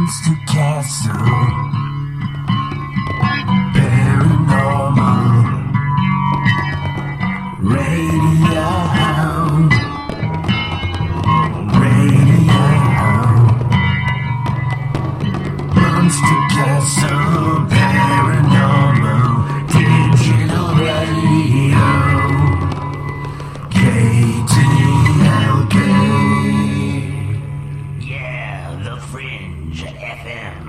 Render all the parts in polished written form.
Monster Castle, paranormal, radio hound, Monster Castle, paranormal, digital radio, KTLK. Yeah, the Fringe FM.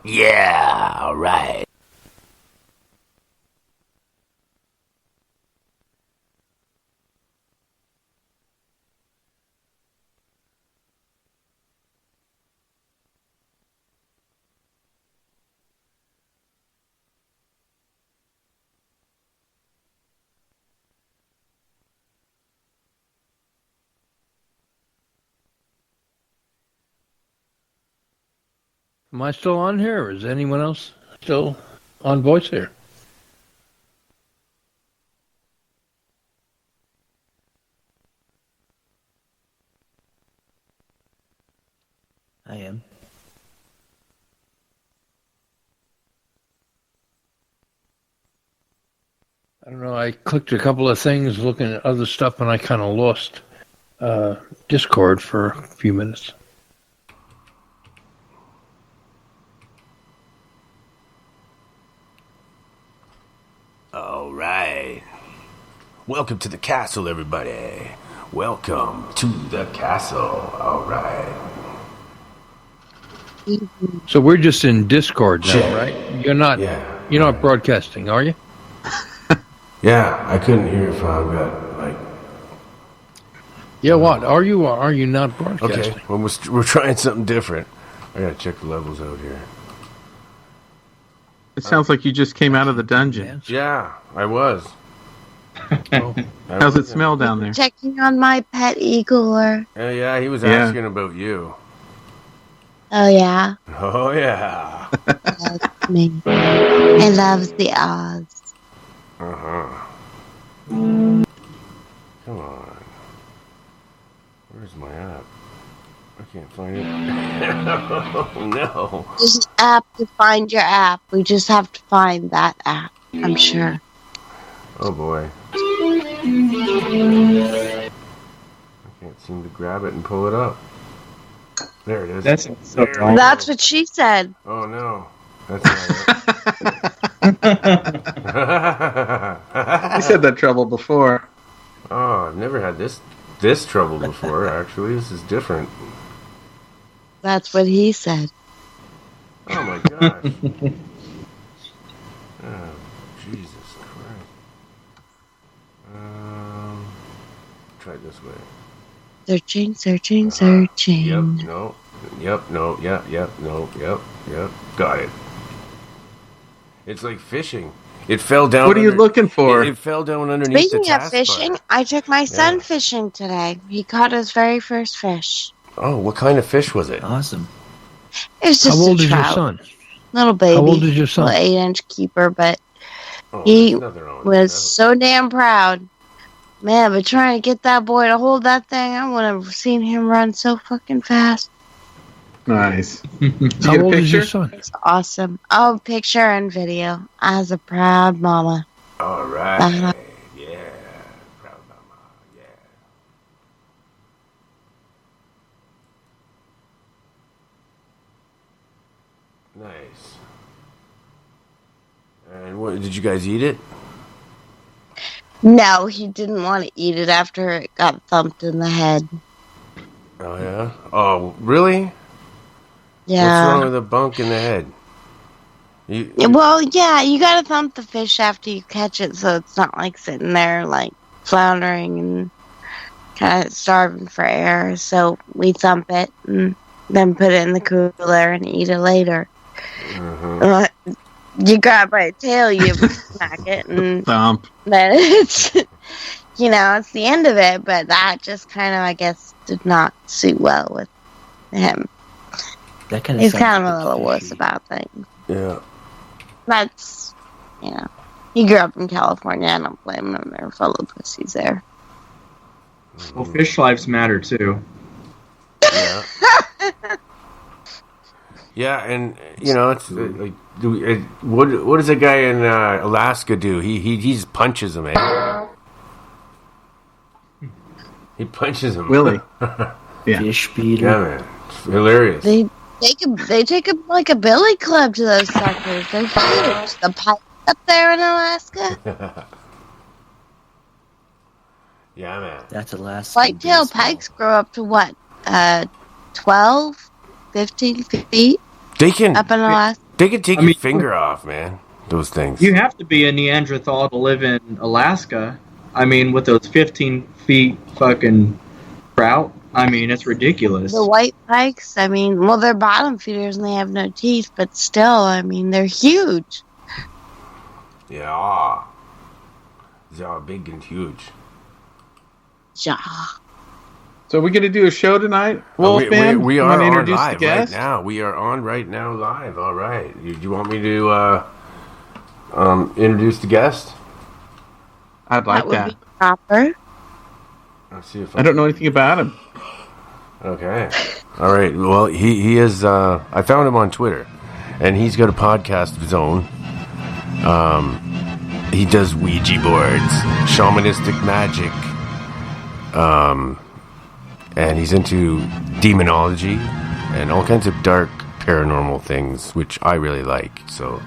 Yeah, all right. Am I still on here, or is anyone else still on voice here? I am. I don't know. I clicked a couple of things looking at other stuff, and I kind of lost Discord for a few minutes. All right. Welcome to the castle, everybody. Welcome to the castle. All right. So we're just in Discord now, Shit. right? You're not. Yeah. You're not broadcasting, are you? Yeah, I couldn't hear if I got, like... Yeah. What are you? Or are you not broadcasting? Okay, well, we're trying something different. I gotta check the levels out here. It sounds like you just came out of the dungeon. Yeah, I was. Oh. How's it smell down there? Checking on my pet Igor. Yeah, he was Yeah. asking about you. Oh yeah, Oh, yeah. that's me. I love the Oz. Uh-huh. Come on. Where's my app? I can't find it. Oh, no. There's an app to find your app. We just have to find that app, I'm sure. Oh, boy. I can't seem to grab it and pull it up. There it is. That's so There. wrong. That's what she said. Oh, no. That's not You said that trouble before. Oh, I've never had this trouble before, actually. This is different. That's what he said. Oh, my gosh. Oh, Jesus Christ. Try it this way. Searching. Yep, no. Yep, no, yep, no, yep. Got it. It's like fishing. It fell down. What are you looking for? It fell down underneath Speaking the of fishing, I took my son fishing today. He caught his very first fish. Oh, what kind of fish was it? Awesome. It was just How old a is your trout. son? Little baby. How old is your son? Little 8-inch keeper, but Oh, he there's nothing wrong with was that. so damn proud. Man, but trying to get that boy to hold that thing, I would have seen him run so fucking fast. Nice. Did you How get a old is your picture? son? It's awesome. Oh, picture and video. As a proud mama. All right. Uh-huh. Yeah. Proud mama. Yeah. Nice. And what, did you guys eat it? No, he didn't want to eat it after it got thumped in the head. Oh, yeah? Oh, really? Yeah. What's wrong with a bunk in the head? Well, yeah, you gotta thump the fish after you catch it so it's not like sitting there like floundering and kind of starving for air. So we thump it and then put it in the cooler and eat it later. You grab by the tail, you smack it, and Thump. then it's, you know, it's the end of it. But that just kind of, I guess, did not suit well with him. That kind of. He's kind of a little wuss about things. Yeah. That's, he grew up in California. I don't blame him. They're full of pussies there. Well, fish lives matter too. Yeah. Yeah, and it's like, what does a guy in Alaska do? He just punches him, man. He punches him. Willie. Yeah. Fish beater. Yeah, man. It's hilarious. They take like a billy club to those suckers. They're huge. The pikes up there in Alaska. Yeah, man. That's Alaska. Whitetail pikes grow up to what? 12, 15 feet They can up in Alaska. They can take your finger off, man. Those things. You have to be a Neanderthal to live in Alaska. I mean, with those 15 feet fucking trout. I mean, it's ridiculous. The white pikes, they're bottom feeders and they have no teeth, but still, they're huge. Yeah. They're big and huge. Yeah. So we're going to do a show tonight, Wolfman? We are on introduce live the guest? right now. We are on right now live. All right. You want me to introduce the guest? I'd like that. Would be proper. Let's see if I don't know anything about him. Okay. All right. Well, he is. I found him on Twitter, and he's got a podcast of his own. He does Ouija boards, shamanistic magic, and he's into demonology and all kinds of dark paranormal things, which I really like. So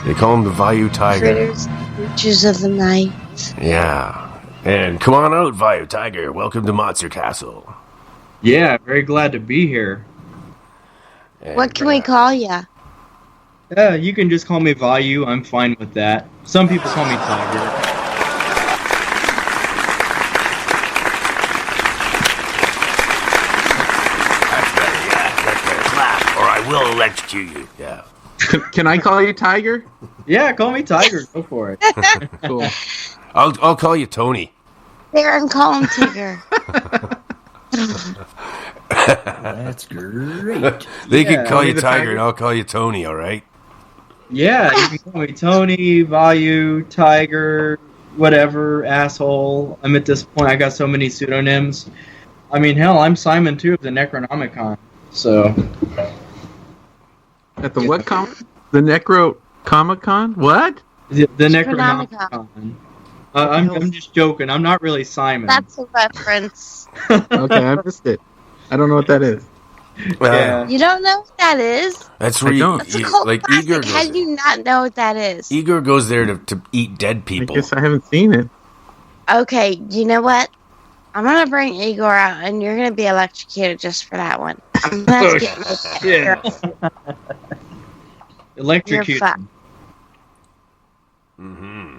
they call him the Vayu Tiger. Critters, creatures of the night. Yeah. And come on out, Vayu Tiger. Welcome to Monster Castle. Yeah, very glad to be here. And, What can we call ya? Yeah, you can just call me Vayu. I'm fine with that. Some people call me Tiger. That's better. Clap, or I will electrocute you. Yeah. Can I call you Tiger? Yeah, call me Tiger. Go for it. Cool. I'll call you Tony. Darren, call him Tigger. That's great. They can call you the Tiger, Tiger. and I'll call you Tony. All right. Yeah, you can call me Tony, Vayu, Tiger, whatever, asshole. I'm at this point, I got so many pseudonyms. I mean, hell, I'm Simon, too, of the Necronomicon. So, At the what con? The Necro Comic Con? What? the Necronomicon. Necronomicon. I'm just joking. I'm not really Simon. That's a reference. Okay, I missed it. I don't know what that is. Yeah. You don't know what that is? That's where I don't. It's a cult like classic. Igor goes. How do you not know what that is? Igor goes there to eat dead people. I guess I haven't seen it. Okay, you know what? I'm gonna bring Igor out, and you're gonna be electrocuted just for that one. I'm gonna get Yeah. You're Electrocuted. fucked. Mm-hmm.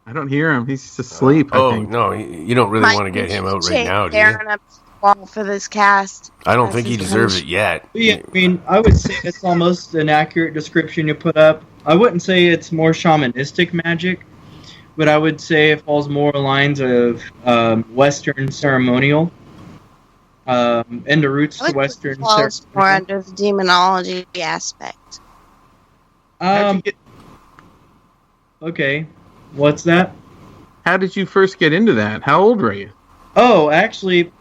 I don't hear him. He's just asleep, I Oh think. no, you don't really want to get him out right now, do you? Darren up the wall for this cast. I don't That's think he his deserves punch. it yet. Yeah, I mean, I would say it's almost an accurate description you put up. I wouldn't say it's more shamanistic magic, but I would say it falls more lines of Western ceremonial. And the roots I to would Western put falls more ceremonial. under the demonology aspect. How'd you get- Okay, what's that? How did you first get into that? How old were you? Oh, actually,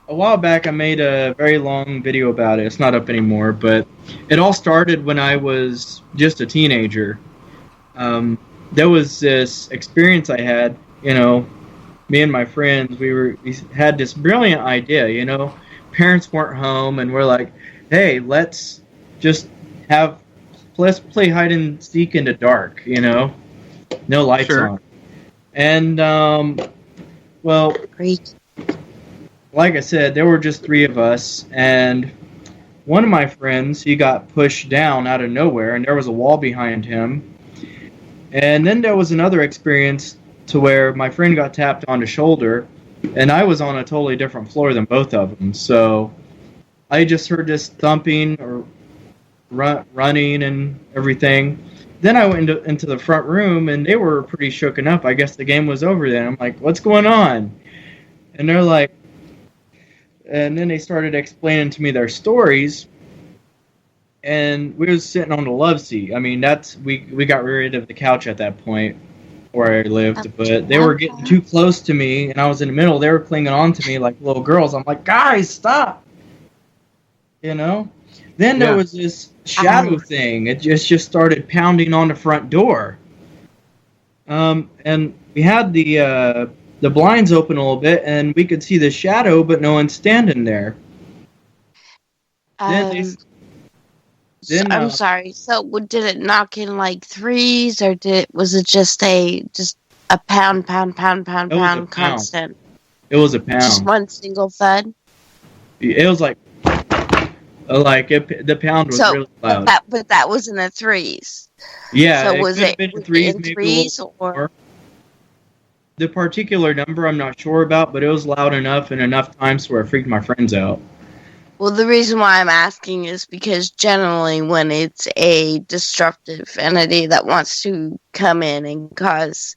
a while back I made a very long video about it. It's not up anymore, but it all started when I was just a teenager. There was this experience I had, me and my friends, we had this brilliant idea, parents weren't home and we're like, hey, let's play hide and seek in the dark, no lights Sure. on. And, well, Great. like I said, there were just three of us, and one of my friends, he got pushed down out of nowhere, and there was a wall behind him. And then there was another experience to where my friend got tapped on the shoulder, and I was on a totally different floor than both of them. So I just heard this thumping or running and everything. Then I went into the front room, and they were pretty shooken up. I guess the game was over then. I'm like, what's going on? And they're like, And then they started explaining to me their stories. And we was sitting on the love seat. I mean, we got rid of the couch at that point where I lived, but they were getting too close to me, and I was in the middle. They were clinging on to me like little girls. I'm like, guys, stop! You know. Then there was this shadow thing. It just started pounding on the front door. And we had the blinds open a little bit, and we could see the shadow, but no one's standing there. I'm sorry. So, did it knock in like threes, or was it just a pound constant? It was a pound. Just one single thud. It was like the pound was really loud. But that was in the threes. Yeah. So was it in threes, in threes or? The particular number I'm not sure about, but it was loud enough and enough times where it freaked my friends out. Well, the reason why I'm asking is because generally when it's a disruptive entity that wants to come in and cause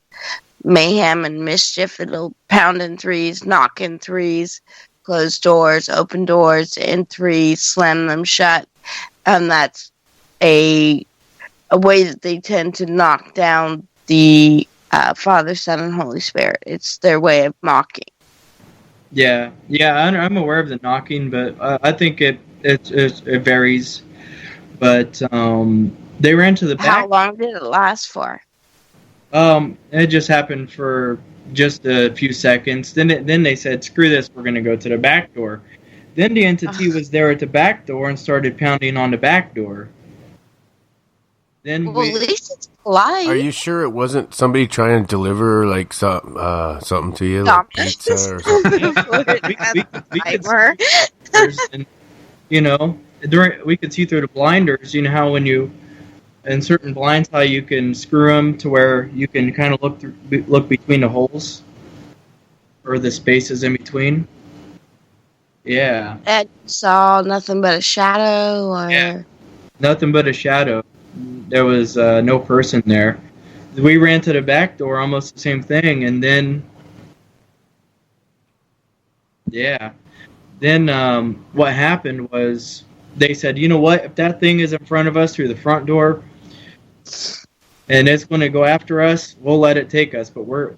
mayhem and mischief, it'll pound in threes, knock in threes, close doors, open doors in threes, slam them shut. And that's a way that they tend to knock down the Father, Son, and Holy Spirit. It's their way of mocking. Yeah, I'm aware of the knocking, but I think it varies. But they ran to the back. How long did it last for? It just happened for just a few seconds. Then they said, "Screw this, we're going to go to the back door." Then the entity was there at the back door and started pounding on the back door. Then at least it's polite. Are you sure it wasn't somebody trying to deliver like something to you, like pizza or something? We could see through the blinders. You know how when you in certain blinds, how you can screw them to where you can kind of look between the holes or the spaces in between. Yeah. And saw nothing but a shadow, or nothing but a shadow. There was no person there. We ran to the back door, almost the same thing, and then, what happened was they said, you know what, if that thing is in front of us through the front door, and it's going to go after us, we'll let it take us, but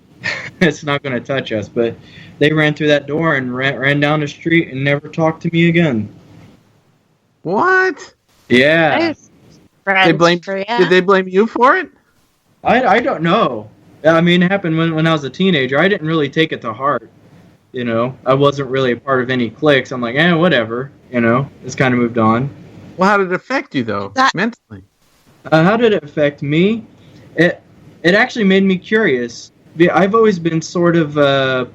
it's not going to touch us. But they ran through that door and ran down the street and never talked to me again. What? Yeah. Did they blame you for it? I don't know. I mean, it happened when I was a teenager. I didn't really take it to heart. You know, I wasn't really a part of any cliques. I'm like, whatever. You know, it's kind of moved on. Well, how did it affect you, though, mentally? How did it affect me? It actually made me curious. I've always been sort of the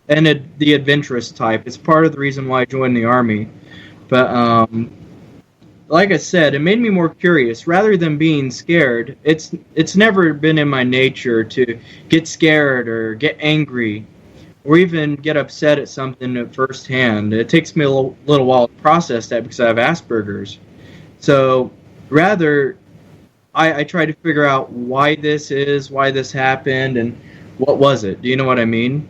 adventurous type. It's part of the reason why I joined the Army. But like I said, it made me more curious. Rather than being scared, it's never been in my nature to get scared or get angry or even get upset at something at first hand. It takes me a little while to process that because I have Asperger's. So rather, I try to figure out why this happened, and what was it. Do you know what I mean?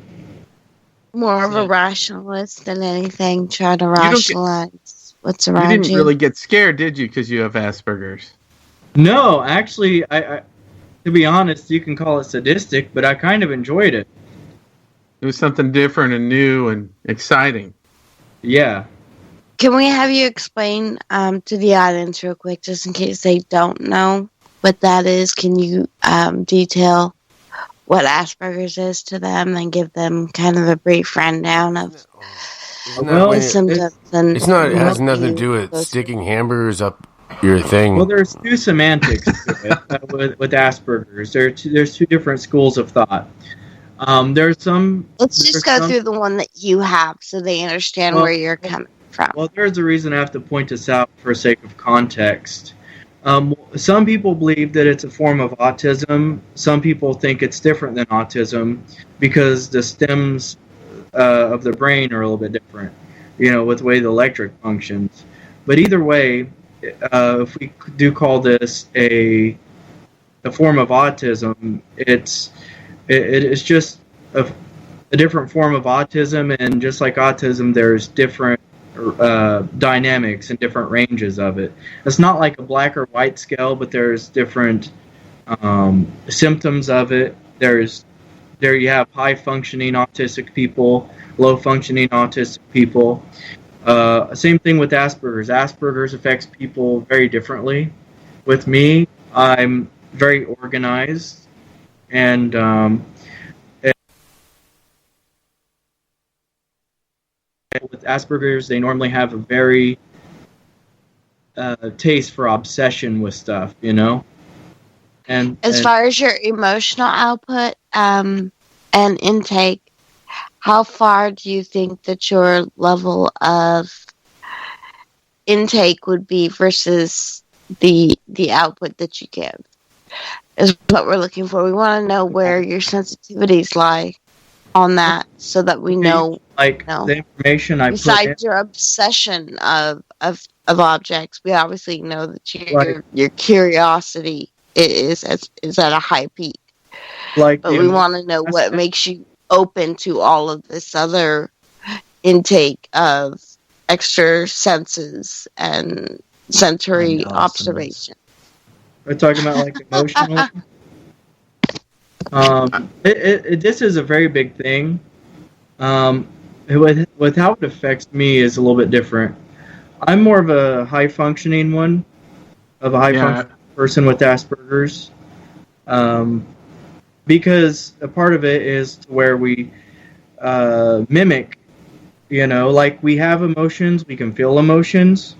More of a rationalist than anything. Try to rationalize what's around you. You didn't really get scared, did you, because you have Asperger's? No, actually, I to be honest, you can call it sadistic, but I kind of enjoyed it. It was something different and new and exciting. Yeah. Can we have you explain to the audience real quick, just in case they don't know what that is? Can you detail what Asperger's is to them and give them kind of a brief rundown of the symptoms? It has nothing to do with sticking hamburgers up your thing. Well, there's two semantics to it, with Asperger's. There's two different schools of thought. Let's just go through the one that you have so they understand where you're coming from. Well, there's a reason I have to point this out for sake of context. Some people believe that it's a form of autism. Some people think it's different than autism because the stems of the brain are a little bit different, with the way the electric functions. But either way, if we do call this a form of autism, it is just a different form of autism, and just like autism, there's different dynamics and different ranges of it. It's not like a black or white scale, but there's different symptoms of it. There you have high functioning autistic people, low functioning autistic people. Same thing with Asperger's. Asperger's affects people very differently. With me, I'm very organized, and with Asperger's, they normally have a very taste for obsession with stuff, you know. And as far as your emotional output and intake, how far do you think that your level of intake would be versus the output that you give? Is what we're looking for. We want to know where your sensitivities lie on that, so that we know, the information I besides put in, your obsession of objects, we obviously know that your curiosity is at a high peak. But we want to know what makes you open to all of this other intake of extra senses and sensory observation. We're talking about like emotional. This is a very big thing. With how it affects me is a little bit different. I'm more of a high functioning one, of a high functioning person with Asperger's, because a part of it is where we mimic. You know, like we have emotions, we can feel emotions,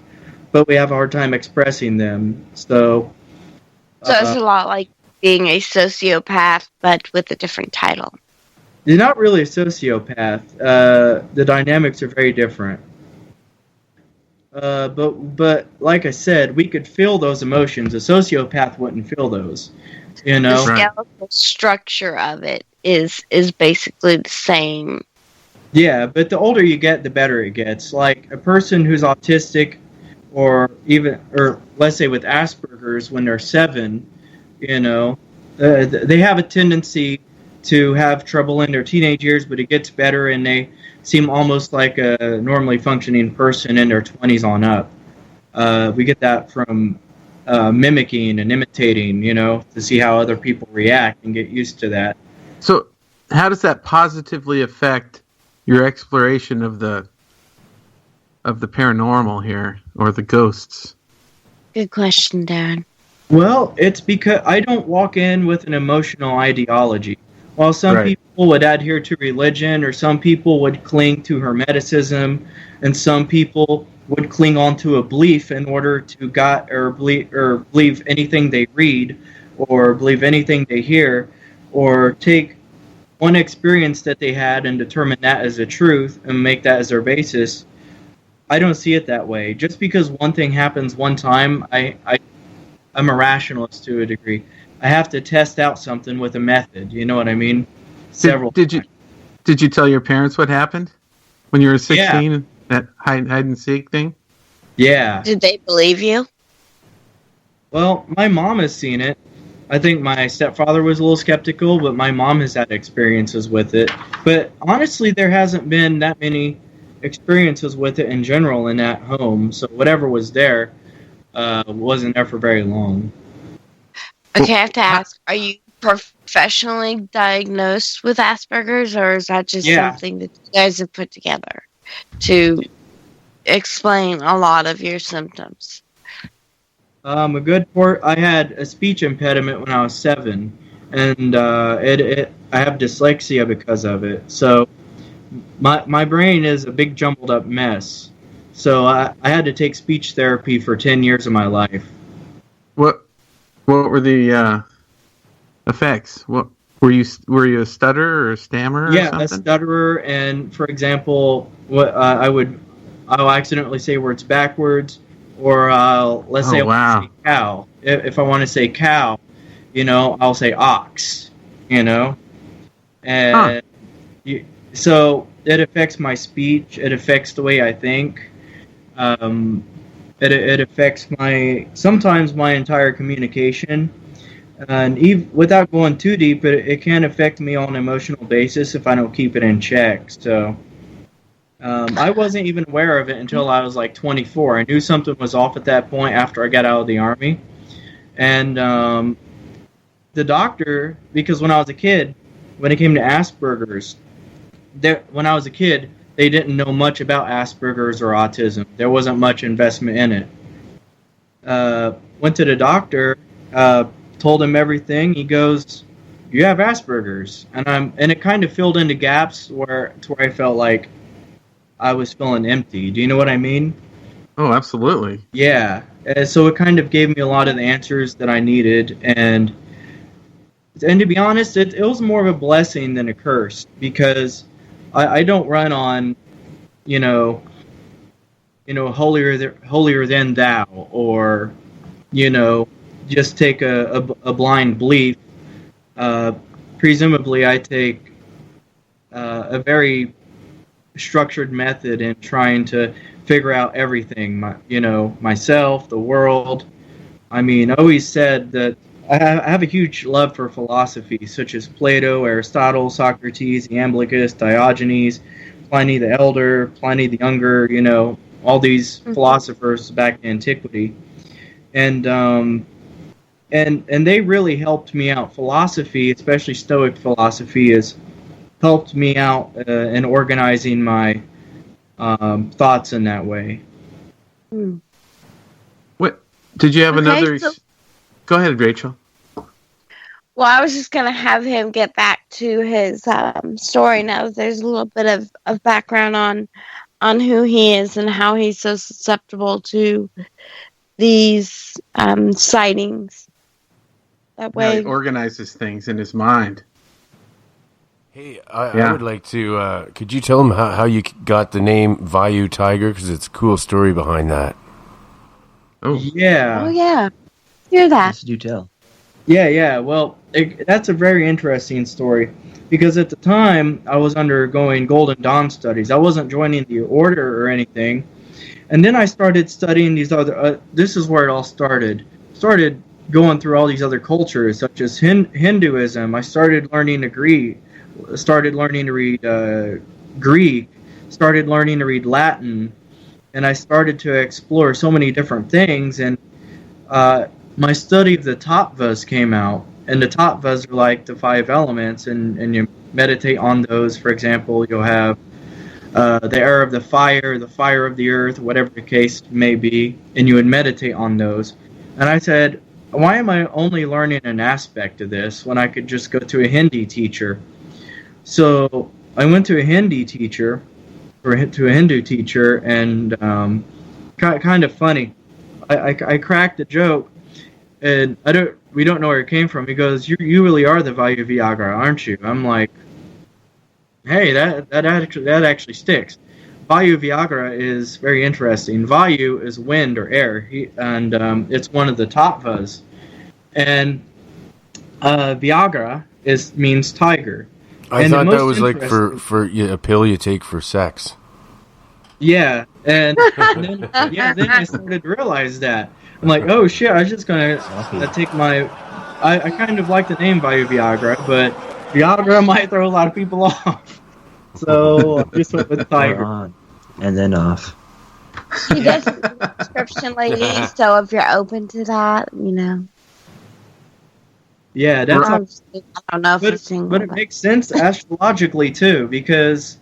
but we have a hard time expressing them. So it's a lot like being a sociopath, but with a different title. You're not really a sociopath. The dynamics are very different. But like I said, we could feel those emotions. A sociopath wouldn't feel those. You know, the skeletal structure of it is basically the same. Yeah, but the older you get, the better it gets. Like a person who's autistic, or let's say with Asperger's, when they're 7, you know, they have a tendency to have trouble in their teenage years, but it gets better and they seem almost like a normally functioning person in their 20s on up. We get that from mimicking and imitating, you know, to see how other people react and get used to that. So how does that positively affect your exploration of the paranormal here, or the ghosts? Good question, Darren. Well, it's because I don't walk in with an emotional ideology. While some people would adhere to religion, or some people would cling to hermeticism, and some people would cling on to a belief in order to believe anything they read, or believe anything they hear, or take one experience that they had and determine that as a truth and make that as their basis. I don't see it that way. Just because one thing happens one time, I'm a rationalist to a degree. I have to test out something with a method. You know what I mean? Did you tell your parents what happened when you were 16? Yeah. That hide and seek thing? Yeah. Did they believe you? Well, my mom has seen it. I think my stepfather was a little skeptical, but my mom has had experiences with it. But honestly, there hasn't been that many experiences with it in general in that home. So whatever was there wasn't there for very long. Okay, I have to ask, are you professionally diagnosed with Asperger's, or is that just something that you guys have put together to explain a lot of your symptoms? I had a speech impediment when I was 7, and I have dyslexia because of it. So my brain is a big jumbled up mess. So I had to take speech therapy for 10 years of my life. What were the effects? What were you a stutterer or a stammerer? Yeah, or a stutterer. And for example, I'll accidentally say words backwards, or let's say I say cow. If I want to say cow, you know, I'll say ox. You know, and so it affects my speech. It affects the way I think. It affects sometimes my entire communication. And even without going too deep, it can affect me on an emotional basis if I don't keep it in check. So I wasn't even aware of it until I was like 24. I knew something was off at that point after I got out of the Army. And the doctor, because when I was a kid, when it came to Asperger's, when I was a kid, they didn't know much about Asperger's or autism. There wasn't much investment in it. Went to the doctor, told him everything. He goes, "You have Asperger's," and it kind of filled in the gaps where I felt like I was feeling empty. Do you know what I mean? Oh, absolutely. Yeah. So it kind of gave me a lot of the answers that I needed, and to be honest, it was more of a blessing than a curse, because I don't run on, holier than thou, or, just take a blind belief. Presumably, I take a very structured method in trying to figure out everything, myself, the world. I mean, I always said that I have a huge love for philosophy, such as Plato, Aristotle, Socrates, Iamblichus, Diogenes, Pliny the Elder, Pliny the Younger, all these philosophers back in antiquity. And they really helped me out. Philosophy, especially Stoic philosophy, has helped me out in organizing my thoughts in that way. What did you have another? Go ahead, Rachel. Well, I was just going to have him get back to his story now that there's a little bit of background on who he is and how he's so susceptible to these sightings. That way, he organizes things in his mind. Hey, I would like to, could you tell him how you got the name Vayu Tiger? Because it's a cool story behind that. Oh, yeah. Oh, yeah. Hear that. Yes, do tell. Yeah. Well, that's a very interesting story, because at the time I was undergoing Golden Dawn studies. I wasn't joining the order or anything. And then I started studying these other, this is where it all started. Started going through all these other cultures, such as Hinduism. I started learning to read, started learning to read Greek, started learning to read Latin, and I started to explore so many different things. And my study of the tattvas came out, and the tattvas are like the 5 elements, and you meditate on those. For example, you'll have the air of the fire of the earth, whatever the case may be, and you would meditate on those. And I said, why am I only learning an aspect of this when I could just go to a Hindi teacher? So I went to a Hindi teacher, and kind of funny. I cracked a joke, and we don't know where it came from. He goes, "You really are the Vayu Viagra, aren't you?" I'm like, hey, that actually sticks. Vayu Viagra is very interesting. Vayu is wind or air, and it's one of the tattvas. And Viagra means tiger. I thought that was like for a pill you take for sex. Yeah, and then I started to realize that. I'm like, oh shit, I was just gonna take my. I kind of like the name Vayu Viagra, but Viagra might throw a lot of people off. So I just went with tiger. On and then off. He does prescription ladies, so if you're open to that, Yeah, that's. I don't know if it's single. But it makes sense astrologically too, because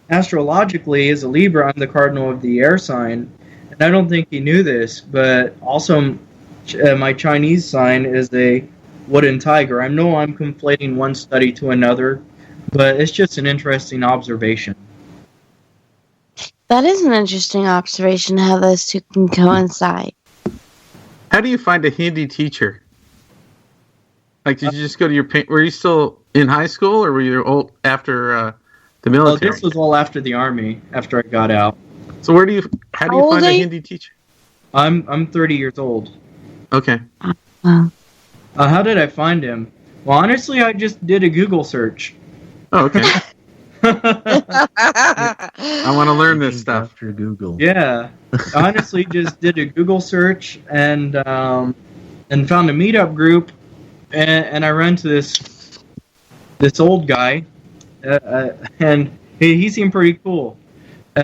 astrologically, as a Libra, I'm the cardinal of the air sign, and I don't think he knew this, but also my Chinese sign is a wooden tiger. I know I'm conflating one study to another, but it's just an interesting observation. That is an interesting observation, how those two can coincide. How do you find a Hindi teacher? Like, did you just go to your... Were you still in high school, or were you old after the military? Well, this was all after the Army, after I got out. So how do you find a Hindi teacher? I'm 30 years old. Okay. How did I find him? Well, honestly, I just did a Google search. Oh, okay. I want to learn this stuff. After Google. Yeah. I honestly just did a Google search and found a meetup group and I run to this old guy, and he seemed pretty cool.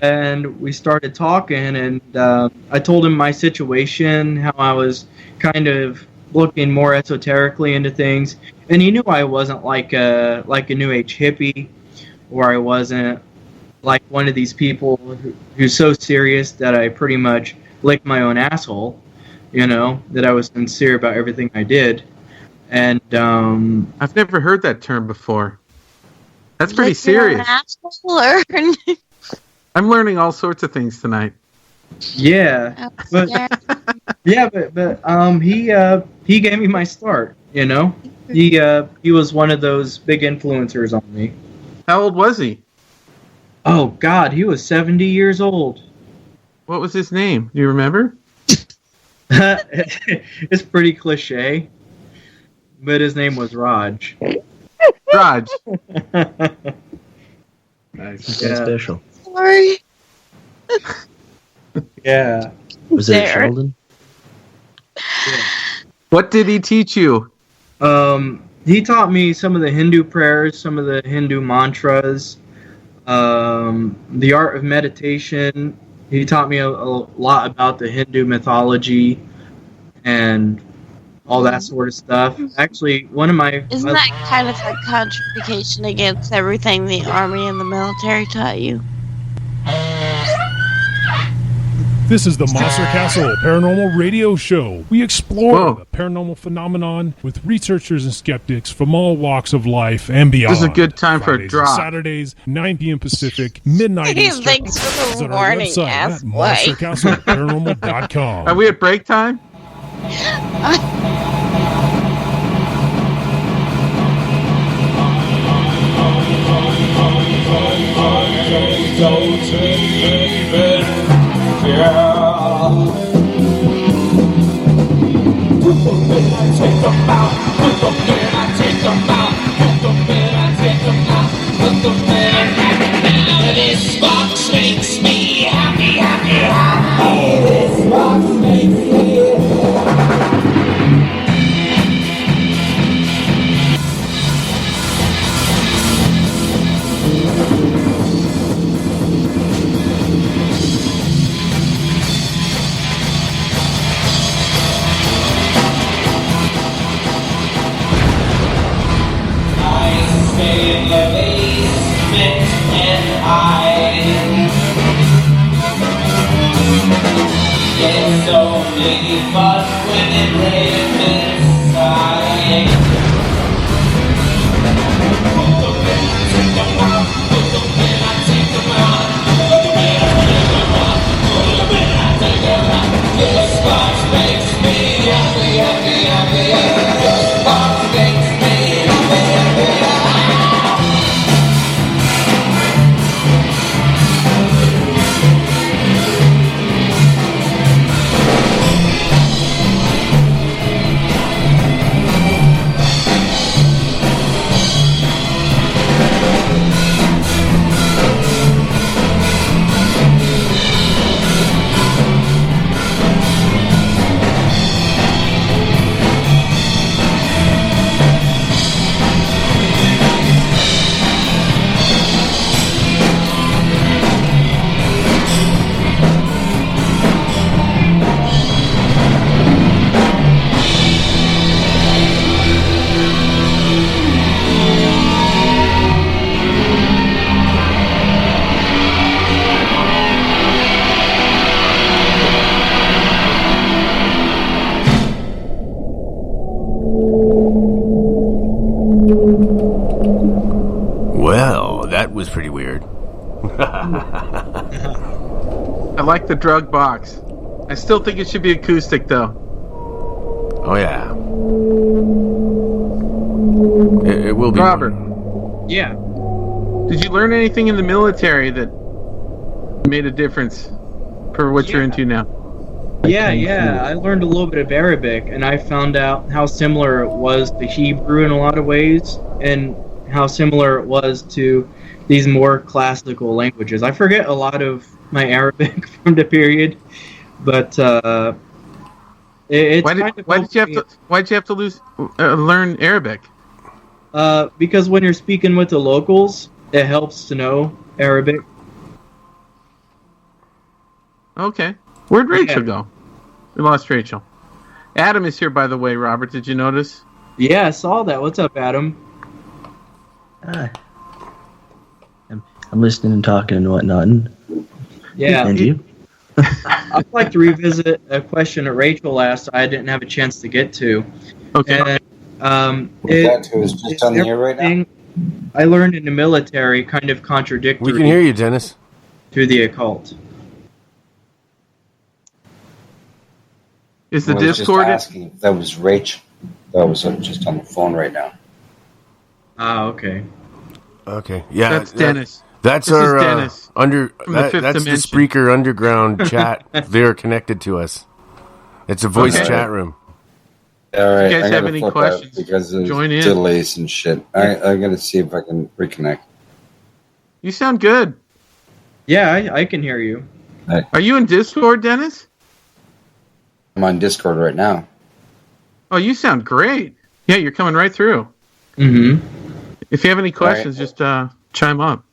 And we started talking, and I told him my situation, how I was kind of looking more esoterically into things, and he knew I wasn't like a New Age hippie, or I wasn't like one of these people who's so serious that I pretty much lick my own asshole, that I was sincere about everything I did. And I've never heard that term before. That's pretty serious. I'm learning all sorts of things tonight. Yeah, but he gave me my start. He was one of those big influencers on me. How old was he? Oh God, he was 70 years old. What was his name? Do you remember? It's pretty cliche, but his name was Raj. Raj. Nice. Yeah. Special. Sorry. Yeah. Was it Sheldon? Yeah. What did he teach you? He taught me some of the Hindu prayers, some of the Hindu mantras, the art of meditation. He taught me a lot about the Hindu mythology and all that sort of stuff. Actually, one of my... Isn't that kind of like contradiction against everything the Army and the military taught you? This is the Monster Castle Paranormal Radio Show. We explore the paranormal phenomenon with researchers and skeptics from all walks of life and beyond. This is a good time for a drop. Saturdays, 9 p.m. Pacific, midnight Eastern. Thanks for the warning, at monstercastleparanormal.com. Are we at break time? This box makes me happy, happy, happy. This box makes me in the basement and I get so many fun when it rains inside. Put them in, I take them out. Put them in, I take them out. Put them in, I take them out. Put them in, I take them out. This box makes me happy, happy, happy. This box makes me happy, happy, happy. Well, that was pretty weird. I like the drug box. I still think it should be acoustic, though. Oh, yeah. It will be. Robert. Yeah. Did you learn anything in the military that made a difference for what you're into now? Yeah. I learned a little bit of Arabic, and I found out how similar it was to Hebrew in a lot of ways, and how similar it was to these more classical languages. I forget a lot of my Arabic from the period, but It's Why did you have to learn Arabic? Because when you're speaking with the locals, it helps to know Arabic. Okay. Where'd Rachel go? We lost Rachel. Adam is here, by the way, Robert. Did you notice? Yeah, I saw that. What's up, Adam? I'm listening and talking and whatnot. Yeah. And you? I'd like to revisit a question that Rachel asked I didn't have a chance to get to. Okay. And, who's just on the air right now? I learned in the military kind of contradictory We can hear you, Dennis. to the occult. Is the I was Discord? just asking if that was Rach. That was just on the phone right now. Ah, okay. Okay. Yeah. That's Dennis. That's This is our Dennis that's the dimension. Spreaker underground chat. They're connected to us. It's a voice Okay. chat room. All right, you guys I have gotta any flip questions, out because there's join in. delays and shit. I'm gonna see if I can reconnect. You sound good. Yeah, I can hear you. Are you in Discord, Dennis? I'm on Discord right now. Oh, you sound great. Yeah, you're coming right through. Mm-hmm. If you have any questions, right. just chime up.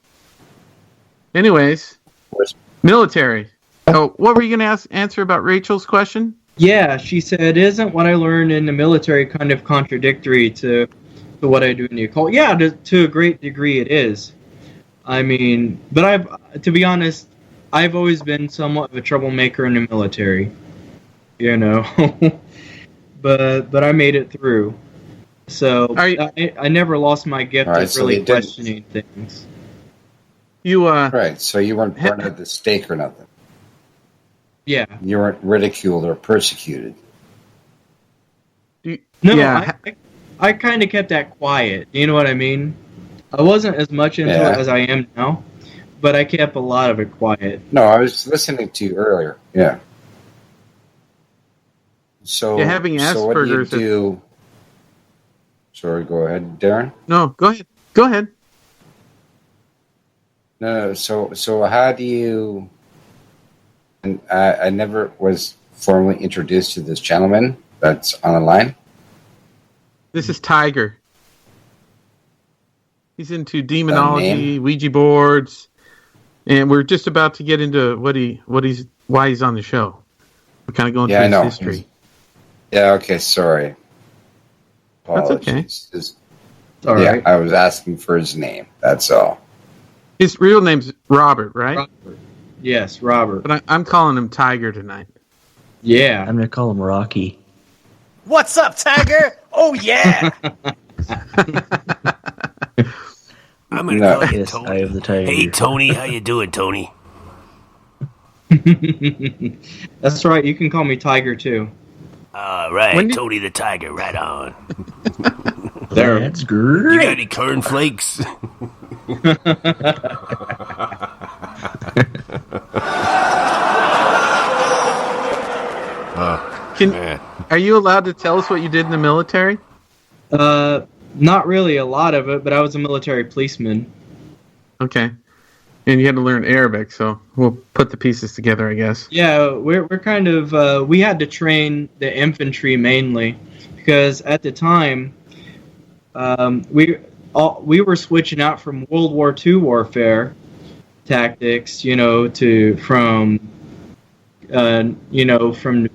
Anyways, military. Oh, what were you going to answer about Rachel's question? Yeah, she said, isn't what I learned in the military kind of contradictory to what I do in the occult? Yeah, to a great degree it is. I mean, but to be honest, I've always been somewhat of a troublemaker in the military. You know, but I made it through. So I never lost my gift All right, of so really you didn't- questioning things. You Right, so you weren't burned at the stake or nothing. Yeah. You weren't ridiculed or persecuted. No, Yeah. I kind of kept that quiet. You know what I mean? I wasn't as much into Yeah. it as I am now, but I kept a lot of it quiet. No, I was listening to you earlier. Yeah. So, Yeah, having so what do you Asperger's is- do? Sorry, go ahead, Darren. No, go ahead. Go ahead. No, so how do you? And I never was formally introduced to this gentleman that's on the line. This is Tiger. He's into demonology, name? Ouija boards, and we're just about to get into why he's on the show. We're kind of going Yeah, through I know. his history. Yeah. Okay. Sorry. That's okay. Apologies. All yeah, right. I was asking for his name. That's all. His real name's Robert, right? Robert. Yes, Robert. But I'm calling him Tiger tonight. Yeah. I'm going to call him Rocky. What's up, Tiger? Oh, yeah. I'm gonna No. call you Yes, Tony. Eye of the Tiger. Hey, Tony, how you doing, Tony? That's right. You can call me Tiger too. All right, When did- Tony the Tiger, right on. That's You great. got any cornflakes? Man. Are you allowed to tell us what you did in the military? Not really a lot of it, but I was a military policeman. Okay. And you had to learn Arabic, so we'll put the pieces together, I guess. Yeah, we're kind of we had to train the infantry mainly because at the time we were switching out from World War II warfare tactics, from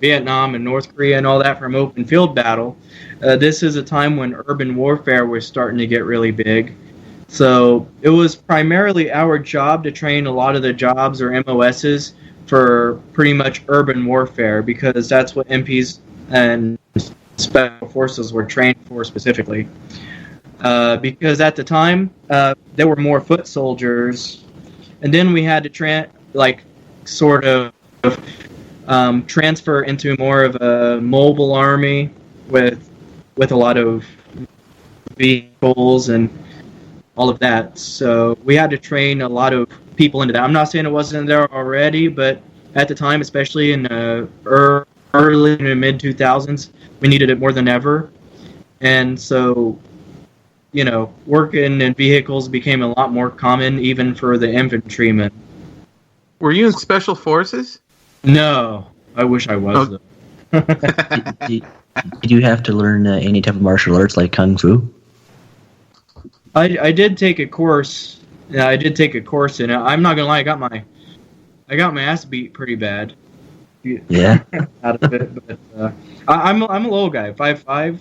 Vietnam and North Korea and all that from open field battle. This is a time when urban warfare was starting to get really big. So it was primarily our job to train a lot of the jobs or MOSs for pretty much urban warfare because that's what MPs and special forces were trained for specifically. Because at the time, there were more foot soldiers, and then we had to transfer into more of a mobile army with a lot of vehicles and all of that. So we had to train a lot of people into that. I'm not saying it wasn't there already, but at the time, especially in the early to mid 2000s, we needed it more than ever. And so, working in vehicles became a lot more common even for the infantrymen. Were you in special forces? No, I wish I was. Oh. Though. Did you have to learn any type of martial arts like kung fu? I did take a course. Yeah, I did take a course in it. I'm not gonna lie, I got my ass beat pretty bad. Yeah. Out of it, but I'm a little guy, 5'5".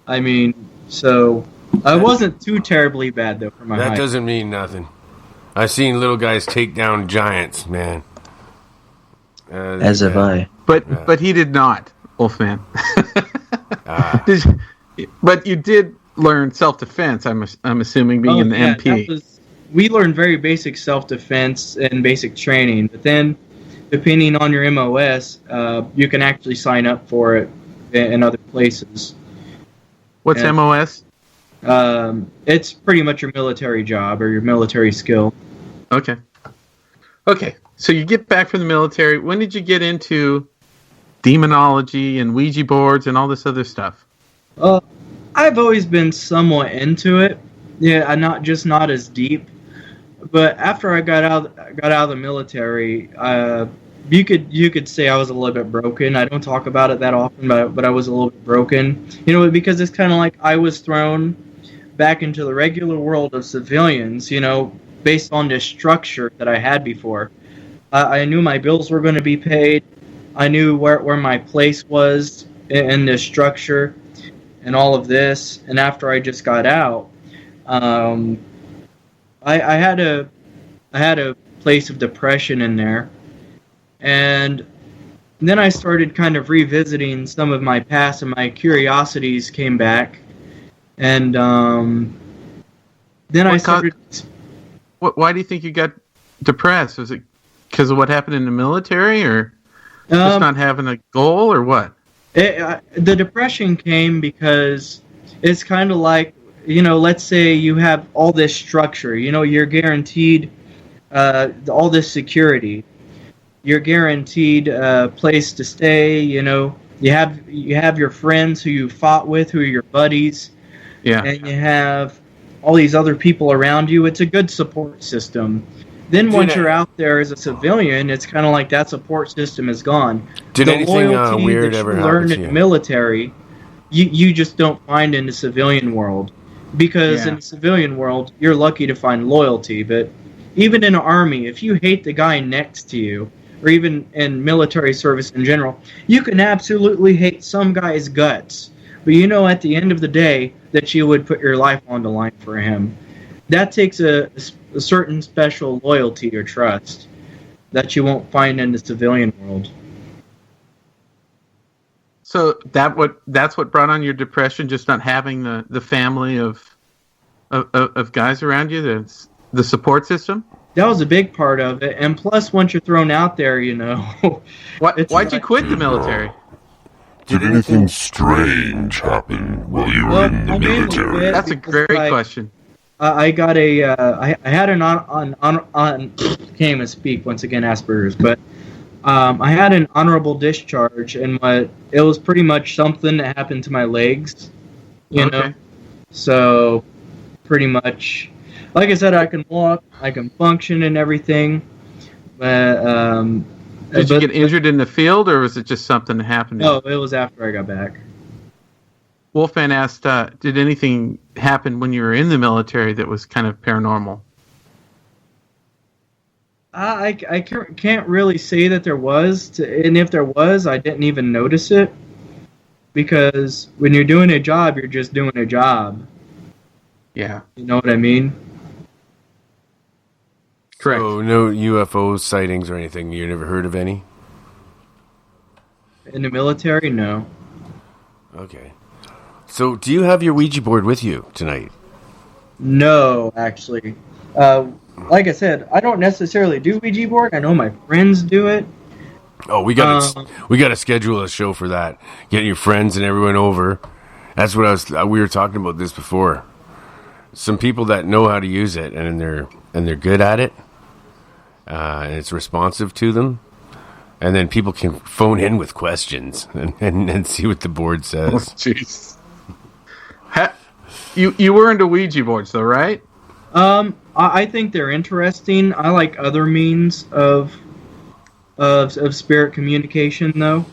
I mean, so I wasn't too terribly bad though for my height. That doesn't mean nothing. I've seen little guys take down giants, man. As have I. But he did not, Wolfman. But you did learn self-defense, I'm assuming, being in the MP. We learned very basic self-defense and basic training, but then depending on your MOS, you can actually sign up for it in other places. What's MOS? It's pretty much your military job or your military skill. Okay. So you get back from the military. When did you get into demonology and Ouija boards and all this other stuff? I've always been somewhat into it. Yeah, not as deep. But after I got out of the military, you could say I was a little bit broken. I don't talk about it that often, but I was a little bit broken. Because it's kind of like I was thrown back into the regular world of civilians. Based on this structure that I had before. I knew my bills were going to be paid. I knew where my place was in this structure and all of this. And after I just got out, I had a place of depression in there. And then I started kind of revisiting some of my past, and my curiosities came back. And then I started... Why do you think you got depressed? Was it because of what happened in the military, or just not having a goal, or what? The depression came because it's kind of like, let's say you have all this structure. You're guaranteed all this security. You're guaranteed a place to stay. You have your friends who you fought with, who are your buddies. Yeah. And you have all these other people around you. It's a good support system. Then once you're out there as a civilian, it's kind of like that support system is gone. Did anything weird ever happen to you? Learned in the military, you just don't find in the civilian world. Because in the civilian world, you're lucky to find loyalty. But even in the army, if you hate the guy next to you, or even in military service in general, you can absolutely hate some guy's guts. But at the end of the day, that you would put your life on the line for him. That takes a certain special loyalty or trust that you won't find in the civilian world. So that's what brought on your depression, just not having the family of guys around you, the support system? That was a big part of it. And plus, once you're thrown out there, Why'd you quit the military? Did anything strange happen while you were in the military? That's a great question. I got I had can't even speak, once again, Asperger's, but I had an honorable discharge, and it was pretty much something that happened to my legs, you know? So, pretty much, like I said, I can walk, I can function and everything, but... Did you get injured in the field, or was it just something that happened? No, it was after I got back. Wolfman asked, did anything happen when you were in the military that was kind of paranormal? I can't really say that there was, and if there was, I didn't even notice it. Because when you're doing a job, you're just doing a job. Yeah. You know what I mean? Correct. So no UFO sightings or anything? You never heard of any? In the military, no. Okay. So do you have your Ouija board with you tonight? No, actually. Like I said, I don't necessarily do Ouija board. I know my friends do it. Oh, we got to schedule a show for that. Get your friends and everyone over. That's what we were talking about this before. Some people that know how to use it and they're good at it. And it's responsive to them. And then people can phone in with questions and see what the board says. Oh, jeez. You were into Ouija boards, though, right? I think they're interesting. I like other means of spirit communication, though.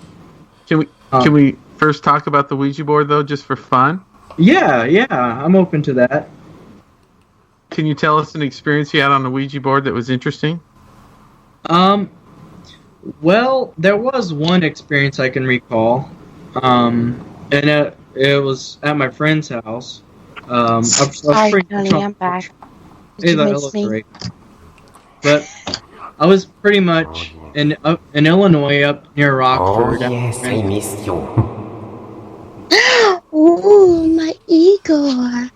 Can we first talk about the Ouija board, though, just for fun? Yeah, I'm open to that. Can you tell us an experience you had on the Ouija board that was interesting? Well, there was one experience I can recall, and it was at my friend's house. Sorry, honey, I'm back. Hey, that looks great. But I was pretty much in Illinois, up near Rockford. Oh, yes, I miss you. Ooh, my Igor.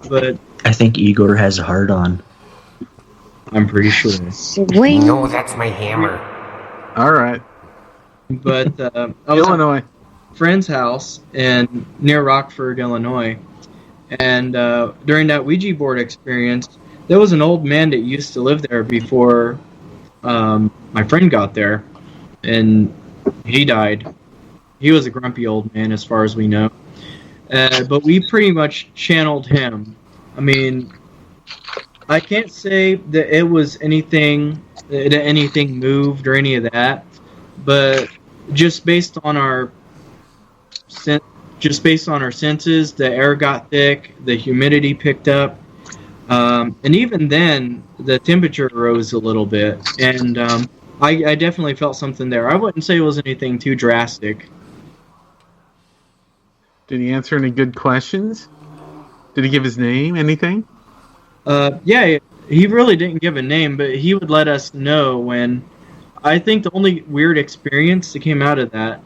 But I think Igor has a heart on. I'm pretty sure. Swing. No, that's my hammer. All right. But I was Illinois. at a friend's house near Rockford, Illinois. And during that Ouija board experience, there was an old man that used to live there before my friend got there. And he died. He was a grumpy old man as far as we know. But we pretty much channeled him. I mean, I can't say that it was anything moved or any of that, but just based on our senses, the air got thick, the humidity picked up, and even then the temperature rose a little bit, and I definitely felt something there. I wouldn't say it was anything too drastic. Did he answer any good questions? Did he give his name? Anything? Yeah, he really didn't give a name, but he would let us know when. I think the only weird experience that came out of that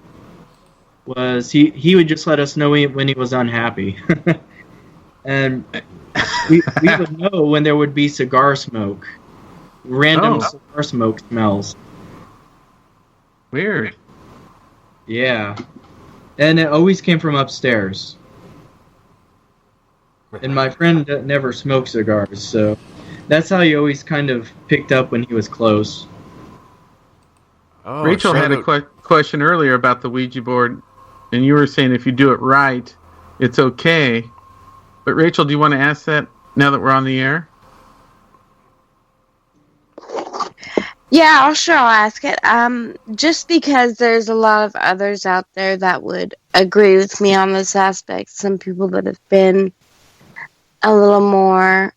was he would just let us know when he was unhappy. And we would know when there would be cigar smoke. Random cigar smoke smells. Weird. Yeah. And it always came from upstairs. And my friend never smoked cigars, so that's how you always kind of picked up when he was close. Oh, Rachel had a question earlier about the Ouija board, and you were saying if you do it right, it's okay. But Rachel, do you want to ask that now that we're on the air? Yeah, I'll ask it. Just because there's a lot of others out there that would agree with me on this aspect. Some people that have been a little more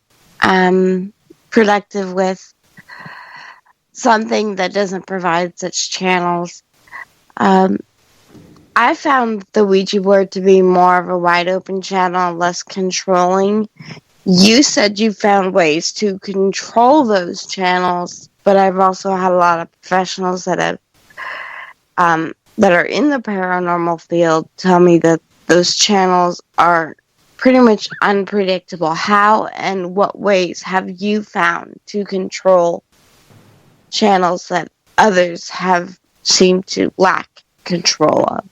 productive with something that doesn't provide such channels. I found the Ouija board to be more of a wide open channel, less controlling. You said you found ways to control those channels, but I've also had a lot of professionals that have that are in the paranormal field tell me that those channels are pretty much unpredictable. How and what ways have you found to control channels that others have seemed to lack control of?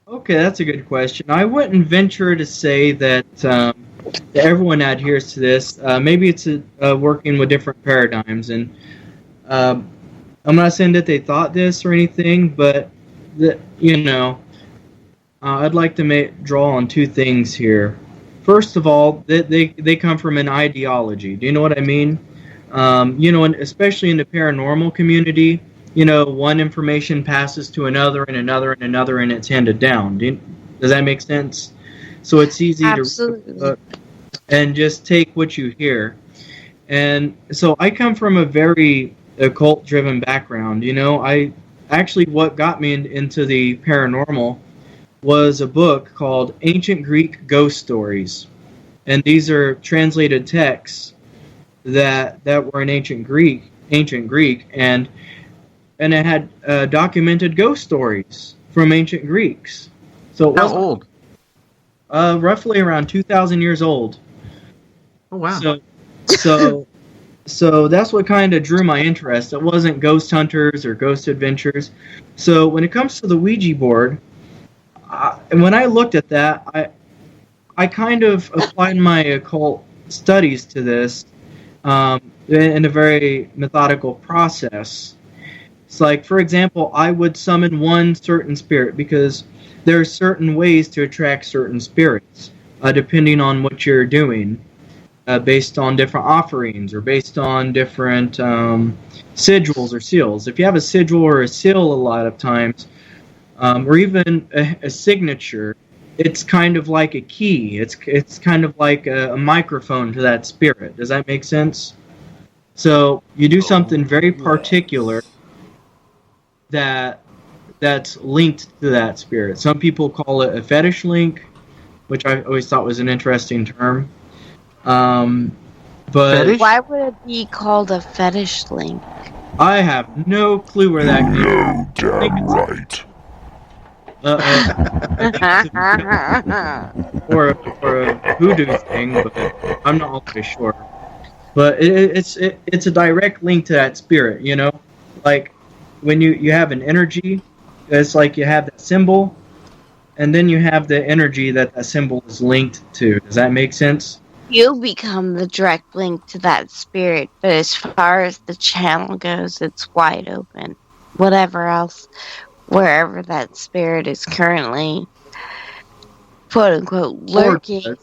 Okay, that's a good question. I wouldn't venture to say that everyone adheres to this. Maybe it's working with different paradigms, and I'm not saying that they thought this or anything, but I'd like to draw on two things here. First of all, they come from an ideology. Do you know what I mean? And especially in the paranormal community, one information passes to another and another and another, and it's handed down. Does that make sense? So it's easy to and just take what you hear. And so I come from a very occult-driven background. What got me into the paranormal was a book called Ancient Greek Ghost Stories. And these are translated texts that were in ancient Greek, and it had documented ghost stories from ancient Greeks. So how old? Roughly around 2,000 years old. Oh wow! So that's what kind of drew my interest. It wasn't ghost hunters or ghost adventures. So when it comes to the Ouija board, and when I looked at that, I kind of applied my occult studies to this in a very methodical process. It's like, for example, I would summon one certain spirit because there are certain ways to attract certain spirits, depending on what you're doing. based on different offerings or based on different sigils or seals. If you have a sigil or a seal, a lot of times, or even a signature, it's kind of like a key. It's kind of like a microphone to that spirit. Does that make sense? So you do something very particular that's linked to that spirit. Some people call it a fetish link, which I always thought was an interesting term. But Fetish? Why would it be called a fetish link? I have no clue where that came from. Damn right. or a hoodoo thing, but I'm not always sure. But it's a direct link to that spirit, you know? Like, when you have an energy, it's like you have that symbol, and then you have the energy that symbol is linked to. Does that make sense? You become the direct link to that spirit, but as far as the channel goes, it's wide open. Whatever else, wherever that spirit is currently, quote unquote, lurking.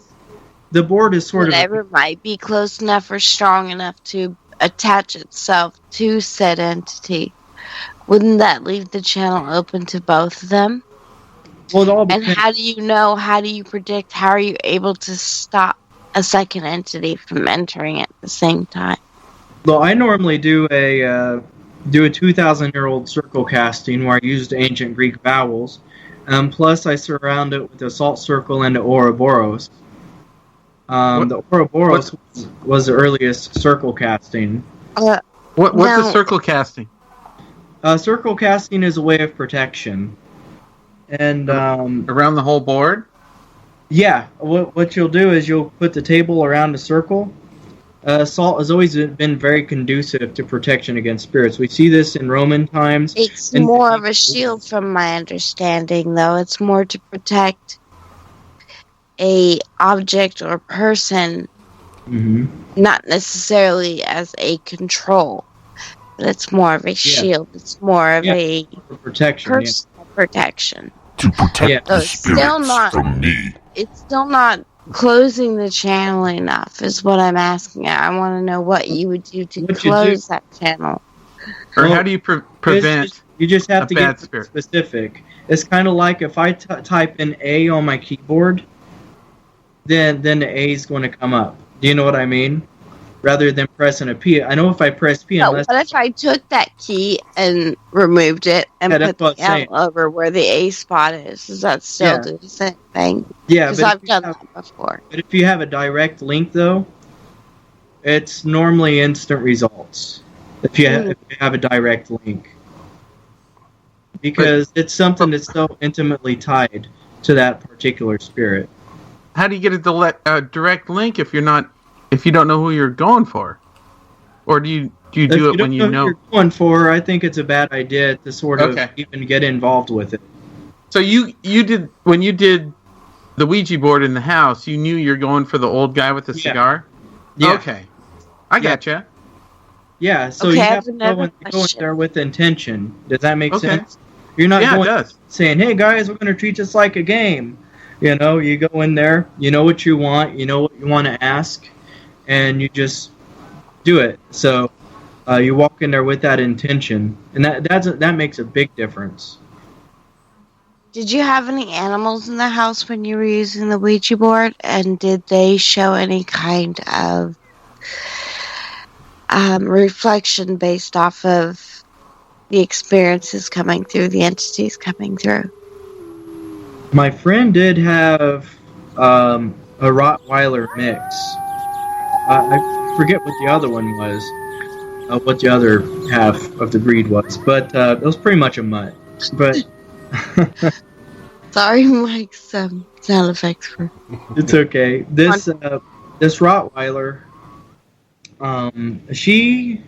The board is sort whatever might be close enough or strong enough to attach itself to said entity. Wouldn't that leave the channel open to both of them? Well, it all and how do you know? How do you predict? How are you able to stop a second entity from entering at the same time? Well, I normally do a 2,000-year-old circle casting where I used ancient Greek vowels, plus I surround it with the salt circle and the Ouroboros. The Ouroboros was the earliest circle casting. What's a circle casting? Circle casting is a way of protection, and around the whole board. Yeah, what you'll do is you'll put the table around a circle. Salt has always been very conducive to protection against spirits. We see this in Roman times. It's more of a shield, from my understanding, though. It's more to protect a object or person, not necessarily as a control. But it's more of a shield. It's more of a protection, personal protection. To protect the spirits from me. It's still not closing the channel enough, is what I'm asking. I want to know what you would do to close that channel. Or how do you prevent you just have a to bad get spirit? Specific. It's kind of like if I type in A on my keyboard, then the A is going to come up. Do you know what I mean? Rather than pressing a P. I know if I press P, what if I took that key and removed it and put the L over where the A spot is? Does that still do the same thing? Yeah, because I've done that before. But if you have a direct link, though, it's normally instant results. If you have a direct link, because it's something that's so intimately tied to that particular spirit. How do you get a direct link if you don't know who you're going for? Or do you do it when you know? Who you're going for, I think it's a bad idea to sort of even get involved with it. So you did, when you did the Ouija board in the house, you knew you're going for the old guy with the cigar? Yeah. Okay. I gotcha. Yeah, so you have to go in there with intention. Does that make sense? You're not going saying, hey guys, we're going to treat this like a game. You know, you go in there, you know what you want, you know what you want to ask, and you just do it. So you walk in there with that intention, and that makes a big difference. Did you have any animals in the house when you were using the Ouija board, and did they show any kind of reflection based off of the experiences coming through, the entities coming through? My friend did have a Rottweiler mix. I forget what the other one was, what the other half of the breed was, but it was pretty much a mutt. But sorry, Mike's sound effects for. It's okay. This Rottweiler, she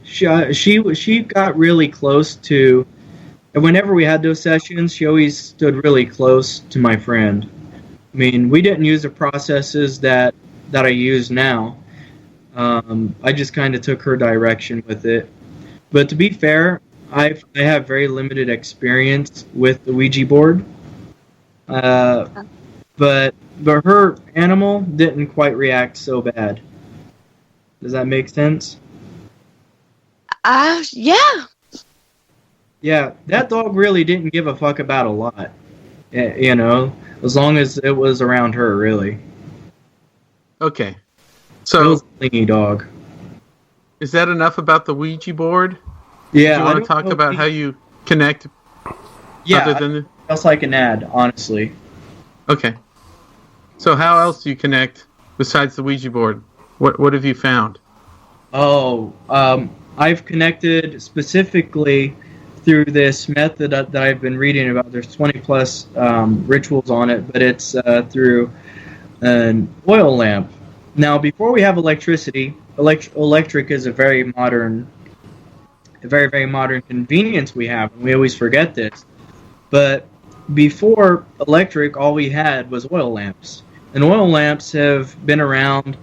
got really close to. And whenever we had those sessions, she always stood really close to my friend. I mean, we didn't use the processes that I use now. I just kind of took her direction with it. But to be fair, I have very limited experience with the Ouija board. But her animal didn't quite react so bad. Does that make sense? Yeah. Yeah, that dog really didn't give a fuck about a lot. You know, as long as it was around her, really. Okay. So it was a clingy dog. Is that enough about the Ouija board? Yeah. Do you want to talk about how you connect? Yeah, what else I can add, honestly. Okay. So how else do you connect besides the Ouija board? What have you found? Oh, I've connected specifically through this method that I've been reading about. There's 20 plus rituals on it, but it's through an oil lamp. Now, before we have electricity, electric is a very, very modern convenience we have, and we always forget this. But before electric, all we had was oil lamps. And oil lamps have been around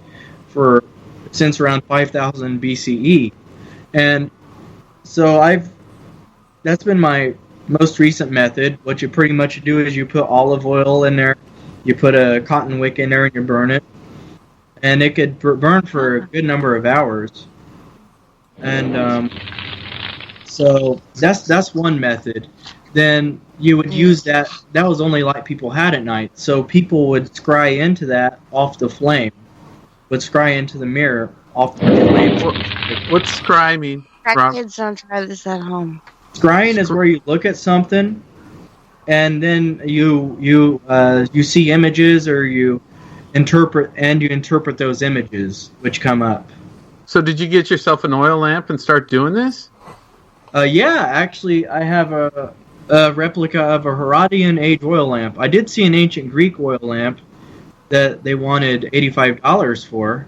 since around 5000 BCE. And so that's been my most recent method. What you pretty much do is you put olive oil in there, you put a cotton wick in there, and you burn it. And it could burn for a good number of hours. And so that's one method. Then you would use that. That was only light people had at night. So people would scry into that off the flame. Would scry into the mirror off the flame. What's scry mean? Kids don't try this at home. Scrying is where you look at something, and then you see images, or you interpret those images which come up. So did you get yourself an oil lamp and start doing this? Yeah, actually, I have a replica of a Herodian age oil lamp. I did see an ancient Greek oil lamp that they wanted $85 for.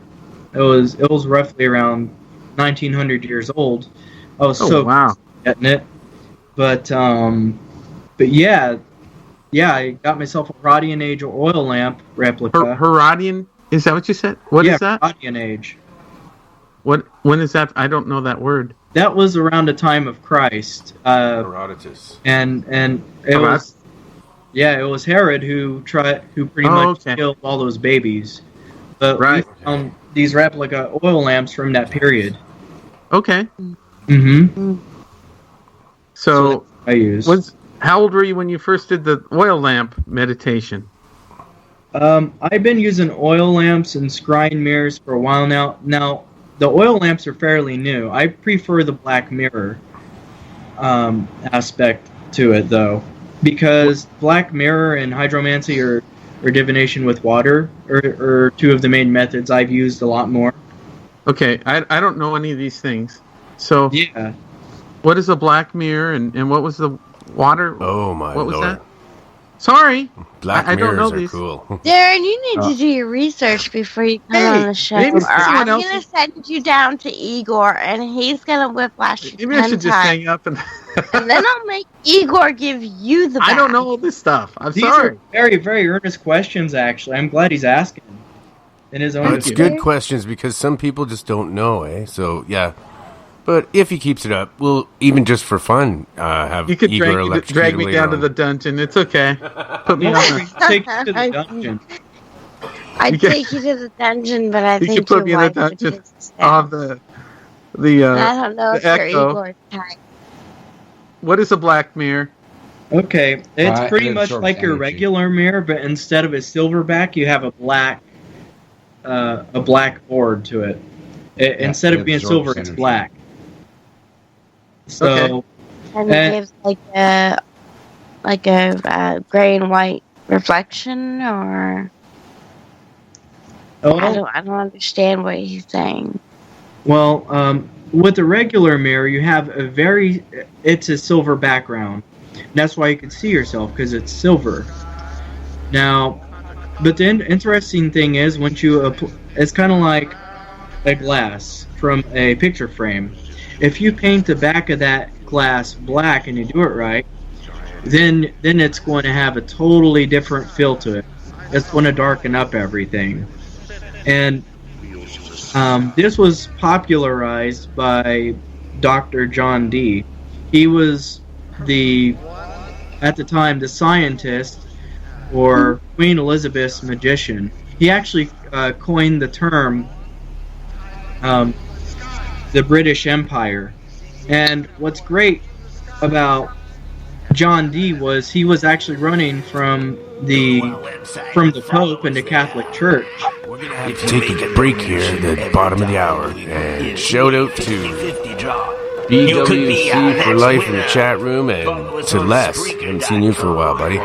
It was roughly around 1900 years old. I was getting it, but yeah, I got myself a Herodian age oil lamp replica. Herodian? Is that what you said? What is that? Herodian age. When is that? I don't know that word. That was around the time of Christ. Herodotus. And it was, it was Herod who pretty much killed all those babies. But we found these replica oil lamps from that period. Okay. Mm-hmm. So I used. How old were you when you first did the oil lamp meditation? I've been using oil lamps and scrying mirrors for a while now. Now, the oil lamps are fairly new. I prefer the black mirror aspect to it, though, because black mirror and hydromancy or divination with water are two of the main methods I've used a lot more. Okay, I don't know any of these things. So yeah, what is a black mirror and what was the water? Oh my What was Lord. that? Sorry, Black I don't know mirrors are these. cool. Darren, you need to do your research before you come on the show. maybe Or I'm someone else going to send you down to Igor, and he's going to whiplash you Maybe I 10 should just times. hang up and. And then I'll make Igor give you the I don't back. know all this stuff. I'm These sorry. are very, very earnest questions, actually. I'm glad he's asking in his own. It's good questions because some people just don't know, eh? So, yeah. But if he keeps it up, we'll, even just for fun, have You could Igor drag me down to the dungeon. It's okay. Put me on the. Take you to the dungeon. I'd take you to the dungeon, but I You think could put your me in the wife would dungeon. just Of the. I don't know the if you're echo. Igor's type. What is a black mirror? Okay, it's pretty it much absorbs like your energy. regular mirror, but instead of a silverback, you have a black board to it. Instead it of being absorbs silver, it's energy. black. So, And it gives like a gray and white reflection, or I don't understand what he's saying. well, with the regular mirror, you have it's a silver background. And that's why you can see yourself, because it's silver. Now, but the interesting thing is, once you it's kind of like a glass from a picture frame. If you paint the back of that glass black and you do it right, then it's going to have a totally different feel to it. It's going to darken up everything. And this was popularized by Dr. John Dee. He was at the time, the scientist, or Queen Elizabeth's magician. He actually coined the term the British Empire. And what's great about John Dee was he was actually running from the Pope and the Catholic Church. We're gonna have to take a break here at the bottom of the hour, and shout out to BWC for life in the chat room, and to Les. Haven't seen you for a while, buddy.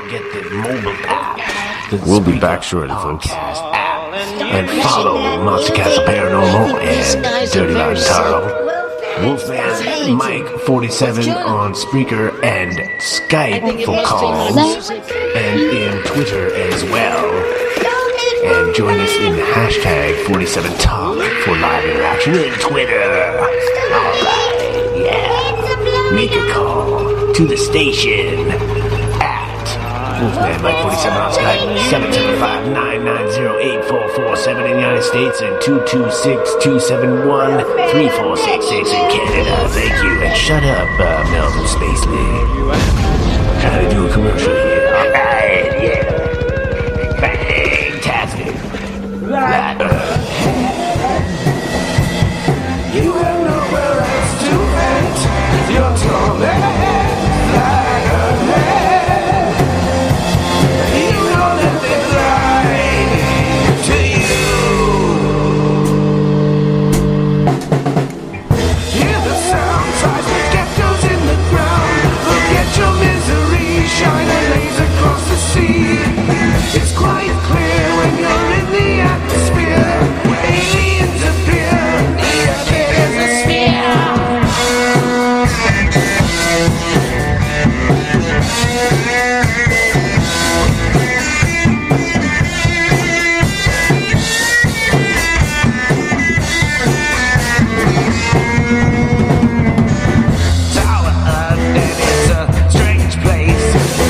We'll be back shortly, folks. And follow Monster Castle Paranormal and Dirty Mountain Taro. Wolfman Mike 47 on Spreaker and Skype for calls, and in Twitter as well. And join us in hashtag 47Talk for live interaction in Twitter. Alright, yeah. Make a call to the station at Wolfman Mike 47 on Skype, 775-990-8447 in the United States, and 226-271-3466 in Canada. Thank you, and shut up, Melvin Spacely. Trying to do a commercial here. Alright, yeah. Fantastic. You have nowhere else to vent your torment like a head. You know that they're lying to you. Hear the sound, seismic echoes in the ground. Forget your misery, shine a laser across the sea. It's quite clear when you're in the atmosphere, where aliens appear. There's a sphere. Tower Earth, and it's a strange place.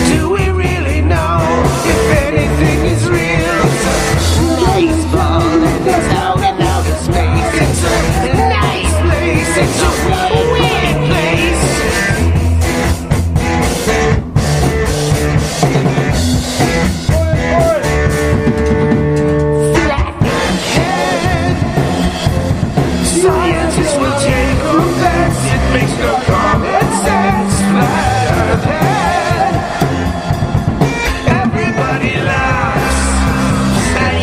Do we really know if anything is real? It's a nice ball that goes out and out of space. It's a nice place. It's a weird place. Flatten head. Scientists will take offense. It makes no common sense. Flat head. Everybody laughs at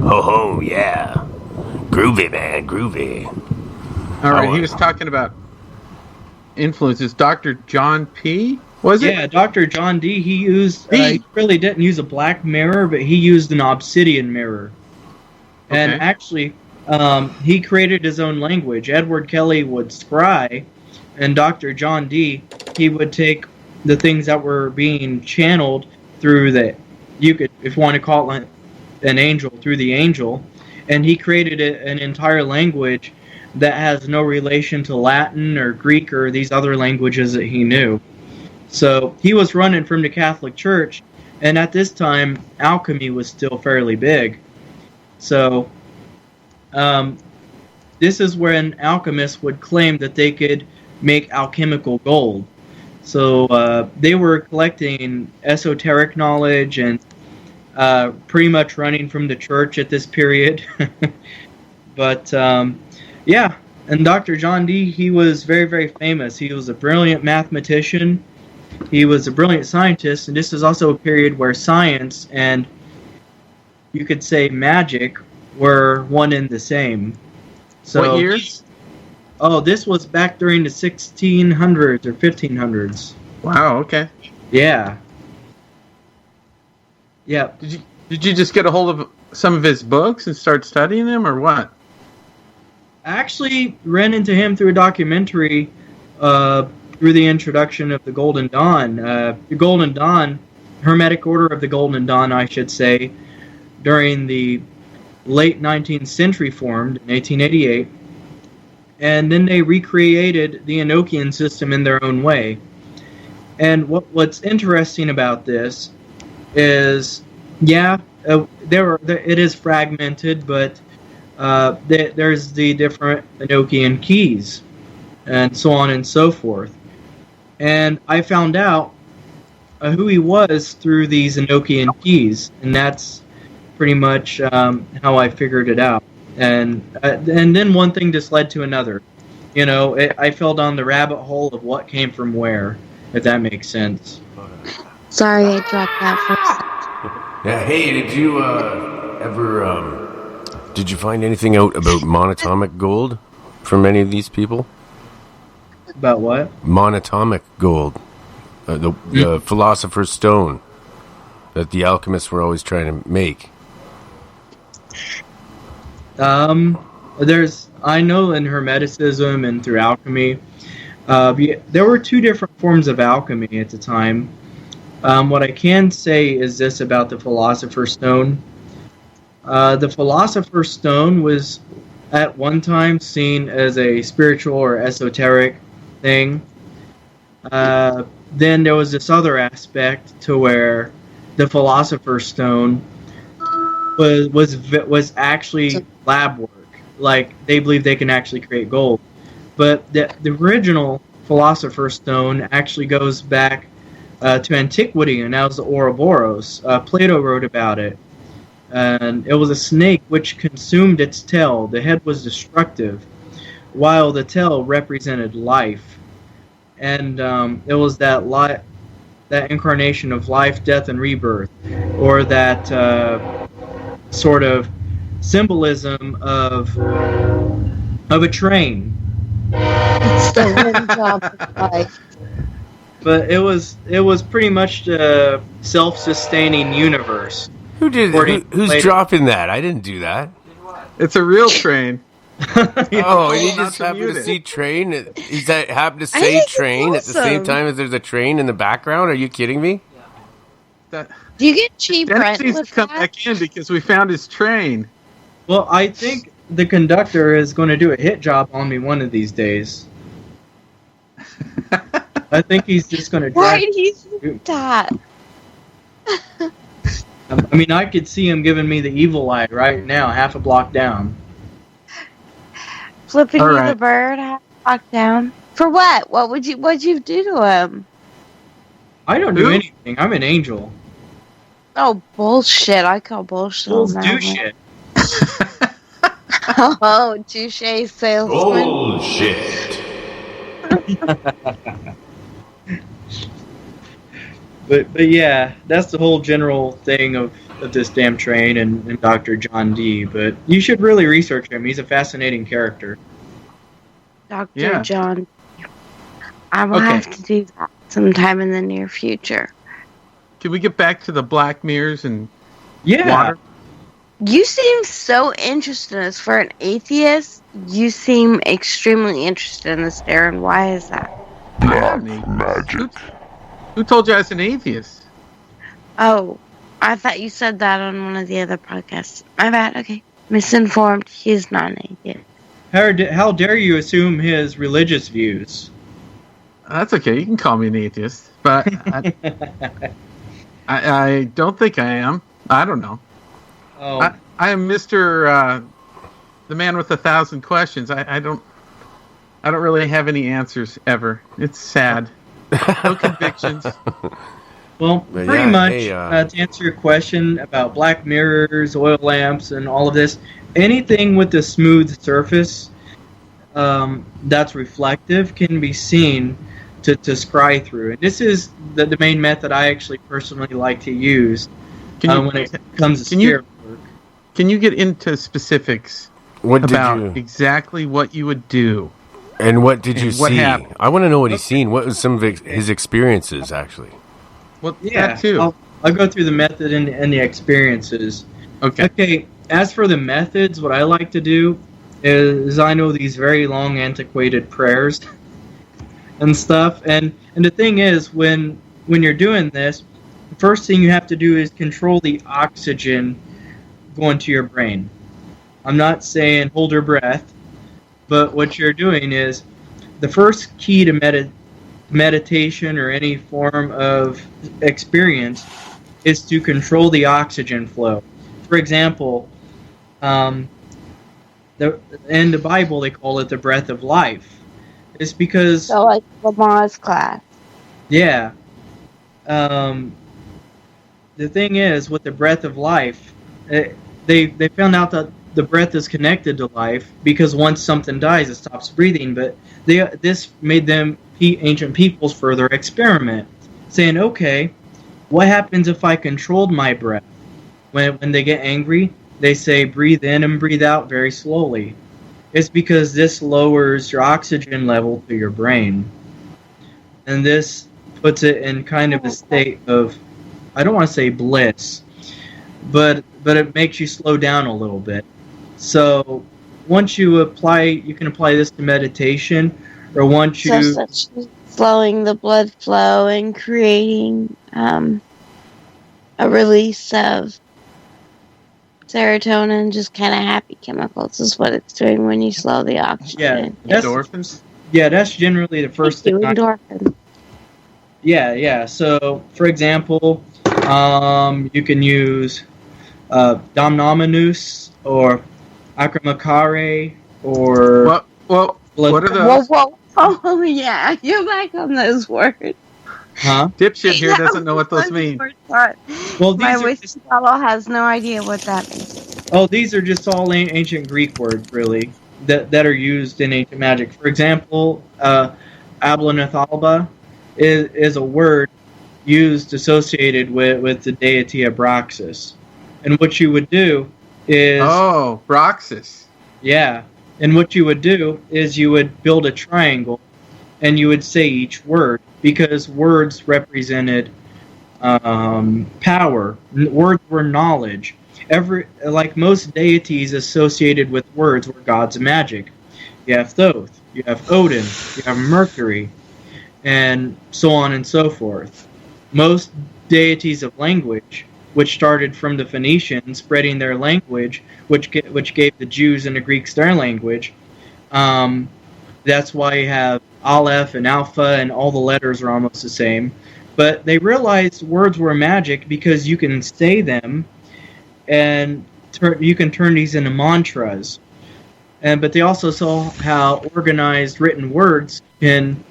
Oh, yeah. Groovy, man, groovy. All right, he was talking about influences. Dr. John P., was it? Yeah, Dr. John Dee, he really didn't use a black mirror, but he used an obsidian mirror. And actually, he created his own language. Edward Kelly would scry, and Dr. John Dee, he would take the things that were being channeled through you could, if you want to call it an angel, through the angel, and he created an entire language that has no relation to Latin or Greek or these other languages that he knew. So he was running from the Catholic Church, and at this time, alchemy was still fairly big. So this is when alchemists would claim that they could make alchemical gold. So they were collecting esoteric knowledge and pretty much running from the church at this period. But and Dr. John Dee, he was very, very famous. He was a brilliant mathematician, he was a brilliant scientist, and this is also a period where science and, you could say, magic were one and the same. So, what years? Oh, this was back during the 1600s or 1500s. Wow, okay. Yeah. Yeah. Did you just get a hold of some of his books and start studying them, or what? I actually ran into him through a documentary through the introduction of the Golden Dawn. The Golden Dawn, Hermetic Order of the Golden Dawn, I should say, during the late 19th century formed in 1888. And then they recreated the Enochian system in their own way. And what's interesting about this is, it is fragmented, but there's the different Enochian keys, and so on and so forth. And I found out who he was through these Enochian keys, and that's pretty much how I figured it out. And then one thing just led to another. You know, I fell down the rabbit hole of what came from where, if that makes sense. Sorry, I dropped that for a second. Yeah, hey, did you did you find anything out about monatomic gold from any of these people? About what? Monatomic gold. The philosopher's stone that the alchemists were always trying to make. I know in Hermeticism and through alchemy, there were two different forms of alchemy at the time. What I can say is this about the Philosopher's Stone. The Philosopher's Stone was at one time seen as a spiritual or esoteric thing. Then there was this other aspect to where the Philosopher's Stone was actually lab work. Like, they believe they can actually create gold. But the original Philosopher's Stone actually goes back to antiquity, and that was the Ouroboros. Plato wrote about it. And it was a snake which consumed its tail. The head was destructive, while the tail represented life. And it was that incarnation of life, death, and rebirth, or that sort of symbolism of a train. It's the wind job of life. But it was pretty much the self-sustaining universe. Who's dropping that? I didn't do that. It's a real train. Oh, and he just happened to see train. He happened to say train at the same time as there's a train in the background. Are you kidding me? Do you get cheap rent needs with to come that? back in because we found his train. Well, I think the conductor is going to do a hit job on me one of these days. I think he's just going to Why drag. do you think that? I mean, I could see him giving me the evil eye right now, half a block down. Flipping All you right. the bird, half block down. For what? What'd you do to him? I don't do Who? anything. I'm an angel. Oh, bullshit. I call bullshit Fools on do that one. shit. Oh, touche, salesman. Bullshit. But yeah, that's the whole general thing of this damn train and Dr. John D. But you should really research him. He's a fascinating character. Dr. Yeah. John. I will Okay. have to do that sometime in the near future. Can we get back to the black mirrors and Yeah. water? You seem so interested in this. For an atheist, you seem extremely interested in this, Darren. Why is that? Magic. Who told you I was an atheist? Oh, I thought you said that on one of the other podcasts. My bad. Okay. Misinformed. He's not an atheist. How dare you assume his religious views? That's okay. You can call me an atheist, but I don't think I am. I don't know. Oh, I am Mr. The man with 1,000 questions. I don't really have any answers ever. It's sad. No convictions. well, But pretty yeah, much hey, to answer your question about black mirrors, oil lamps, and all of this, anything with a smooth surface that's reflective can be seen to scry through. And this is the main method I actually personally like to use when it comes to spirit work. Can you get into specifics about exactly what you would do? And what did you see? Happened? I want to know what he's seen. What was some of his experiences, actually? Well, yeah, that too. I'll go through the method and the experiences. Okay. As for the methods, what I like to do is I know these very long, antiquated prayers and stuff. And the thing is, when you're doing this, the first thing you have to do is control the oxygen going to your brain. I'm not saying hold your breath, but what you're doing is the first key to meditation or any form of experience is to control the oxygen flow. For example, in the Bible they call it the breath of life. It's because so like Lamar's class. Yeah. The thing is with the breath of life, they found out that the breath is connected to life because once something dies, it stops breathing. But this made them ancient peoples further experiment, saying, okay, what happens if I controlled my breath? When they get angry, they say breathe in and breathe out very slowly. It's because this lowers your oxygen level to your brain. And this puts it in kind of a state of, I don't want to say bliss, but it makes you slow down a little bit. So once you can apply this to meditation, or once you... So such slowing the blood flow and creating a release of serotonin, just kind of happy chemicals is what it's doing when you slow the oxygen. Yeah, endorphins. Yeah, that's generally the first thing. Endorphins. Yeah. So, for example, you can use Domnominus or Akramakare or... What are those? Whoa. Oh, yeah. You're back on those words. Huh? Dipshit here doesn't know what those mean. Well, my witch fellow has no idea what that means. Oh, these are just all ancient Greek words, really, that are used in ancient magic. For example, Ablanathalba is a word used associated with the deity Abraxas. And what you would do is... Oh, Braxis. Yeah. And what you would do is you would build a triangle and you would say each word, because words represented power. Words were knowledge. Like most deities associated with words were gods of magic. You have Thoth, you have Odin, you have Mercury, and so on and so forth. Most deities of language, which started from the Phoenicians spreading their language, which gave the Jews and the Greeks their language. That's why you have Aleph and Alpha, and all the letters are almost the same. But they realized words were magic because you can say them, and you can turn these into mantras. But they also saw how organized written words can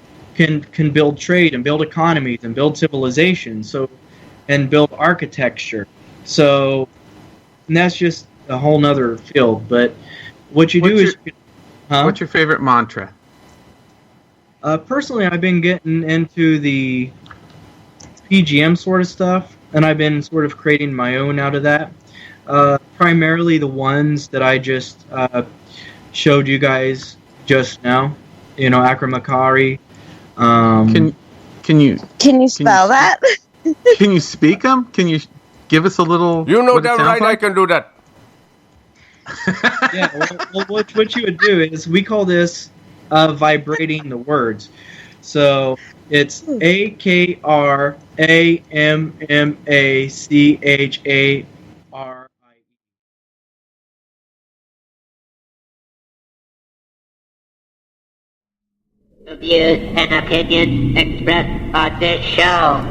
build trade and build economies and build civilization. And build architecture. So, and that's just a whole nother field. But what you do is... What's your favorite mantra? Personally, I've been getting into the PGM sort of stuff, and I've been sort of creating my own out of that. Primarily the ones that I just showed you guys just now. Akramakari. Can you spell that? Can you speak them? Can you give us a little... You know that right, like? I can do that. Yeah, well, what you would do is, we call this vibrating the words. So, it's AKRAMMACHARIE. The views and opinions expressed on this show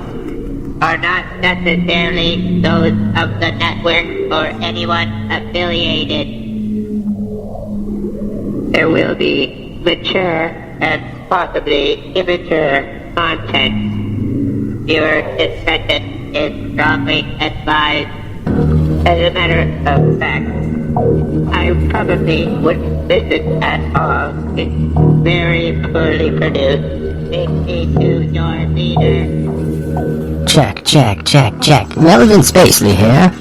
are not necessarily those of the network or anyone affiliated. There will be mature and possibly immature content. Viewer discretion is strongly advised. As a matter of fact, I probably wouldn't listen at all. It's very poorly produced. Take me to your leader. Check. Relevant Spacely here.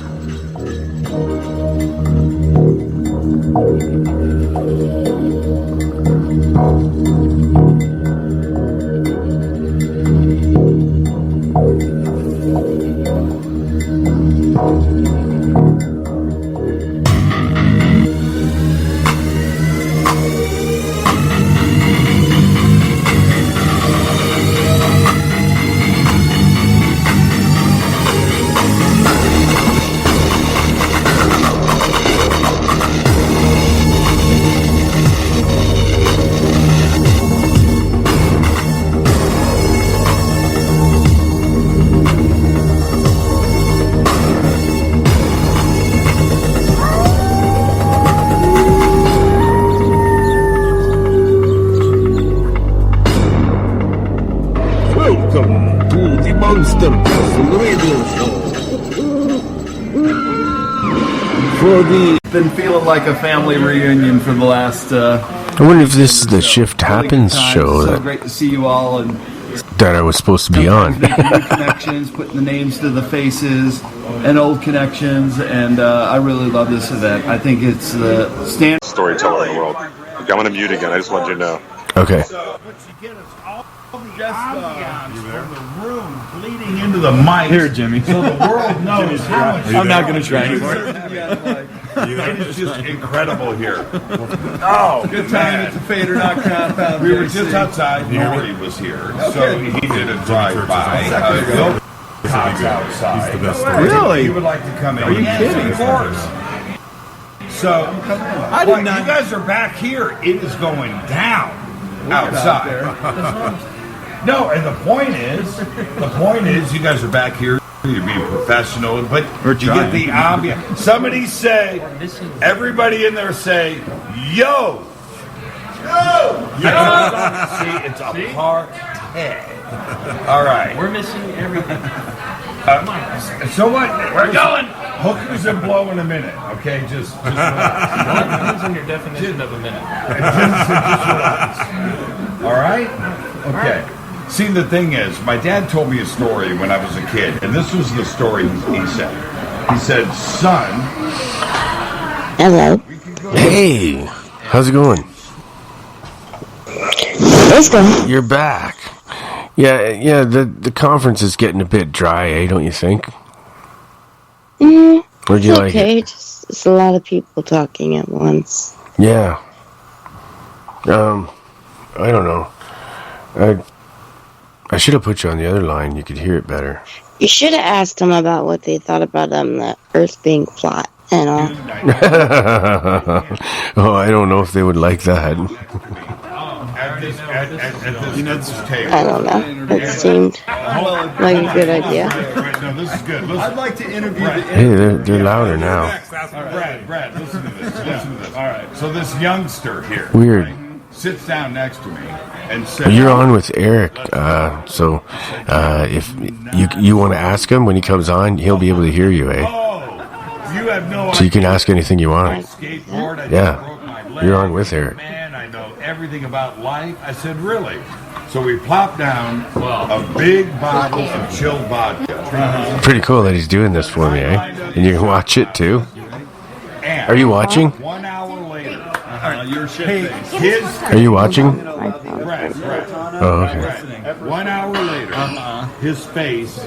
Been feeling like a family reunion for the last. I wonder if this is the Shift Happens show So great to see you all and that I was supposed to be on. making new connections, putting the names to the faces, and old connections, and I really love this event. I think it's the standard storyteller in the world. I'm going to mute again. I just wanted you to know. Okay. Bleeding into the mic. Here, Jimmy. So the world knows how much. I'm not going to try anymore. It is just incredible here. Oh, good time at the Fader compound. We were just outside. Nori was here, so he did a drive-by. Outside. He's the best story. Really? He would like to come in. Are you kidding? Of course. So, you guys are back here. It is going down outside. No, and the point is, you guys are back here. You're being professional, but you get the ambiance. Somebody say, everybody in there say, yo! Yo! See, it's a party. All right. We're missing everything. So what? We're going. Hookers and blow in a minute, okay? Just what depends on your definition of a minute. All right? Okay. See, the thing is, my dad told me a story when I was a kid, and this was the story he said. He said, son... Hello. Hey, how's it going? It's going. You're back. Yeah, the conference is getting a bit dry, eh, don't you think? Or do you like it? It's a lot of people talking at once. Yeah. I don't know. I should have put you on the other line. You could hear it better. You should have asked them about what they thought about the Earth being flat and all. Oh, I don't know if they would like that. At this table. I don't know. It seemed like a good idea. No, this is good. I'd like to interview the Hey, they're louder now. Brad, listen to this. All right. So this youngster here Weird. sits down next to me and says, You're on with Eric, so if you want to ask him when he comes on, he'll be able to hear you, eh? You have no So you can ask anything you want. skateboard. I Yeah, just broke my leg. you're on with Eric. Man, I know everything about life. I said, really? So we plopped down a big bottle of chilled vodka. Pretty cool that he's doing this for me, eh? And you can watch it too. And Are you watching? 1 hour later, your shit his Are you watching? Brad. Oh, okay. 1 hour later, his face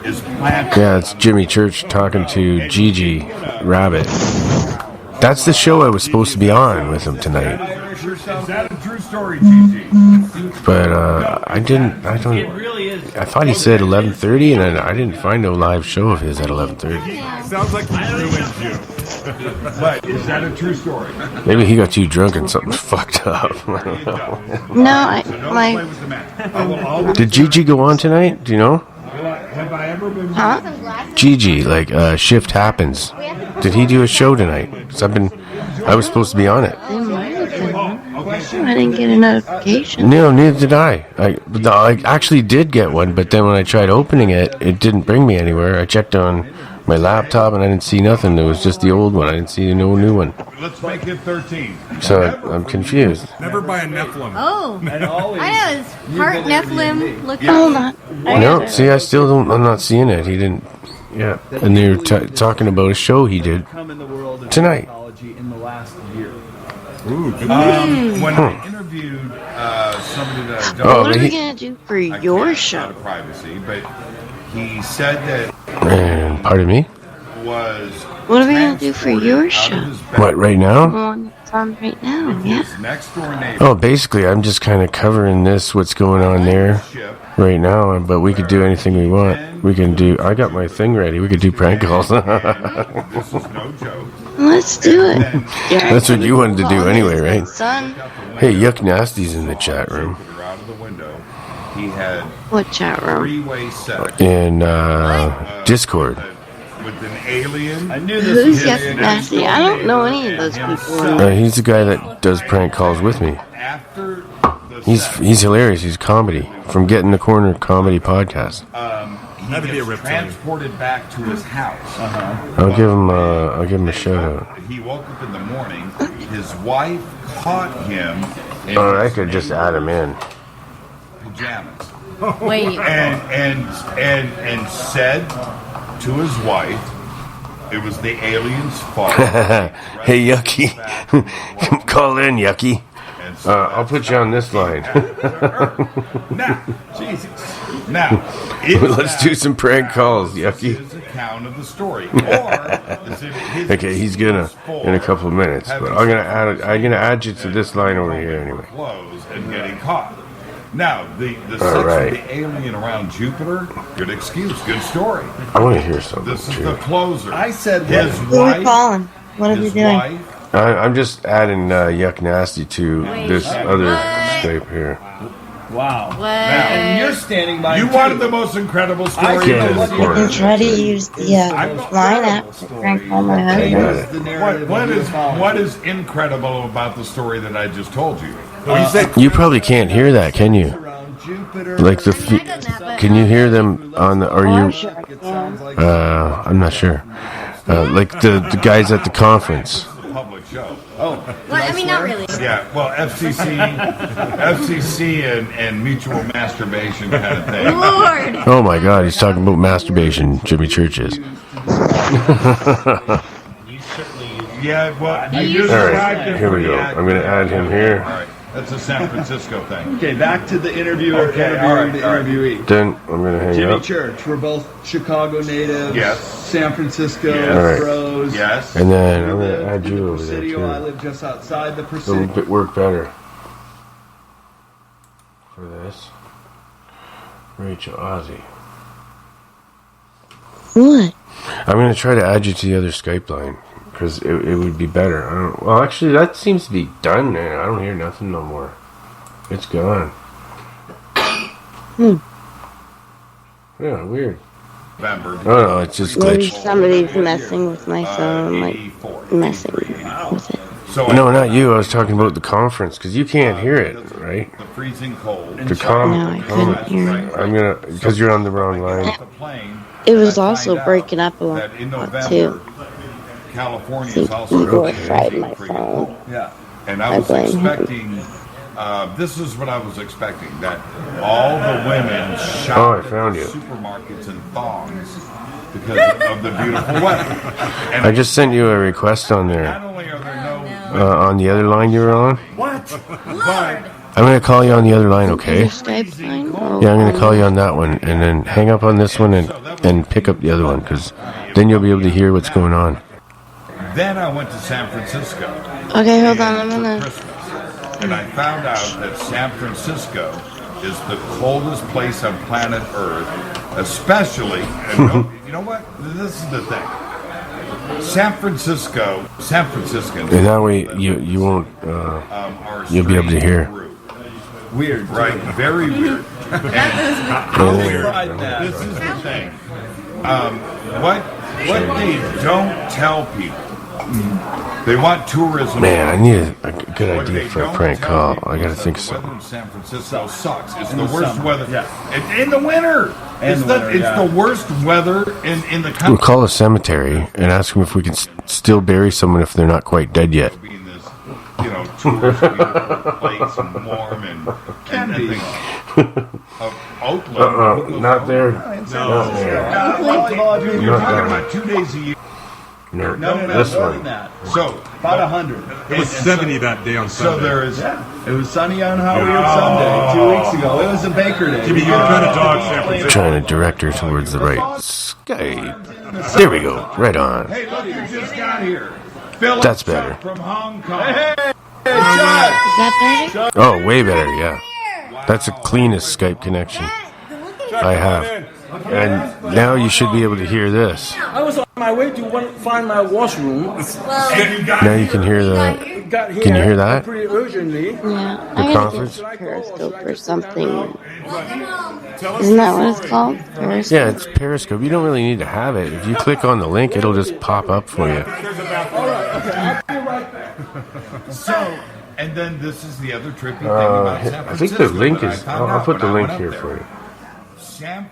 is planted. Yeah, it's Jimmy Church talking to Gigi Rabbit. That's the show I was supposed to be on with him tonight. Is that a true story, Gigi? But I thought he said 11:30, and then I didn't find no live show of his at 11:30. Sounds like he ruined you. But is that a true story? Maybe he got too drunk and something fucked up. I don't know. No, Did Gigi go on tonight? Do you know? Have I ever been? Huh? Gigi, Shift Happens. Did he do a show tonight? 'Cause I was supposed to be on it. I didn't get a notification. No, neither did I. I actually did get one, but then when I tried opening it, it didn't bring me anywhere. I checked on my laptop, and I didn't see nothing. It was just the old one. I didn't see no new one. Let's make it 13. So I'm confused. Never buy a Nephilim. Oh, And always, I know it's part Nephilim. Look Hold on. No, see, I still don't. I'm not seeing it. He didn't. Yeah, and they were talking about a show he did tonight. In the last year. When I interviewed somebody that I don't What are we going to do for your show? out of privacy, but he said that And pardon me. was What are we going to do for your show? What right The now? one that's on right now, yeah. his next door neighbor. Oh, basically, I'm just kind of covering what's going on there right now. But we could do anything we want. We can do. I got my thing ready. We could do prank calls. This is no joke. Let's do it. That's what you wanted to do anyway, right? Son. Hey, Yuck Nasty's in the chat room. Out of the window, he had What chat room? three-way sex In Discord. with an alien. I knew Who's Yuck Nasty? I don't know any of those people. He's the guy that does prank calls with me. After He's hilarious. He's comedy from Get in the Corner Comedy Podcast. he gets transported back to his house. I'll give him a shout out. He woke up in the morning. His wife caught him in Oh, I could just add him in. pajamas. Wait. And said to his wife, it was the alien's fault. Hey, Yucky. Call in, Yucky. I'll put you on this line. Now, Jesus. Now, let's do some prank calls, Yucky. his account of the story, or is it his Okay, he's gonna in a couple of minutes, but I'm gonna add you to this line over here anyway. clothes and getting caught? Now, the sex right. of the alien around Jupiter, good excuse, good story. I want to hear something This is too. the closer. I said his Who are we wife. calling? What are we His doing? wife. I'm just adding Yuck Nasty to this other Skype here. Wow. What? And you're standing by. You too. wanted the most incredible story. Get in the corner. And try to use the line app to prank call my husband. What is incredible about the story that I just told you? You probably can't hear that, can you? Like can you hear them on the? Are you? I'm not sure. Like the guys at the conference. Public show. Oh, Well, I mean, not really. Yeah, well, FCC and mutual masturbation kind of thing. Lord. Oh my God, he's talking about masturbation. Jimmy Churches. Yeah, well, All right, here we go. I'm gonna add him here. All right, that's a San Francisco thing. okay. Back to the interviewer interviewing the interviewee. Then I'm gonna hang Jimmy up. Church. We're both Chicago natives. Yes. San Francisco Yes. bros. Yes. And then I'm You gonna live add in you the over there Presidio. I too. live just outside the It'll Presidio. work better for this. Rachel Ozzy. What? I'm gonna try to add you to the other Skype line because it would be better. Well, actually, that seems to be done now. I don't hear nothing no more. It's gone. Yeah, weird. November. Oh no, it's just Maybe glitched. somebody's messing with my phone, like messing with it. So No, not you. I was talking about the conference because you can't hear it, right? the freezing cold. The No, I couldn't hear it. I'm gonna because you're on the wrong line. The plane. It was also breaking up a lot That in too. November, California So is also Igor fried my phone. Yeah. And I I was blame him. expecting, this is what I was expecting, that all the women Oh, shop I found at you. the supermarkets in thongs because of the beautiful weather. And I just sent you a request on not there. only are there no On the other line you were on. what, Lord. I'm gonna call you on the other line, okay? Your Skype line? Oh, Yeah, I'm gonna call you on that one, and then hang up on this one and pick up the other one, because then you'll be able to hear what's going on. then I went to San Francisco. Okay, hold on. I'm gonna. Christmas, and I found out that San Francisco is the coldest place on planet Earth, especially. And you know what? This is the thing. San Franciscans. And that way you won't are you'll be able to hear. rude. Weird, right? Very weird. This is the thing. What they don't tell people. They want tourism. Man, I need good idea for a prank call. I gotta think so. so. In San Francisco sucks. It's the worst weather. Yeah. In the winter. It's the worst weather in the country. We'll call a cemetery and ask them if we can still bury someone if they're not quite dead yet. Tourist place and warm and everything. Oakland. Not there. Not there. You're talking about 2 days a year. No, this one. So about 100. It was 70 that day on Sunday. So there is. It was sunny on Howard Sunday 2 weeks ago. It was a Baker Day. Jimmy, you're kind of dog San Francisco. Trying to direct her towards the right Skype. There we go. Right on. Hey, look who just got here. That's better. From Hong Kong. Is that better? Oh, way better, yeah. That's the cleanest Skype connection I have. And now you should be able to hear this. I was on my way to find my washroom. Now you can hear the... Can you hear that? Pretty urgently. Yeah. The I conference? gotta get Periscope or something. Isn't that what it's called? Periscope? Yeah, it's Periscope. You don't really need to have it. If you click on the link, it'll just pop up for you. So, and then this is the other trippy thing about San Francisco. I think the link is... I'll put the link here for you.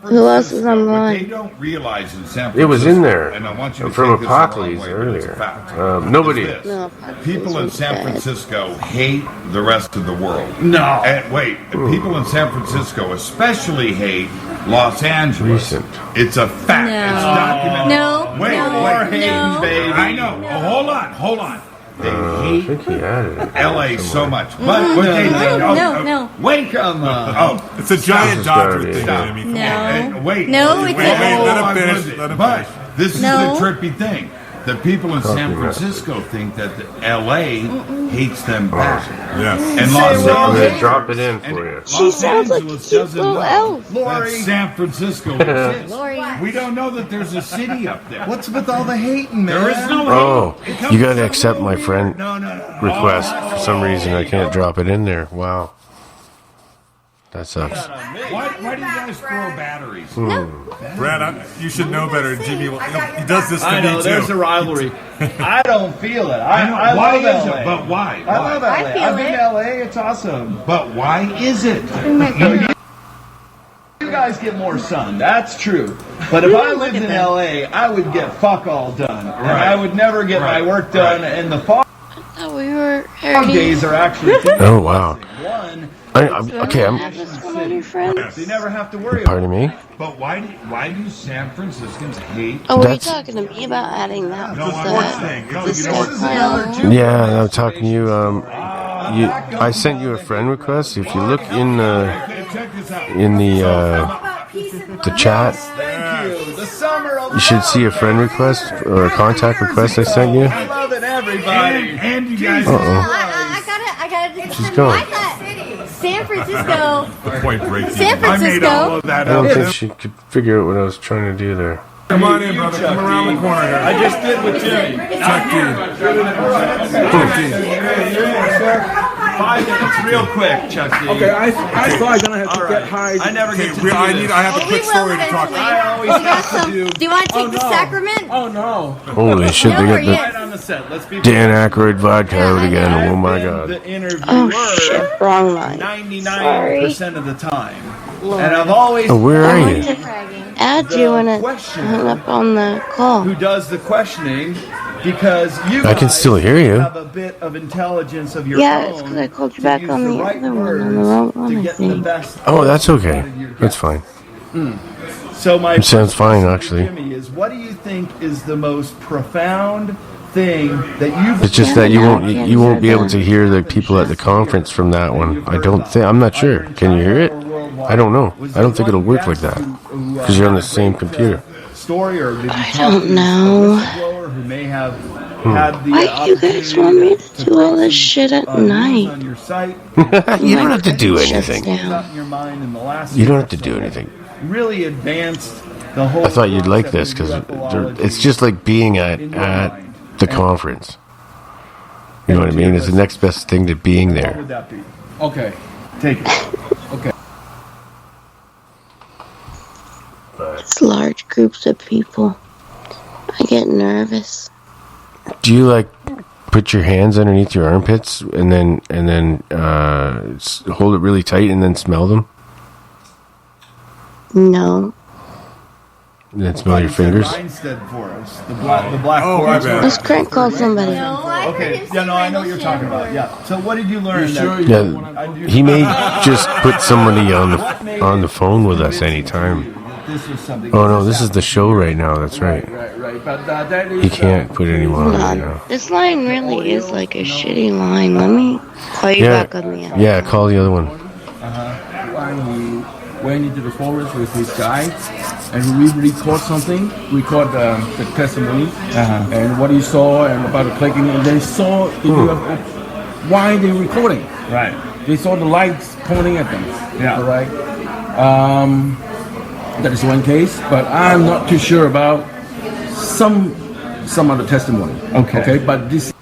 Who else is on the What line? they don't realize in San Francisco, It was in there and I want you to from take this the wrong Apocalypse way, but it's a earlier. fact. Nobody. It's this. No, People in San Francisco hate the rest of the world. No. And wait, people in San Francisco especially hate Los Angeles. It's a fact. No. It's documented. No. Wait, No. wait. No. Baby. I know. Oh, hold on. They I think he added it. LA so much. But what they think, No. wait, come on. It's a giant Dodger thing, Stop. Jimmy. No. And wait. No, it's wait, a- let him finish. Let him But finish. this is No. the trippy thing. The people in San Francisco think that the LA hates them back. Yes. And Los I'm going to Angeles. drop it in for you. She sounds like a cute doesn't little know elf. that San Francisco exists. Lori. We don't know that there's a city up there. What's with all the hating, man? There is no Oh, hate. It comes you got to from accept my nowhere. friend No. request. For some reason, I can't drop it in there. Wow. That sucks. Why do you guys throw batteries? Brad, you should know better. Jimmy, he does this to I me know, too. there's a rivalry. I don't feel it. I know. I Why love is LA. it? But why? I love LA. I feel I've been it. to LA. It's awesome. But why is it? You guys get more sun. That's true. But if I lived in LA, I would get fuck all done. And I would never get my work done. And the fog Oh, we were days are actually Oh, wow. one. Okay, I'm... one of your friends. You never have to worry Pardon me? But why do San Franciscans hate? Oh, were you That's- talking to me about adding that? No, with I'm the- not saying. No, the you know what? Skype file? Yeah, I'm talking to you. I sent you a friend request. If you look in the chat, Thank you. The summer of you should see a friend request or a contact request I sent you. I love it, everybody. And you guys. I gotta. She's going. I thought San Francisco. The Point Break. San I made all Francisco. of that I don't up. think she could figure out what I was trying to do there. Come on in, brother. Come around the corner here. I just did with Jimmy. Chuck D. 5 minutes, real quick, Chuck D. Okay, I thought I was gonna have to get high. I never get to do I this. have a quick story to talk eventually. about. I always have to do Do you want to take the sacrament? Oh no. Holy shit, they Nobody got right on the set. Let's be the Dan Aykroyd vodka out again. Oh my god. the interviewer Oh shit, wrong line. 99% of the time. And I've always Oh, where are you? Add you when it hung up on the call. who does the questioning because you I can guys still hear you. have a bit of intelligence of your Yeah, own. it's because I called you to back use on the right other one, words on the wrong to one, I get the think. best Oh, that's okay. out of your That's guest. fine. So my It sounds first fine, question, actually. Jimmy, is what do you think is the most profound thing that you've It's just that you won't be able to hear the people at the conference from that one. I don't think. I'm not sure. Can you hear it? I don't know. I don't think it'll work like that because you're on the same computer. story, or did you I talk don't to know. a whistleblower who may have had the Why do you guys want me to do all this shit at night? on your site? You don't have to do Shuts anything. down. In your mind in the last You don't have to do anything. really advanced the whole I thought you'd like this concept because of ufology. it's just like being at the conference. You know what I mean? It's the next best thing to being What there. would that be? Okay, take it. Okay. It's large groups of people. I get nervous. Do you like put your hands underneath your armpits and then hold it really tight and then smell them? No. And then smell your fingers? Rhinstead forest. The black forest. Let's crank call somebody. Okay. Yeah, no, I know what you're talking about. Yeah. So what did you learn? Yeah, he may just put somebody on the phone with us anytime. Oh no, this is the show right now. That's right. Right. But that is. He can't put anyone on right now. This line really is like a shitty line. Let me call you back on the other. Yeah, call the other one. He went into the forest with his guide, and we record something. Record the testimony and what he saw and about the clicking. And they saw why they're recording. Right. They saw the lights pointing at them. Yeah. All right. That is one case, but I'm not too sure about some other testimony. Okay. But this.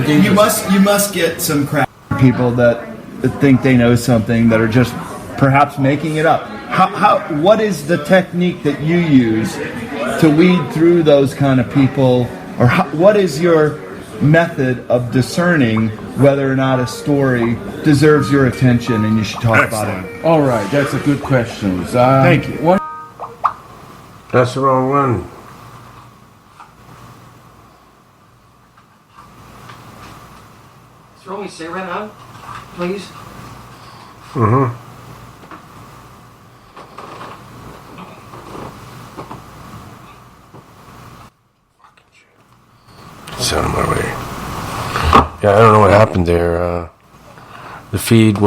You must get some crap people that think they know something that are just perhaps making it up. What is the technique that you use to weed through those kind of people, or what is your method of discerning whether or not a story deserves your attention and you should talk about it? All right, that's a good question. Thank you. That's the wrong one. Throw me cigarette out, please. Mm-hmm. It's out of my way. Yeah, I don't know what happened there. The feed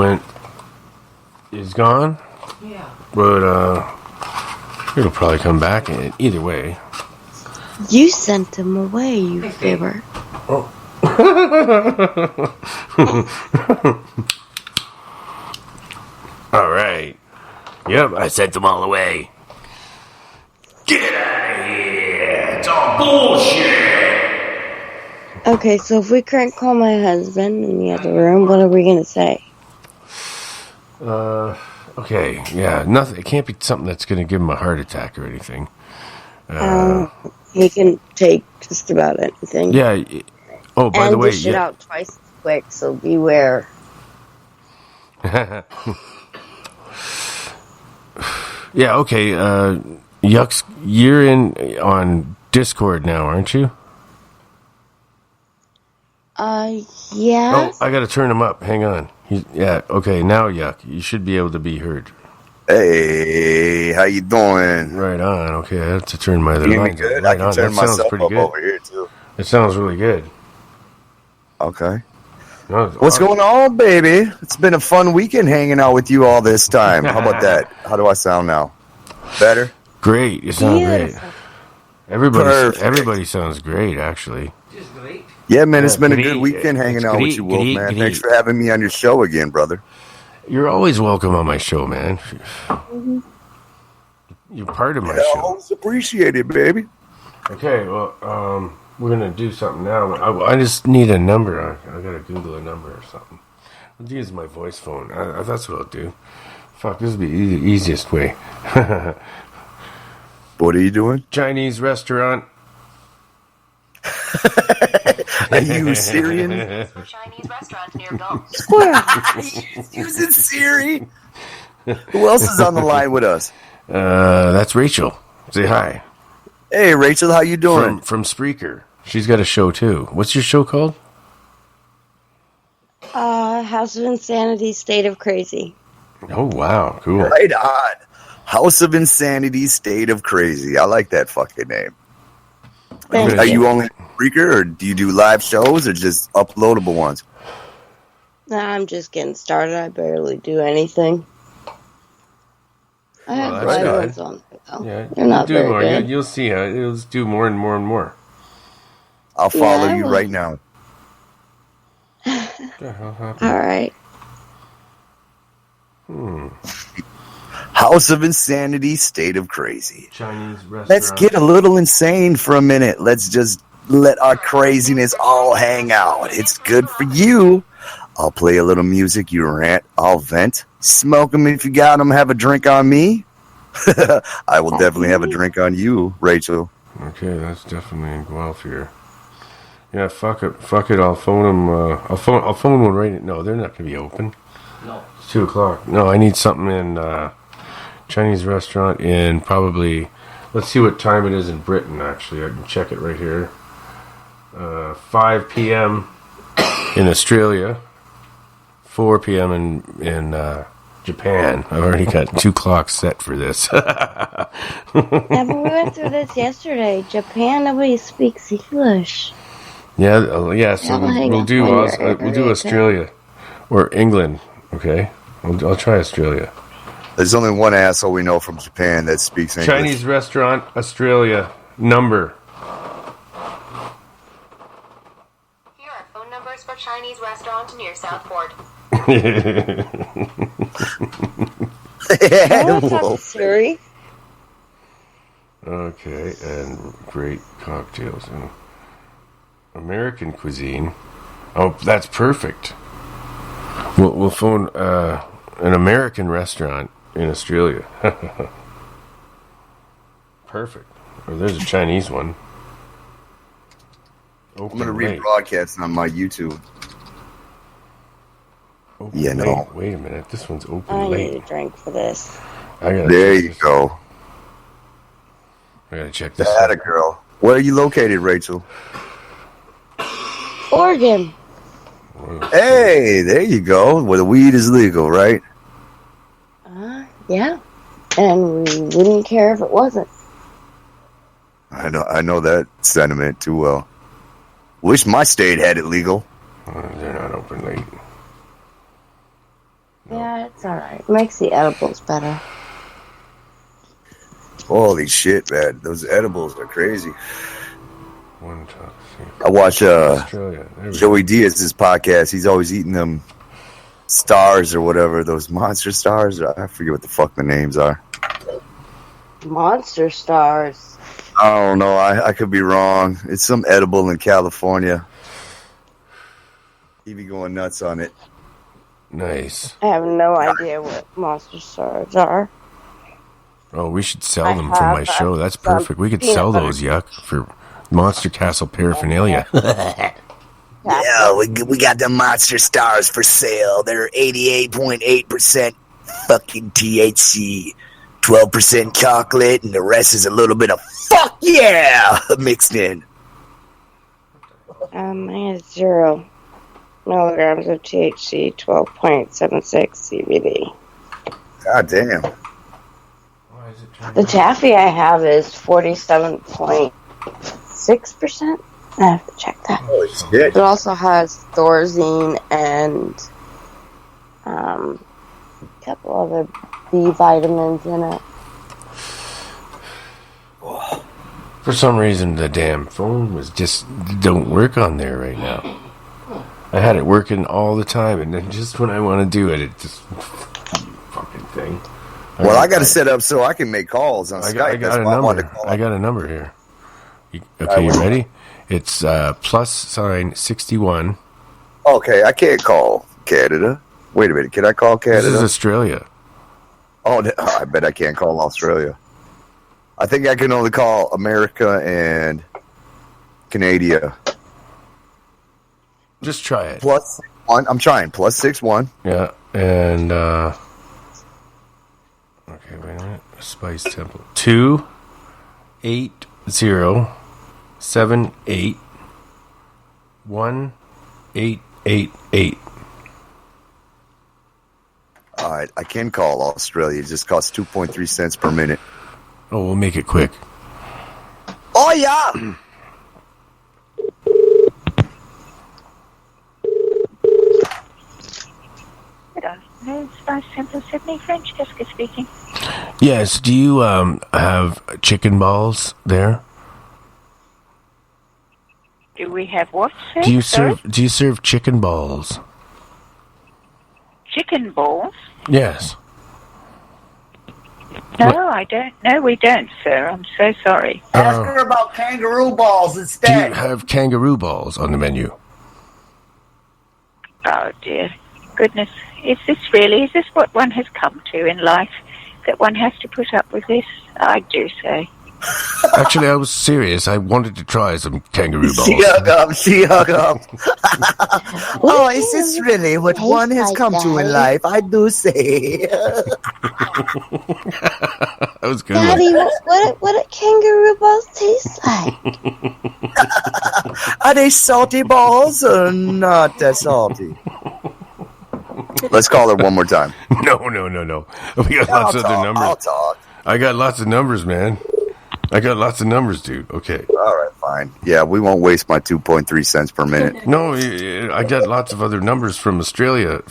is gone. Yeah. But it'll probably come back either way. You sent him away, you fibber. Oh. All right. Yep, I sent them all away. Get out of here! It's all bullshit! Okay, so if we can't call my husband in the other room, what are we going to say? Okay, yeah, nothing. It can't be something that's going to give him a heart attack or anything. He can take just about anything. Yeah. Oh, by the way, dish it out twice as quick, so beware. Yeah, okay. Yucks, you're in on Discord now, aren't you? Yeah. Oh, I got to turn him up. Hang on. Yeah, okay. Now, Yuck, you should be able to be heard. Hey, how you doing? Right on. Okay, I have to turn my other lines up. Right I can on. turn That sounds myself pretty up good. over here too. It sounds really good. Okay. No, What's going on, baby? It's been a fun weekend hanging out with you all this time. How about that? How do I sound now? Better? Great. You sound great. Everybody sounds great, actually. Yeah, man, it's been a good weekend hanging out with you, Wolf, man. Thanks for having me on your show again, brother. You're always welcome on my show, man. You're part of my show. I always appreciate it, baby. Okay, well, we're going to do something now. I just need a number. I got to Google a number or something. I'll use my voice phone. That's what I'll do. Fuck, this will be the easiest way. What are you doing? Chinese restaurant. Are you Syrian? Chinese restaurant near Gulf. Using Siri. Who else is on the line with us? That's Rachel. Say hi. Hey, Rachel, how you doing? From Spreaker. She's got a show too. What's your show called? House of Insanity, State of Crazy. Oh wow, cool. Right on. House of Insanity, State of Crazy. I like that fucking name. Are you only Spreaker, or do you do live shows, or just uploadable ones? Nah, I'm just getting started. I barely do anything. I have live ones on there, though. Yeah, they're not do very more. good. You'll see how it'll do more and more and more. I'll follow you right now. All right. House of Insanity, State of Crazy. Chinese restaurant. Let's get a little insane for a minute. Let's just let our craziness all hang out. It's good for you. I'll play a little music, you rant, I'll vent. Smoke them if you got them, have a drink on me. I will definitely have a drink on you, Rachel. Okay, that's definitely in Guelph here. Yeah, fuck it. I'll phone them. I'll phone one right. No, they're not gonna be open. No. It's 2:00. No, I need something in Chinese restaurant in probably. Let's see what time it is in Britain. Actually, I can check it right here. 5 p.m. in Australia. 4 p.m. in Japan. I've already got 2 clocks set for this. Yeah, but we went through this yesterday. Japan, nobody speaks English. Yeah. So we'll do Australia or England. Okay, I'll try Australia. There's only one asshole we know from Japan that speaks English. Chinese restaurant, Australia. Number. Here are phone numbers for Chinese restaurant near Southport. Siri. Okay, and great cocktails. American cuisine. Oh, that's perfect. We'll phone an American restaurant in Australia. Perfect. Or there's a Chinese one. I'm going to rebroadcast on my YouTube. No. Wait a minute. This one's open I late. need a drink for this. There you go. I gotta check this out. Girl. Where are you located, Rachel? Oregon. Hey, there you go. Where the weed is legal, right? Yeah. And we wouldn't care if it wasn't. I know that sentiment too well. Wish my state had it legal. They're not open late. Yeah, it's alright. Makes the edibles better. Holy shit, man. Those edibles are crazy. One top. I watch Joey Diaz's podcast. He's always eating them stars or whatever, those monster stars. I forget what the fuck the names are. Monster stars. I don't know. I could be wrong. It's some edible in California. He be going nuts on it. Nice. I have no idea what monster stars are. Oh, we should sell them for my show. That's perfect. We could sell those, yuck, for Monster Castle paraphernalia. Yeah, we got the monster stars for sale. They're 88.8% fucking THC, 12% chocolate, and the rest is a little bit of fuck yeah mixed in. I have 0 milligrams of THC, 12.76 CBD. God damn. The taffy I have is 47.6%. I have to check that. Holy shit. It also has Thorazine and a couple other B vitamins in it. For some reason, the damn phone don't work on there right now. I had it working all the time, and then just when I want to do it, it just fucking thing. Well, I got to set up so I can make calls on Skype. I got a number. I got a number here. Okay, you ready? It's +61. Okay, I can't call Canada. Wait a minute, can I call Canada? This is Australia. Oh, I bet I can't call Australia. I think I can only call America and Canada. Just try it. +1. I'm trying. +61. Yeah, and okay, wait a minute. Spice Temple 280781888. All right, I can call Australia. It just costs 2.3 cents per minute. Oh, we'll make it quick. Oh yeah. Good afternoon, Spice Temple Sydney. Francesca speaking. Yes. Do you have chicken balls there? Do we have what, sir? Do you Sorry? serve chicken balls? Chicken balls? Yes. No, I don't. No, we don't, sir. I'm so sorry. Ask her about kangaroo balls Do instead. you have kangaroo balls on the menu? Oh, dear. Goodness. Is this what one has come to in life? That one has to put up with this? I do say. Actually, I was serious. I wanted to try some kangaroo balls. She hung up. Oh, is this really what one has come to in life? I do say. That was good. Daddy, what do kangaroo balls taste like? Are they salty balls or not that salty? Let's call her one more time. No. We got lots of other numbers. I'll talk. I got lots of numbers, man. I got lots of numbers, dude. Okay. All right, fine. Yeah, we won't waste my 2.3 cents per minute. No, I got lots of other numbers from Australia.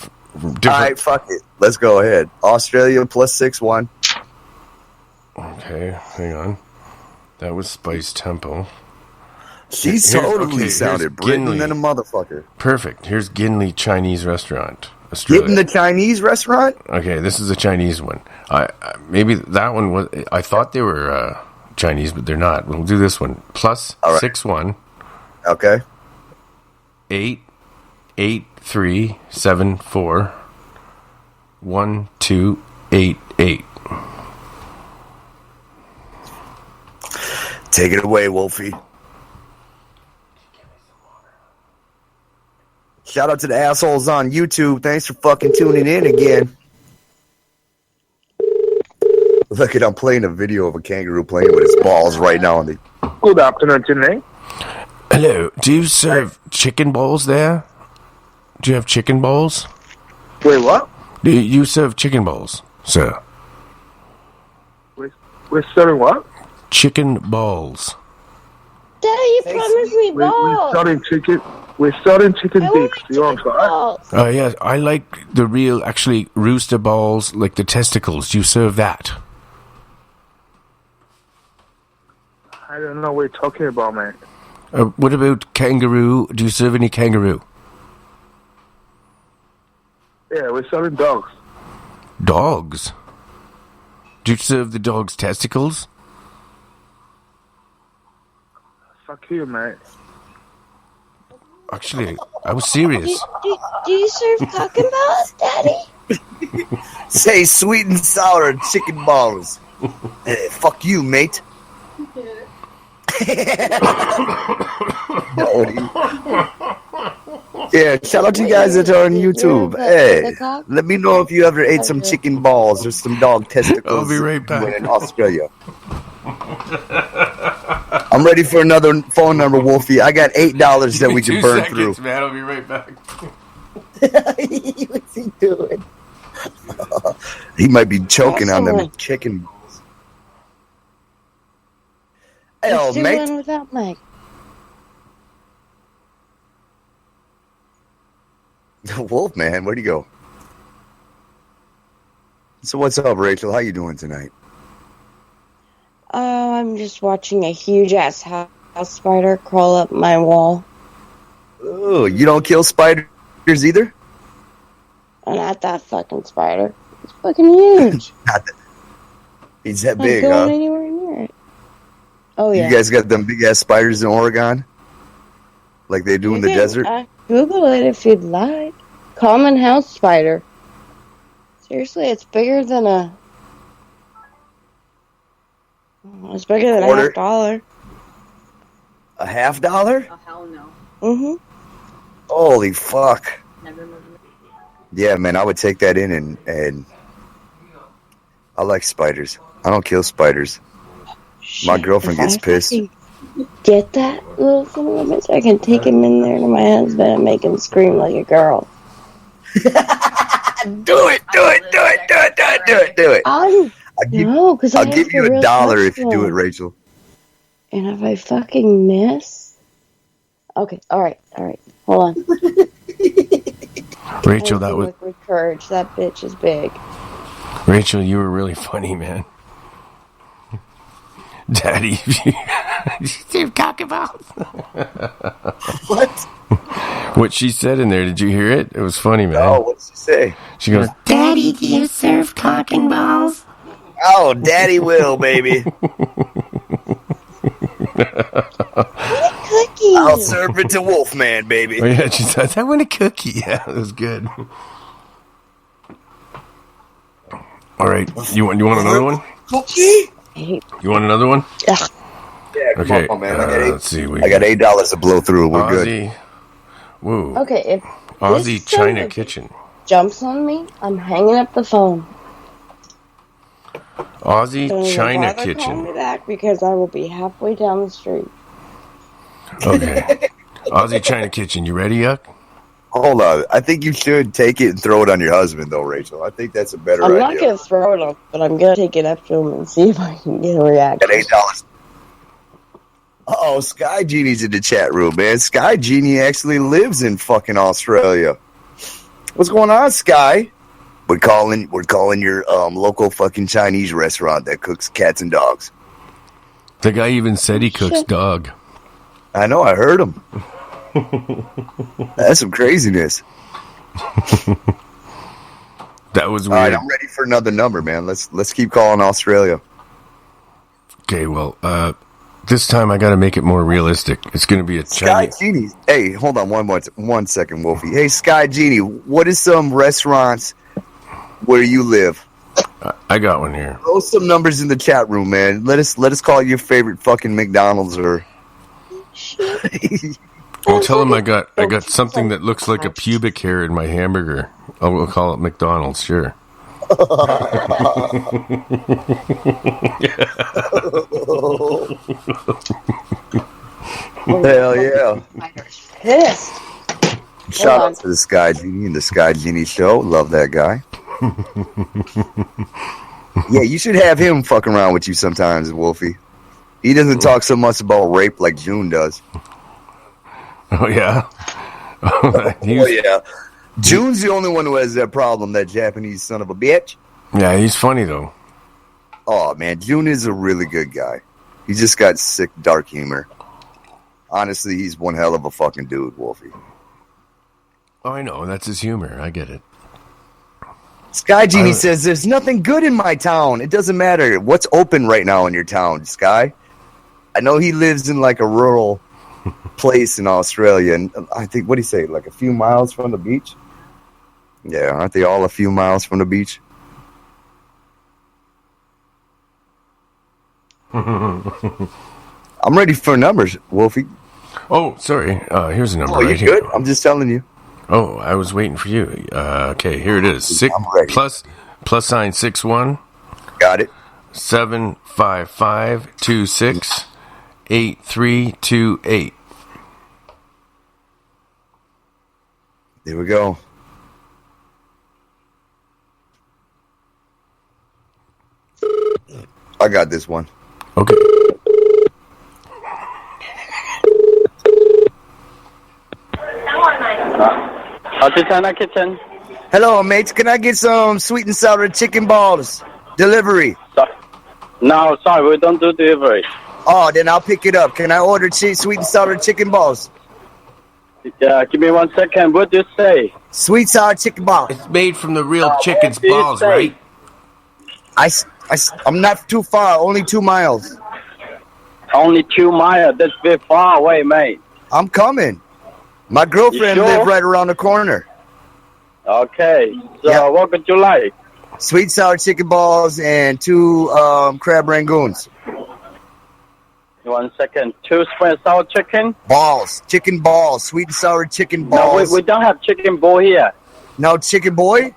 All right, fuck it. Let's go ahead. Australia plus 6-1. Okay, hang on. That was Spice Temple. She totally sounded Britain than a motherfucker. Perfect. Here's Ginley Chinese Restaurant. Australia. Getting the Chinese restaurant? Okay, this is a Chinese one. Maybe that one was. I thought they were Chinese, but they're not. We'll do this one. Plus 6-1. Okay. 88374 1288. Take it away, Wolfie. Shout out to the assholes on YouTube. Thanks for fucking tuning in again. Look at, I'm playing a video of a kangaroo playing with his balls right now. Good afternoon, Jimmy. Hello. Do you serve chicken balls there? Do you have chicken balls? Wait, what? Do you serve chicken balls, sir? We're serving what? Chicken balls. Daddy, you promised me balls. We're serving chicken. We're serving chicken dicks. You want to try? Oh, yeah. I like the real, actually, rooster balls, like the testicles. Do you serve that? I don't know what you're talking about, man. What about kangaroo? Do you serve any kangaroo? Yeah, we're serving dogs. Dogs? Do you serve the dog's testicles? Fuck you, man. Actually, I was serious. Do you serve cock and balls, Daddy? Say sweet and sour chicken balls. Fuck you, mate. Yeah, shout out to you guys that are on YouTube. Hey, let me know if you ever ate some chicken balls or some dog testicles. I'll be right back. In Australia. I'm ready for another phone number, Wolfie. I got $8 that we can burn through. Man, I'll be right back. What's he doing? He might be choking on them chicken balls. Let's do mate. one without Mike. Wolf, man, where'd he go? So what's up, Rachel? How you doing tonight? I'm just watching a huge ass house spider crawl up my wall. Oh, you don't kill spiders either? Oh, not that fucking spider. It's fucking huge. He's that I'm big, not huh? going anywhere near it. Oh yeah. You guys got them big ass spiders in Oregon, like they do in the desert. Google it if you'd like. Common house spider. Seriously, it's bigger than a. It's bigger than Quarter? $50. $50? Oh, hell no. Mm-hmm. Holy fuck! Never moved. Yeah, man, I would take that in and I like spiders. I don't kill spiders. My girlfriend gets pissed. Get that little son of a bitch? I can take him in there to my husband and make him scream like a girl. Do it! I'll give you $1 if you do it, Rachel. And if I fucking miss... Okay, alright. Hold on. Rachel, that was... Liquid courage. That bitch is big. Rachel, you were really funny, man. Daddy, you serve cock and balls. What? What she said in there, did you hear it? It was funny, man. Oh, what did she say? She goes, Daddy, do you serve cock and balls? Oh, Daddy will, baby. Cookie. I'll serve it to Wolfman, baby. Oh, yeah, she said, I want a cookie. Yeah, that was good. All right, you want another one? Cookie? You want another one? Ugh. Yeah, come Okay, on, man. let's see. I got $8 to blow through. We're Aussie. good. Woo. Okay, if Aussie this China son Kitchen. jumps on me, I'm hanging up the phone. Aussie Don't even China bother calling Kitchen. me back because I will be halfway down the street. Okay. Aussie China Kitchen. You ready, Yuck? Hold on. I think you should take it and throw it on your husband, though, Rachel. I think that's a better I'm idea. not going to throw it up, but I'm going to take it up to him and see if I can get a reaction. At $8. Oh, Sky Genie's in the chat room, man. Sky Genie actually lives in fucking Australia. What's going on, Sky? We're calling your local fucking Chinese restaurant that cooks cats and dogs. The guy even said he cooks dog. I know, I heard him. That's some craziness. That was weird. All right, I'm ready for another number, man. Let's keep calling Australia. Okay, well, this time I got to make it more realistic. It's going to be a Sky Chinese. Genie. Hey, hold on one second, Wolfie. Hey, Sky Genie, what is some restaurants where you live? I got one here. Throw some numbers in the chat room, man. Let us call your favorite fucking McDonald's or. I'll tell him I got something that looks like a pubic hair in my hamburger. I'll call it McDonald's, sure. Hell yeah. Pissed. Shout out to the Sky Genie and the Sky Genie Show. Love that guy. Yeah, you should have him fuck around with you sometimes, Wolfie. He doesn't talk so much about rape like June does. Oh, yeah? Oh, yeah. June's the only one who has that problem, that Japanese son of a bitch. Yeah, he's funny, though. Oh, man, June is a really good guy. He just got sick, dark humor. Honestly, he's one hell of a fucking dude, Wolfie. Oh, I know. That's his humor. I get it. Sky Genie says, there's nothing good in my town. It doesn't matter. What's open right now in your town, Sky? I know he lives in like a rural place in Australia. And I think, what do you say, like a few miles from the beach? Yeah, aren't they all a few miles from the beach? I'm ready for numbers, Wolfie. Oh, sorry. Here's a number right right here. here. I'm just telling you. Oh, I was waiting for you. Okay, here it is. Plus sign 61. Got it. 755268328. There we go. I got this one. Okay. China Kitchen. Hello, mates. Can I get some sweet and sour chicken balls? Delivery. No, sorry, we don't do delivery. Oh, then I'll pick it up. Can I order sweet and sour chicken balls? Yeah, give me 1 second. What do you say? Sweet sour chicken balls. It's made from the real chicken's balls, right? I'm not too far. Only 2 miles. Only 2 miles? That's very far away, mate. I'm coming. My girlfriend lives right around the corner. Okay. So what would you like? Sweet sour chicken balls and 2 crab rangoons. 1 second. 2 sweet and sour chicken? Balls. Chicken balls. Sweet and sour chicken balls. No, we don't have chicken ball here. No chicken boy?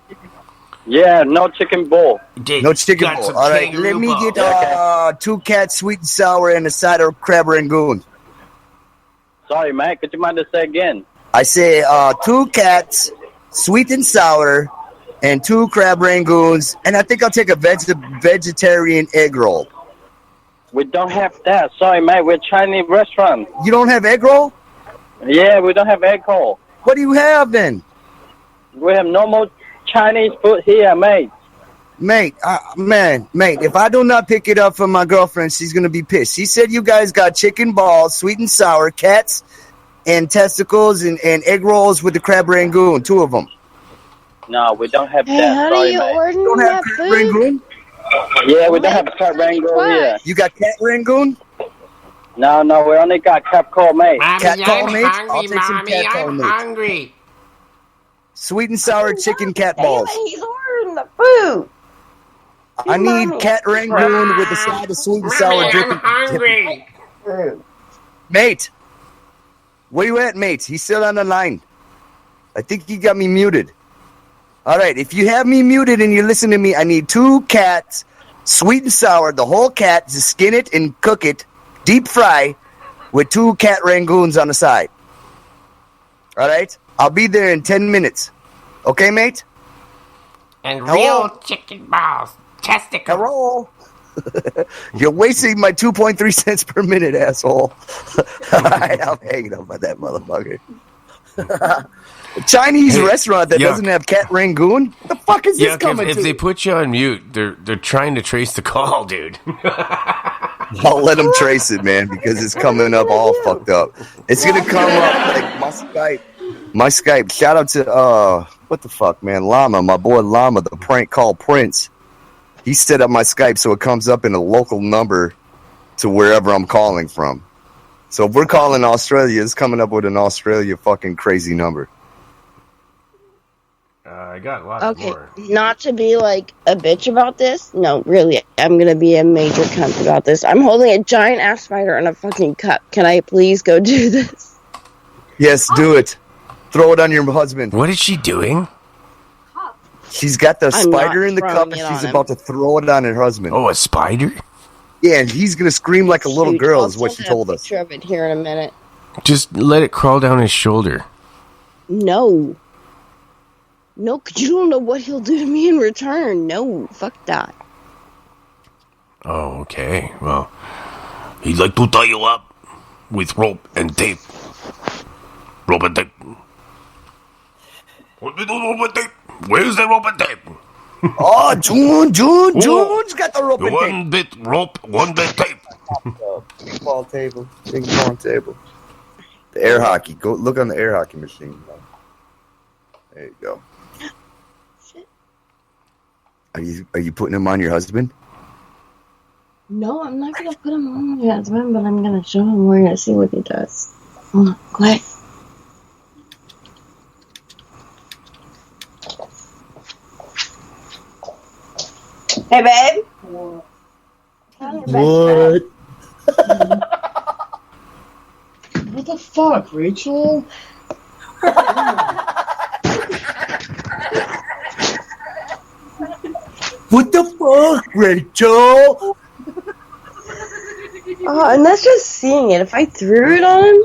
Yeah, no chicken ball. No chicken bowl. All right, let me get 2 cats sweet and sour and a side of crab rangoon. Sorry, mate. Could you mind to say again? I say 2 cats sweet and sour and 2 crab rangoons, and I think I'll take a vegetarian egg roll. We don't have that. Sorry, mate. We're a Chinese restaurant. You don't have egg roll? Yeah, we don't have egg roll. What do you have then? We have normal Chinese food here, mate. Mate, if I do not pick it up from my girlfriend, she's going to be pissed. She said you guys got chicken balls, sweet and sour, cats, and testicles, and egg rolls with the crab rangoon, 2 of them. No, we don't have Hey, that. how Sorry, do you mate. order You don't have that crab food? rangoon? Yeah, we don't have crab rangoon here. You got cat rangoon? No, we only got crab call, mate. Cat call, mate? I'll take some cat call, mate. Hungry. Sweet and sour chicken cat balls. He's ordering the food. I need cat rangoon with a side of sweet and sour Mommy, dip. I'm hungry. Mate, where you at, mate? He's still on the line. I think he got me muted. All right, if you have me muted and you listen to me, I need 2 cats, sweet and sour, the whole cat, just skin it and cook it, deep fry, with 2 cat rangoons on the side. All right? I'll be there in 10 minutes. Okay, mate? And Hello? real chicken balls. Testicle. Hello? You're wasting my 2.3 cents per minute, asshole. All right, I'm hanging up on that motherfucker. A Chinese restaurant that doesn't have cat rangoon? What the fuck is this coming if to? they put you on mute, they're trying to trace the call, dude. I'll let them trace it, man, because it's coming up all fucked up. It's gonna come up like my Skype. Shout out to what the fuck, man, Llama, my boy Llama, the prank call Prince. He set up my Skype so it comes up in a local number to wherever I'm calling from. So if we're calling Australia, it's coming up with an Australia fucking crazy number. I got lots more. Not to be like a bitch about this. No, really, I'm gonna be a major cunt about this. I'm holding a giant ass spider in a fucking cup. Can I please go do this? Yes, do it. Throw it on your husband. What is she doing? She's got the I'm spider not in the cup and throwing it she's on about to throw it on her husband. Oh, a spider? Yeah, and he's gonna scream like a little girl is what she told us. Picture of it here in a minute. Just let it crawl down his shoulder. No, cause you don't know what he'll do to me in return. No, fuck that. Oh, okay. Well, he'd like to tie you up with rope and tape. Rope and tape. What do we do, rope and tape? Where's the rope and tape? Oh, June's got the rope and tape. One bit rope, one bit tape. Ping pong table. The air hockey. Go look on the air hockey machine. There you go. Shit. Are you putting him on your husband? No, I'm not gonna put him on my husband, but I'm gonna show him. We're gonna see what he does. Hold on, quiet. Hey, babe. What? What the fuck, Rachel? What the fuck, Rachel? Oh, and that's just seeing it. If I threw it on him,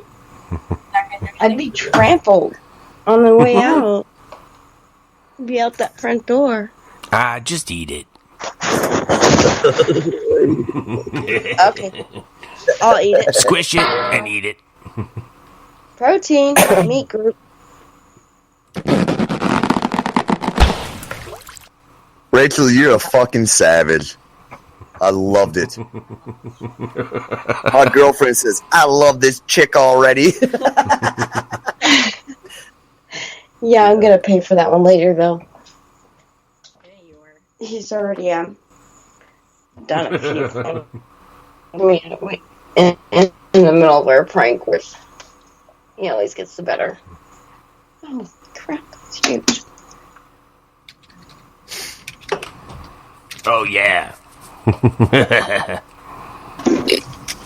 I'd be trampled on the way out. I'd be out that front door. Just eat it. Okay. I'll eat it. Squish it and eat it. Protein, meat group. Rachel, you're a fucking savage. I loved it. My girlfriend says, I love this chick already. Yeah, I'm gonna pay for that one later, though. He's already done a few things. We had to wait in the middle of our prank, which he always gets the better. Oh crap, that's huge. Oh, yeah.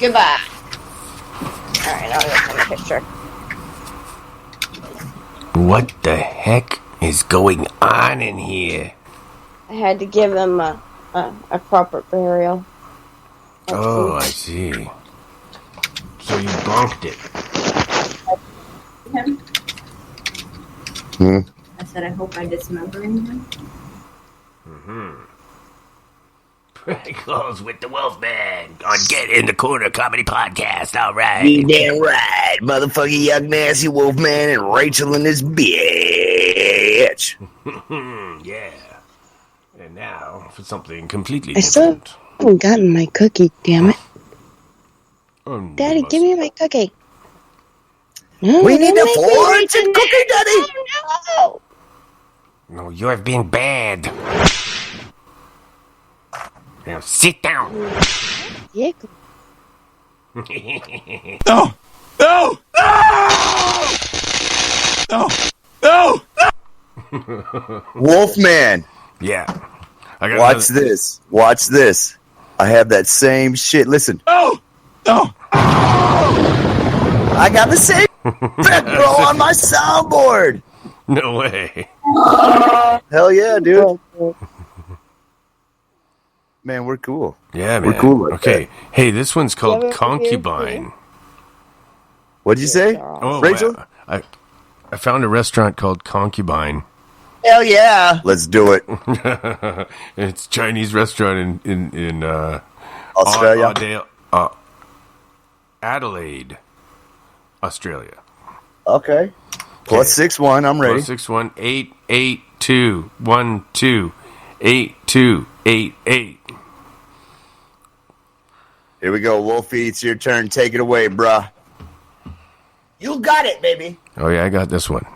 Goodbye. Alright, I'll go take a picture. What the heck is going on in here? I had to give him a proper burial. Oh, I see. So you bonked it. Him? I said, I hope I dismember him. Prank calls with the Wolfman on Get in the Corner Comedy Podcast. All right. You damn right, motherfucking young nasty Wolfman and Rachel and this bitch. Yeah. And now for something completely I still different. haven't gotten my cookie, damn it. Daddy, must- give me my cookie. No, We need don't a make me fortune reach in cookie, there. Daddy. Oh, No, you have been bad. Now sit down. no. Yeah. No! No! No! No! No! Wolfman. Yeah. I got Watch this. Watch this. I have that same shit. Listen. No! No! I got the same effect, bro, on my soundboard. No way. Hell yeah, dude. Man, we're cool. Yeah, man. We're cool. Like okay. That. Hey, this one's called Concubine. What'd you say, Rachel? I found a restaurant called Concubine. Hell yeah. Let's do it. It's a Chinese restaurant in Australia. Adelaide, Australia. Okay. Plus 61, I'm ready. Plus 61 882 12 8288. Here we go, Wolfie. It's your turn. Take it away, bruh. You got it, baby. Oh, yeah, I got this one.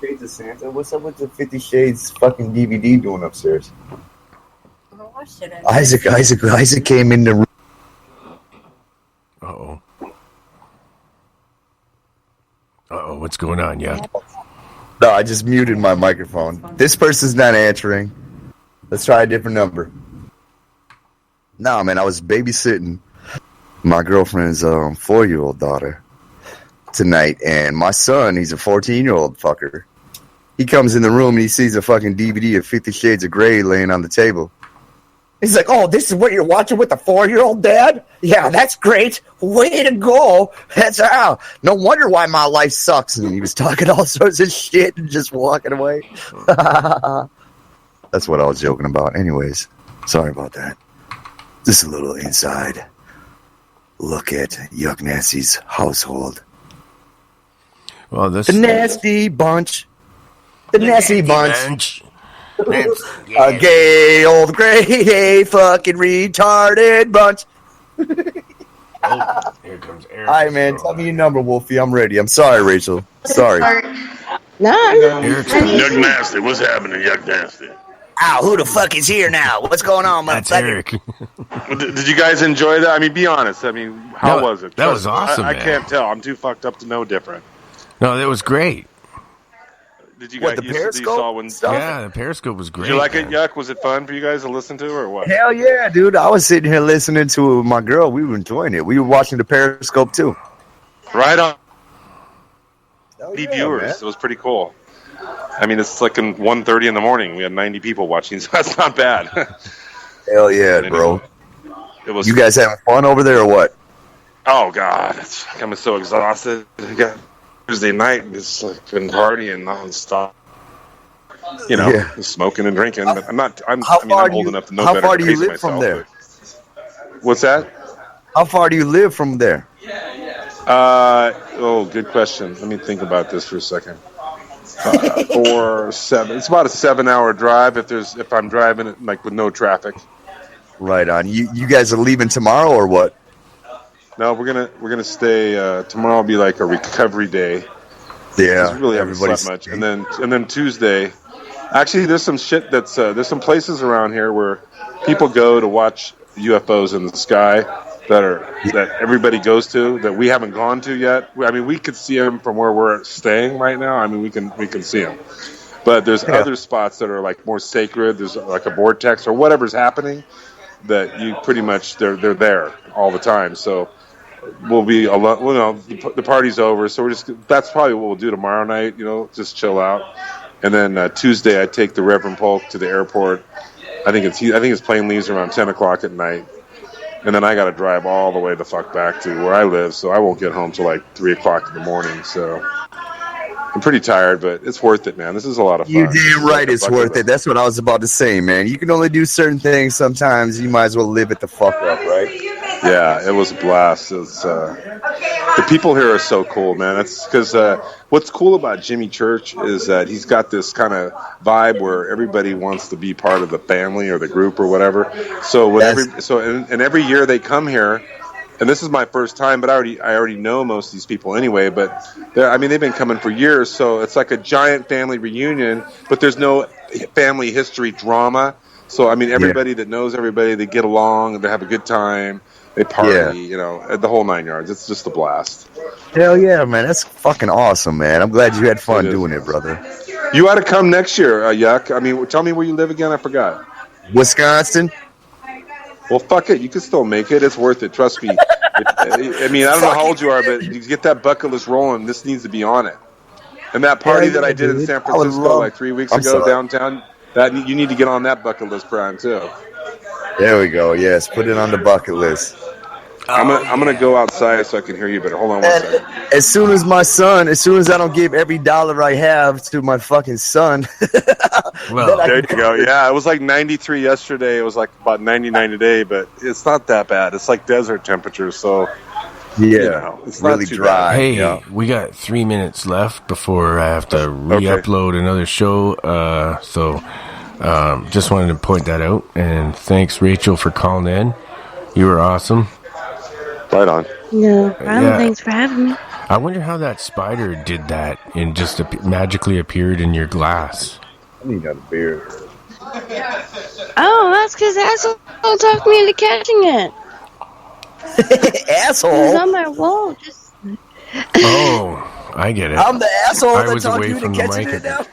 Shades of Santa? What's up with the 50 Shades fucking DVD doing upstairs? Isaac came in the room. Uh-oh. Uh-oh, what's going on, yeah? No, I just muted my microphone. This person's not answering. Let's try a different number. No, man, I was babysitting my girlfriend's 4-year-old daughter tonight, and my son, he's a 14-year-old fucker. He comes in the room and he sees a fucking DVD of 50 Shades of Grey laying on the table. He's like, oh, this is what you're watching with a 4-year-old, Dad? Yeah, that's great. Way to go. That's how. No wonder why my life sucks. And he was talking all sorts of shit and just walking away. That's what I was joking about. Anyways, sorry about that. Just a little inside look at Yuck Nancy's household. Well, this the nasty bunch. The nasty bunch. A gay old gray fucking retarded bunch. Oh, here comes Eric. All right, man. Tell me your number, Wolfie. I'm ready. I'm sorry, Rachel. Sorry. No. Yuck Nasty. What's happening, Yuck Nasty? Ow, who the fuck is here now? What's going on, That's motherfucker? Eric. Did you guys enjoy that? I mean, be honest. I mean, how was it? That was awesome, I man. can't tell. I'm too fucked up to know different. No, that was great. Did you guys? The you Periscope saw when stuff? Yeah, the Periscope was great. Did you like man. it, Yuck? Was it fun for you guys to listen to, or what? Hell yeah, dude. I was sitting here listening to it with my girl. We were enjoying it. We were watching the Periscope, too. Right on. Hell 90 yeah, viewers. man. It was pretty cool. I mean, it's like in 1:30 in the morning. We had 90 people watching, so that's not bad. Hell yeah, bro. It was. You guys having fun over there or what? Oh God, I'm so exhausted. I got Tuesday night, it's like been partying nonstop. You know, smoking and drinking. But I'm not. I'm old enough to know better. How far do you to pace live from myself, there? but- What's that? How far do you live from there? Good question. Let me think about this for a second. 4, 7. It's about a 7-hour drive if I'm driving it like with no traffic. Right on. You guys are leaving tomorrow or what? No, we're gonna stay. Tomorrow will be like a recovery day. Yeah, we really haven't slept much. And then Tuesday. Actually, there's some shit there's some places around here where people go to watch UFOs in the sky that everybody goes to that we haven't gone to yet. I mean, we could see them from where we're staying right now. I mean, we can see them. But there's other spots that are like more sacred. There's like a vortex or whatever's happening that you pretty much they're there all the time. So we'll be a lot. Well, the party's over, so that's probably what we'll do tomorrow night. You know, just chill out. And then Tuesday, I take the Reverend Polk to the airport. I think his plane leaves around 10 o'clock at night. And then I got to drive all the way the fuck back to where I live, so I won't get home till like 3 o'clock in the morning. So I'm pretty tired, but it's worth it, man. This is a lot of fun. You're damn right it's worth it. That's what I was about to say, man. You can only do certain things sometimes. You might as well live it the fuck up, right? Yeah, it was a blast. It's, the people here are so cool, man. It's because what's cool about Jimmy Church is that he's got this kind of vibe where everybody wants to be part of the family or the group or whatever. So every year they come here, and this is my first time, but I already know most of these people anyway. But they've been coming for years, so it's like a giant family reunion. But there's no family history drama. So I mean, everybody that knows everybody, they get along, they have a good time. They party, you know, the whole 9 yards. It's just a blast. Hell yeah, man. That's fucking awesome, man. I'm glad you had fun doing it, brother. You ought to come next year, Yuck. I mean, tell me where you live again. I forgot. Wisconsin. Well, fuck it. You can still make it. It's worth it. Trust me. I mean, I don't know how old you are, but you get that bucket list rolling. This needs to be on it. And that party that I did in San Francisco like 3 weeks ago downtown, that you need to get on that bucket list, Brian, too. There we go. Yes, put it on the bucket list. I'm gonna go outside so I can hear you better. Hold on one second. As soon as I don't give every dollar I have to my fucking son. Well, there you go. Yeah, it was like 93 yesterday. It was like about 99 today, but it's not that bad. It's like desert temperatures, so it's really not too dry. bad. Hey, we got 3 minutes left before I have to re-upload another show. So just wanted to point that out. And thanks, Rachel, for calling in. You were awesome. Right on. No problem. Thanks for having me. I wonder how that spider did that and just magically appeared in your glass. I need another beer. Oh, that's because asshole talked me into catching it. Asshole? It was on my wall. Oh, I get it. I'm the asshole I that was talked away you into from the catching mic. it now?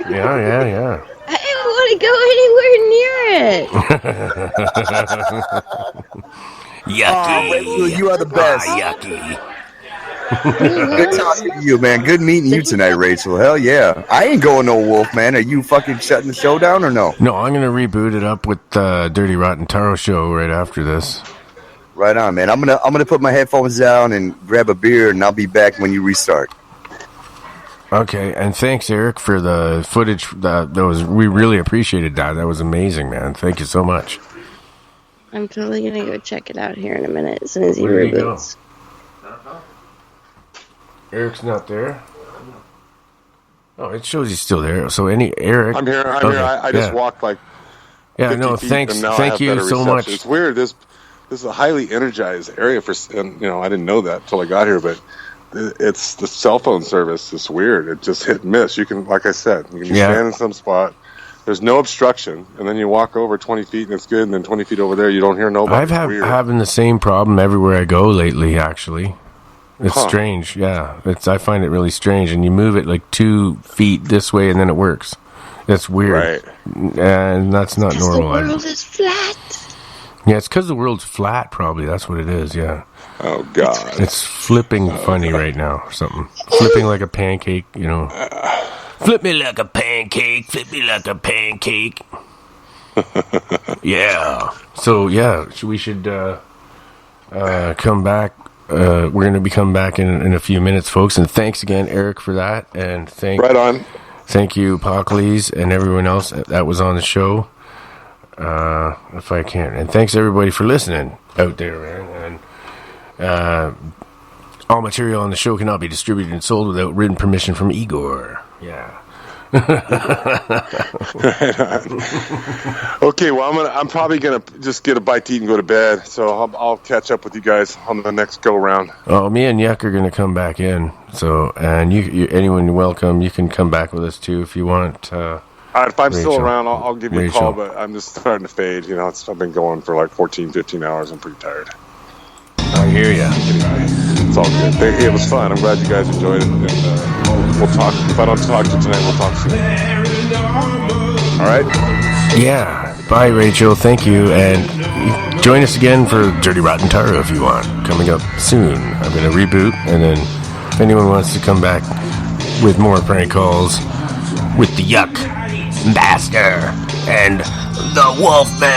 Yeah. I didn't want to go anywhere near it. Yucky. Rachel, you are the best. Yucky. Good talking to you, man. Good meeting you tonight, Rachel. Hell yeah. I ain't going no wolf, man. Are you fucking shutting the show down or no? No, I'm going to reboot it up with the Dirty Rotten Taro show right after this. Right on, man. I'm gonna put my headphones down and grab a beer, and I'll be back when you restart. Okay, and thanks, Eric, for the footage. We really appreciated that. That was amazing, man. Thank you so much. I'm totally going to go check it out here in a minute as soon as he Where did he go? reboots. Eric's not there. Oh, it shows he's still there. So Eric. I'm here. Okay, I just walked like 50 feet, thanks. and now I Thank have you better so reception. much. It's weird. This is a highly energized area for, and I didn't know that until I got here, but it's the cell phone service. It's weird. It just hit and miss. You can, like I said, you can stand in some spot. There's no obstruction, and then you walk over 20 feet and it's good, and then 20 feet over there you don't hear nobody. I've having the same problem everywhere I go lately. Actually, it's strange. Yeah, I find it really strange. And you move it like 2 feet this way, and then it works. That's weird, and that's not normal. The world is flat. Yeah, it's because the world's flat. Probably that's what it is. Yeah. Oh God, it's flipping funny right now or something. Flipping like a pancake. Flip me like a pancake. Flip me like a pancake. Yeah. So we should come back. We're going to be coming back in a few minutes, folks. And thanks again, Eric, for that. And right on. Thank you, Apocalypse, and everyone else that was on the show. If I can, and thanks everybody for listening out there, man. And all material on the show cannot be distributed and sold without written permission from Igor. Yeah. Okay, well, I'm probably gonna just get a bite to eat and go to bed. So I'll catch up with you guys on the next go round. Oh, me and Yuck are gonna come back in. So, and you anyone you're welcome. You can come back with us too if you want. If I'm still around, I'll give you a call. But I'm just starting to fade. I've been going for like 14, 15 hours. I'm pretty tired. I hear ya. Anyway, it's all good. It was fun. I'm glad you guys enjoyed it. And we'll talk. If I don't talk to you tonight, we'll talk soon. All right? Yeah. Bye, Rachel. Thank you. And join us again for Dirty Rotten Taro if you want. Coming up soon. I'm going to reboot. And then if anyone wants to come back with more prank calls with the Yuck Master and the Wolfman.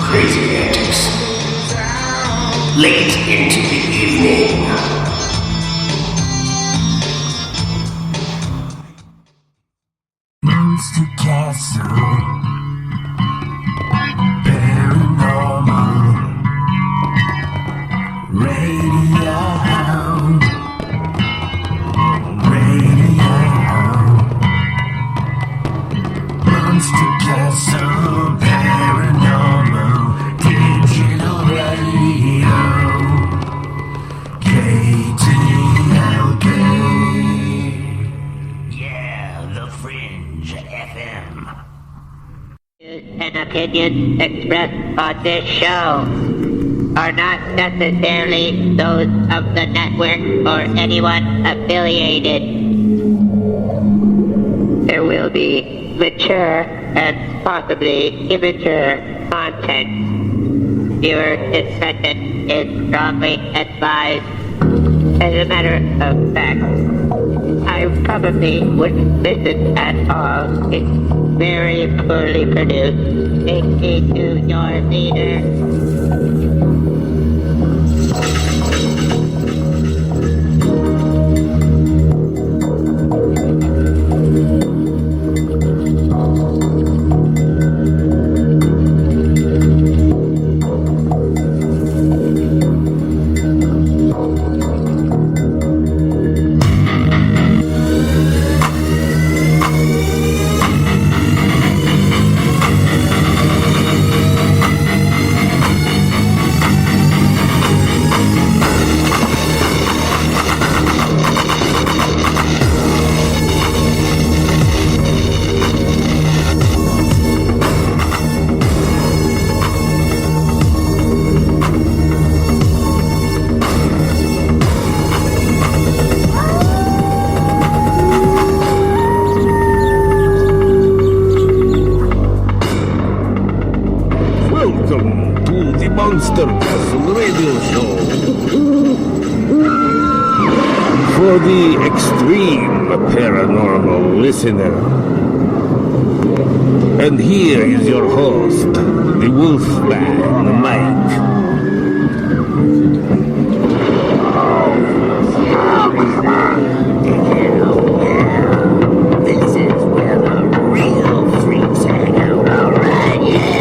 Crazy antics. Late into the evening. Monster Castle. Paranormal. Radio Hound. Monster Castle. Paranormal. Digital Radio. KTLK. Yeah, The Fringe FM. An opinion expressed on this show are not necessarily those of the network or anyone affiliated. There will be mature and possibly immature content. Viewer discretion is strongly advised. As a matter of fact, I probably wouldn't listen at all. It's very poorly produced. Take me to your leader. Welcome to the Monster Castle Radio Show. For the extreme paranormal listener. And here is your host, the Wolfman, Mike. This is where the real freaks hang out, alright? Yeah.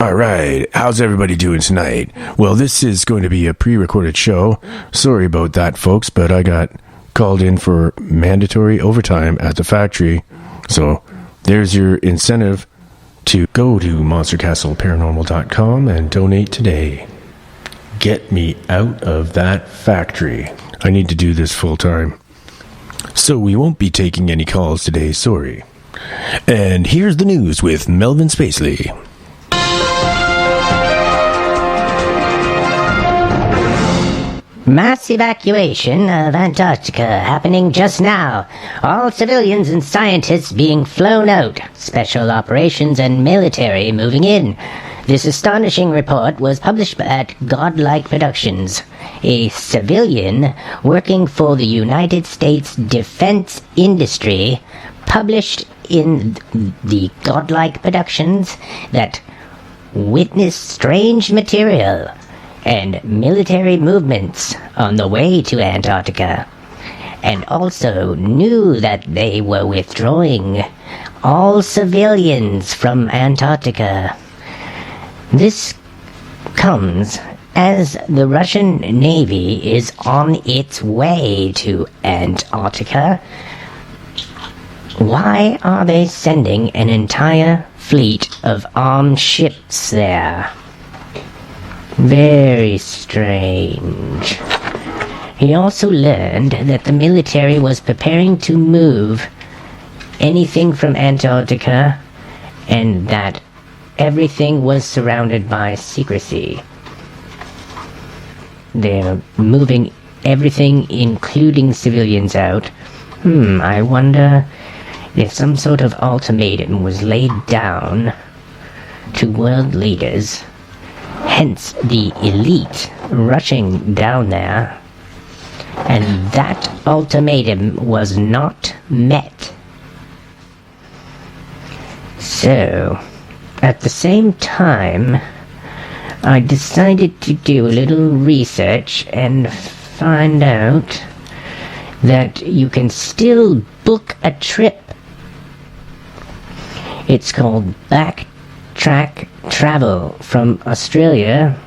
All right, how's everybody doing tonight? Well, this is going to be a pre-recorded show. Sorry about that, folks, but I got called in for mandatory overtime at the factory. So there's your incentive to go to monstercastleparanormal.com and donate today. Get me out of that factory. I need to do this full time. So we won't be taking any calls today, sorry. And here's the news with Melvin Spacely. Mass evacuation of Antarctica happening just now. All civilians and scientists being flown out. Special operations and military moving in. This astonishing report was published at Godlike Productions, a civilian working for the United States defense industry, published in the Godlike Productions that witnessed strange material and military movements on the way to Antarctica, and also knew that they were withdrawing all civilians from Antarctica. This comes as the Russian Navy is on its way to Antarctica. Why are they sending an entire fleet of armed ships there? Very strange. He also learned that the military was preparing to move anything from Antarctica, and that everything was surrounded by secrecy. They're moving everything, including civilians, out. I wonder if some sort of ultimatum was laid down to world leaders, hence the elite rushing down there, and that ultimatum was not met. So, at the same time, I decided to do a little research and find out that you can still book a trip. It's called Backtrack Travel from Australia,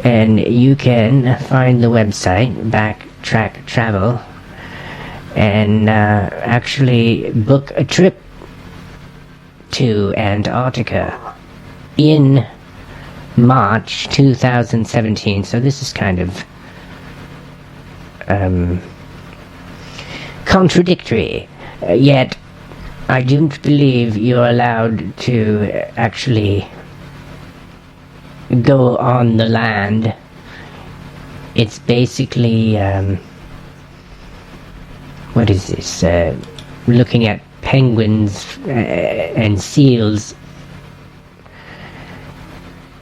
and you can find the website Backtrack Travel and actually book a trip to Antarctica in March 2017. So this is kind of contradictory, yet I don't believe you're allowed to actually go on the land. It's basically what is this, looking at penguins and seals.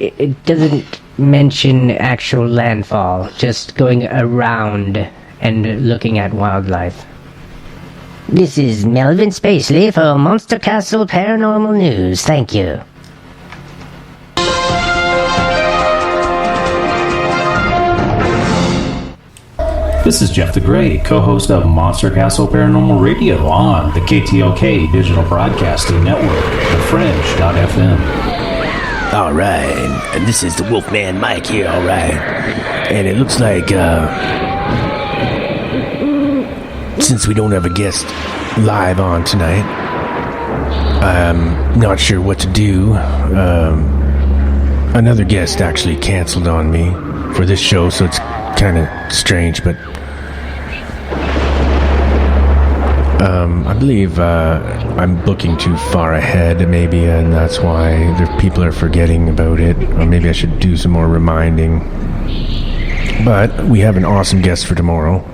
It doesn't mention actual landfall, just going around and looking at wildlife. This is Melvin Spacely for Monster Castle Paranormal News. Thank you. This is Jeff the Grey, co-host of Monster Castle Paranormal Radio on the KTLK Digital Broadcasting Network, thefringe.fm. Alright, and this is the Wolfman Mike here, alright. And it looks like, since we don't have a guest live on tonight, I'm not sure what to do. Another guest actually canceled on me for this show, so it's kind of strange, but I believe I'm booking too far ahead, maybe, and that's why people are forgetting about it. Or maybe I should do some more reminding. But we have an awesome guest for tomorrow.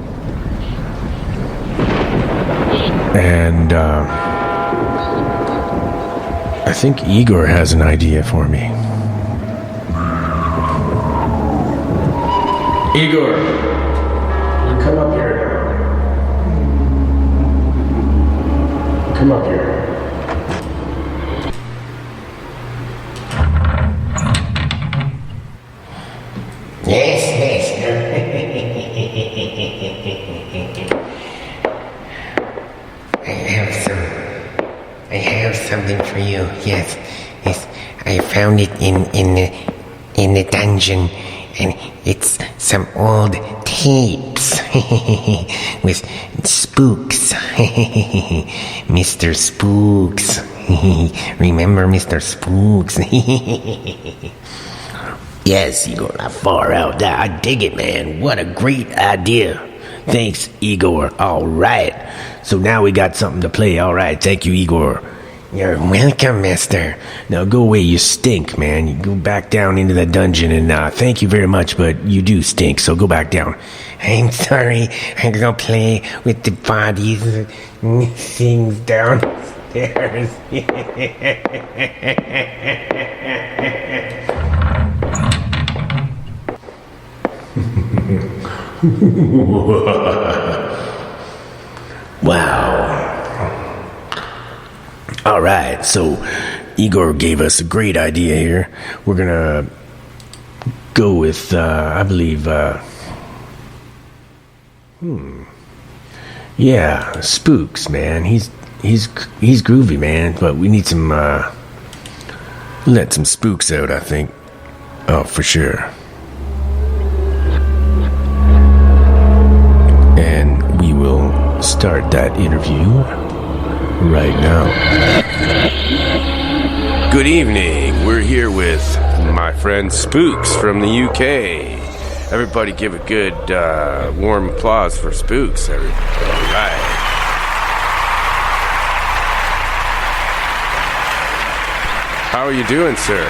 And I think Igor has an idea for me. Igor, you come up here. Come up here. Yes. I have something for you. Yes. I found it in the dungeon, and it's some old tapes with spooks. Mr. Spooks. Remember Mr. Spooks? Yes, Igor, not far out. I dig it, man. What a great idea. Thanks, Igor. All right. So now we got something to play. All right. Thank you, Igor. You're welcome, mister. Now go away, you stink, man. You go back down into that dungeon, and thank you very much, but you do stink, so go back down. I'm sorry. I go play with the bodies and things downstairs. Wow. All right, so Igor gave us a great idea here. We're gonna go with, I believe, yeah, Spooks, man. He's groovy, man. But we need some, let some spooks out, I think. Oh, for sure. And we will start that interview right now. Good evening. We're here with my friend Spooks from the UK. Everybody give a good warm applause for Spooks. Everybody. All right. How are you doing, sir?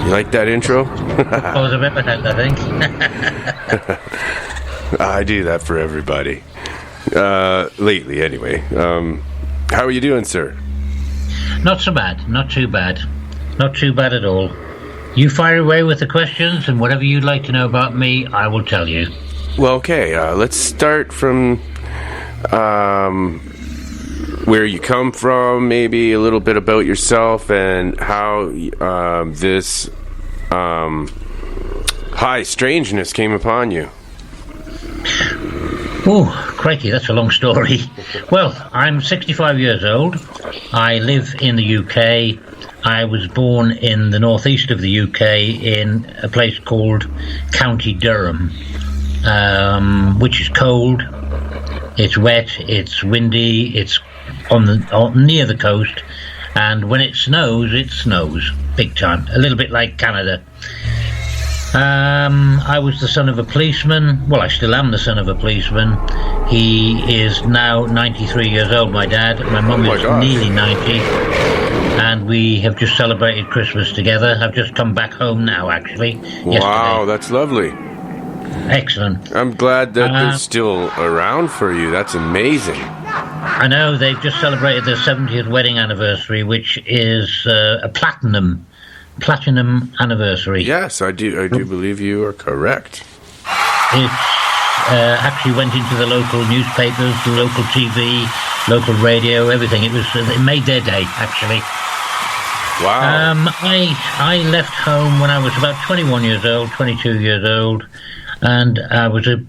You like that intro? I was a bit behind, I think. I do that for everybody. Lately, anyway. How are you doing, sir? Not so bad. Not too bad. Not too bad at all. You fire away with the questions, and whatever you'd like to know about me, I will tell you. Well, okay. Let's start from where you come from, maybe a little bit about yourself, and how this high strangeness came upon you. Oh, crikey, that's a long story. Well, I'm 65 years old. I live in the UK. I was born in the northeast of the UK in a place called County Durham, which is cold, it's wet, it's windy, it's near the coast, and when it snows big time, a little bit like Canada. I was the son of a policeman. Well, I still am the son of a policeman. He is now 93 years old, my dad. My mum is nearly 90. And we have just celebrated Christmas together. I've just come back home now, actually. Yesterday. Wow, that's lovely. Excellent. I'm glad that they're still around for you. That's amazing. I know, they've just celebrated their 70th wedding anniversary, which is a platinum anniversary. Yes, I do believe you are correct. It actually went into the local newspapers, the local TV, local radio, everything. It made their day, actually. Wow. I left home when I was about 21 years old, 22 years old, and I was a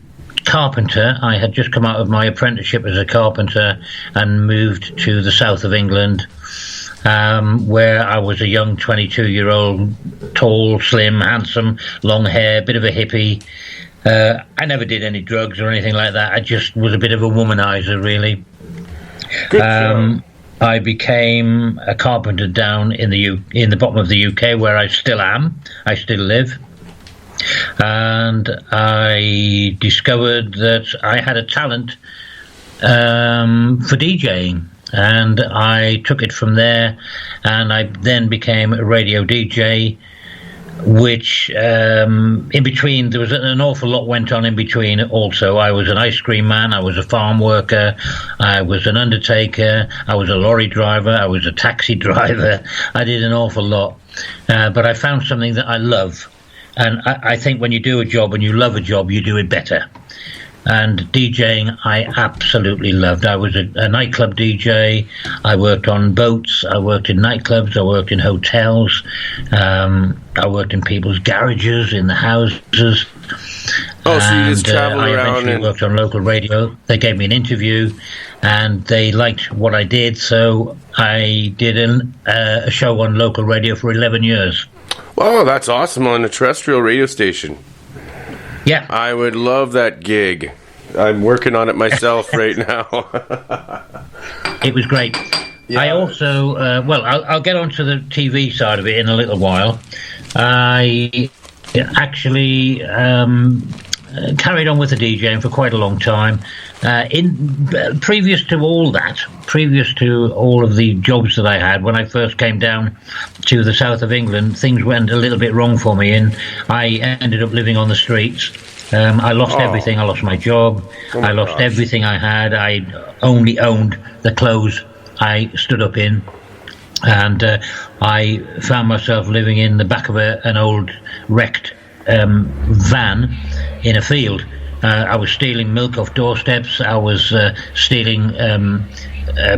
carpenter. I had just come out of my apprenticeship as a carpenter and moved to the south of England, where I was a young 22-year-old, tall, slim, handsome, long hair, bit of a hippie. I never did any drugs or anything like that. I just was a bit of a womanizer, really. I became a carpenter down in the bottom of the UK, where I still am. I still live. And I discovered that I had a talent for DJing. And I took it from there, and I then became a radio DJ, which in between, there was an awful lot went on in between also. I was an ice cream man, I was a farm worker, I was an undertaker, I was a lorry driver, I was a taxi driver. I did an awful lot, but I found something that I love, and I think when you do a job and you love a job, you do it better. And DJing, I absolutely loved. I was a nightclub DJ. I worked on boats. I worked in nightclubs. I worked in hotels. I worked in people's garages, in the houses. Oh, so you just traveled around? I eventually worked on local radio. They gave me an interview, and they liked what I did, so I did a show on local radio for 11 years. Oh, that's awesome, on a terrestrial radio station. Yeah. I would love that gig. I'm working on it myself right now. It was great. Yeah. I also, I'll get onto the TV side of it in a little while. I actually carried on with the DJing for quite a long time. Previous to all of the jobs that I had, when I first came down to the south of England, things went a little bit wrong for me, and I ended up living on the streets. I lost everything. I lost my job. I lost everything I had. I only owned the clothes I stood up in. And I found myself living in the back of an old wrecked van in a field. I was stealing milk off doorsteps. I was stealing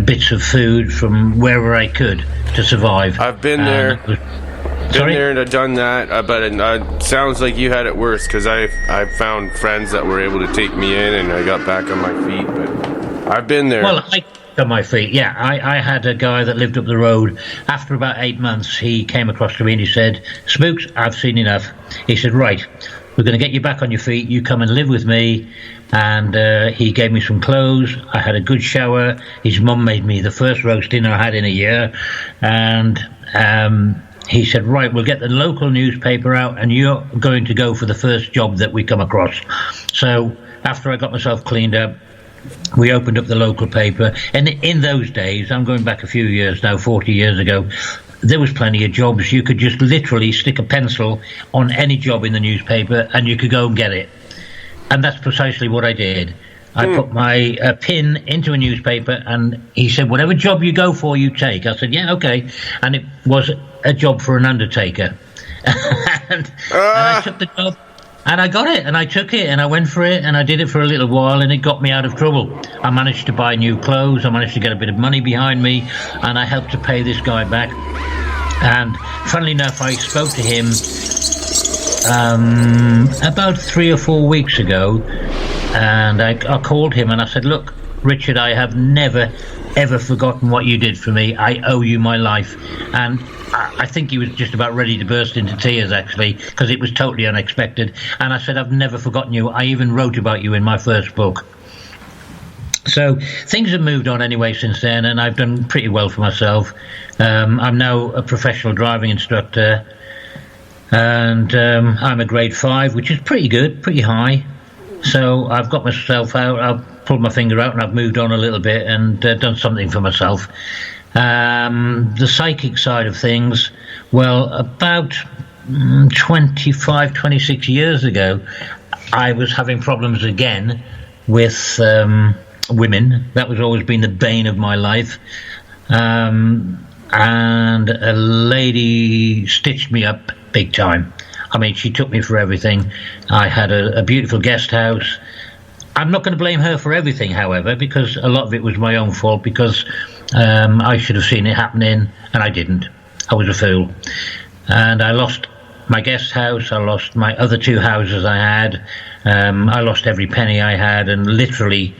bits of food from wherever I could to survive. I've been there. Been there and I've done that, but it sounds like you had it worse, because I found friends that were able to take me in and I got back on my feet, but I've been there. Well, I on my feet, yeah. I had a guy that lived up the road. After about 8 months, he came across to me and he said, "Spooks, I've seen enough." He said, "Right, we're going to get you back on your feet. You come and live with me." And he gave me some clothes. I had a good shower. His mum made me the first roast dinner I had in a year. And he said, "Right, we'll get the local newspaper out and you're going to go for the first job that we come across." So after I got myself cleaned up, we opened up the local paper. And in those days, I'm going back a few years now, 40 years ago, there was plenty of jobs. You could just literally stick a pencil on any job in the newspaper and you could go and get it. And that's precisely what I did. I put my pin into a newspaper and he said, "Whatever job you go for, you take." I said, "Yeah, okay." And it was a job for an undertaker. and I took the job and I got it and I took it and I went for it and I did it for a little while and it got me out of trouble. I managed to buy new clothes. I managed to get a bit of money behind me and I helped to pay this guy back. And funnily enough, I spoke to him about 3 or 4 weeks ago, and I called him and I said, "Look, Richard, I have never ever forgotten what you did for me. I owe you my life." And I think he was just about ready to burst into tears, actually, because it was totally unexpected. And I said, "I've never forgotten you. I even wrote about you in my first book." So things have moved on anyway since then, and I've done pretty well for myself. I'm now a professional driving instructor, and I'm a grade 5, which is pretty good, pretty high. So I've got myself out, I've pulled my finger out and I've moved on a little bit and done something for myself. The psychic side of things, well, about 25, 26 years ago, I was having problems again with women. That was always been the bane of my life. And a lady stitched me up big time. I mean, she took me for everything. I had a beautiful guest house. I'm not going to blame her for everything, however, because a lot of it was my own fault, because I should have seen it happening, and I didn't. I was a fool. And I lost my guest house. I lost my other 2 houses I had. I lost every penny I had and literally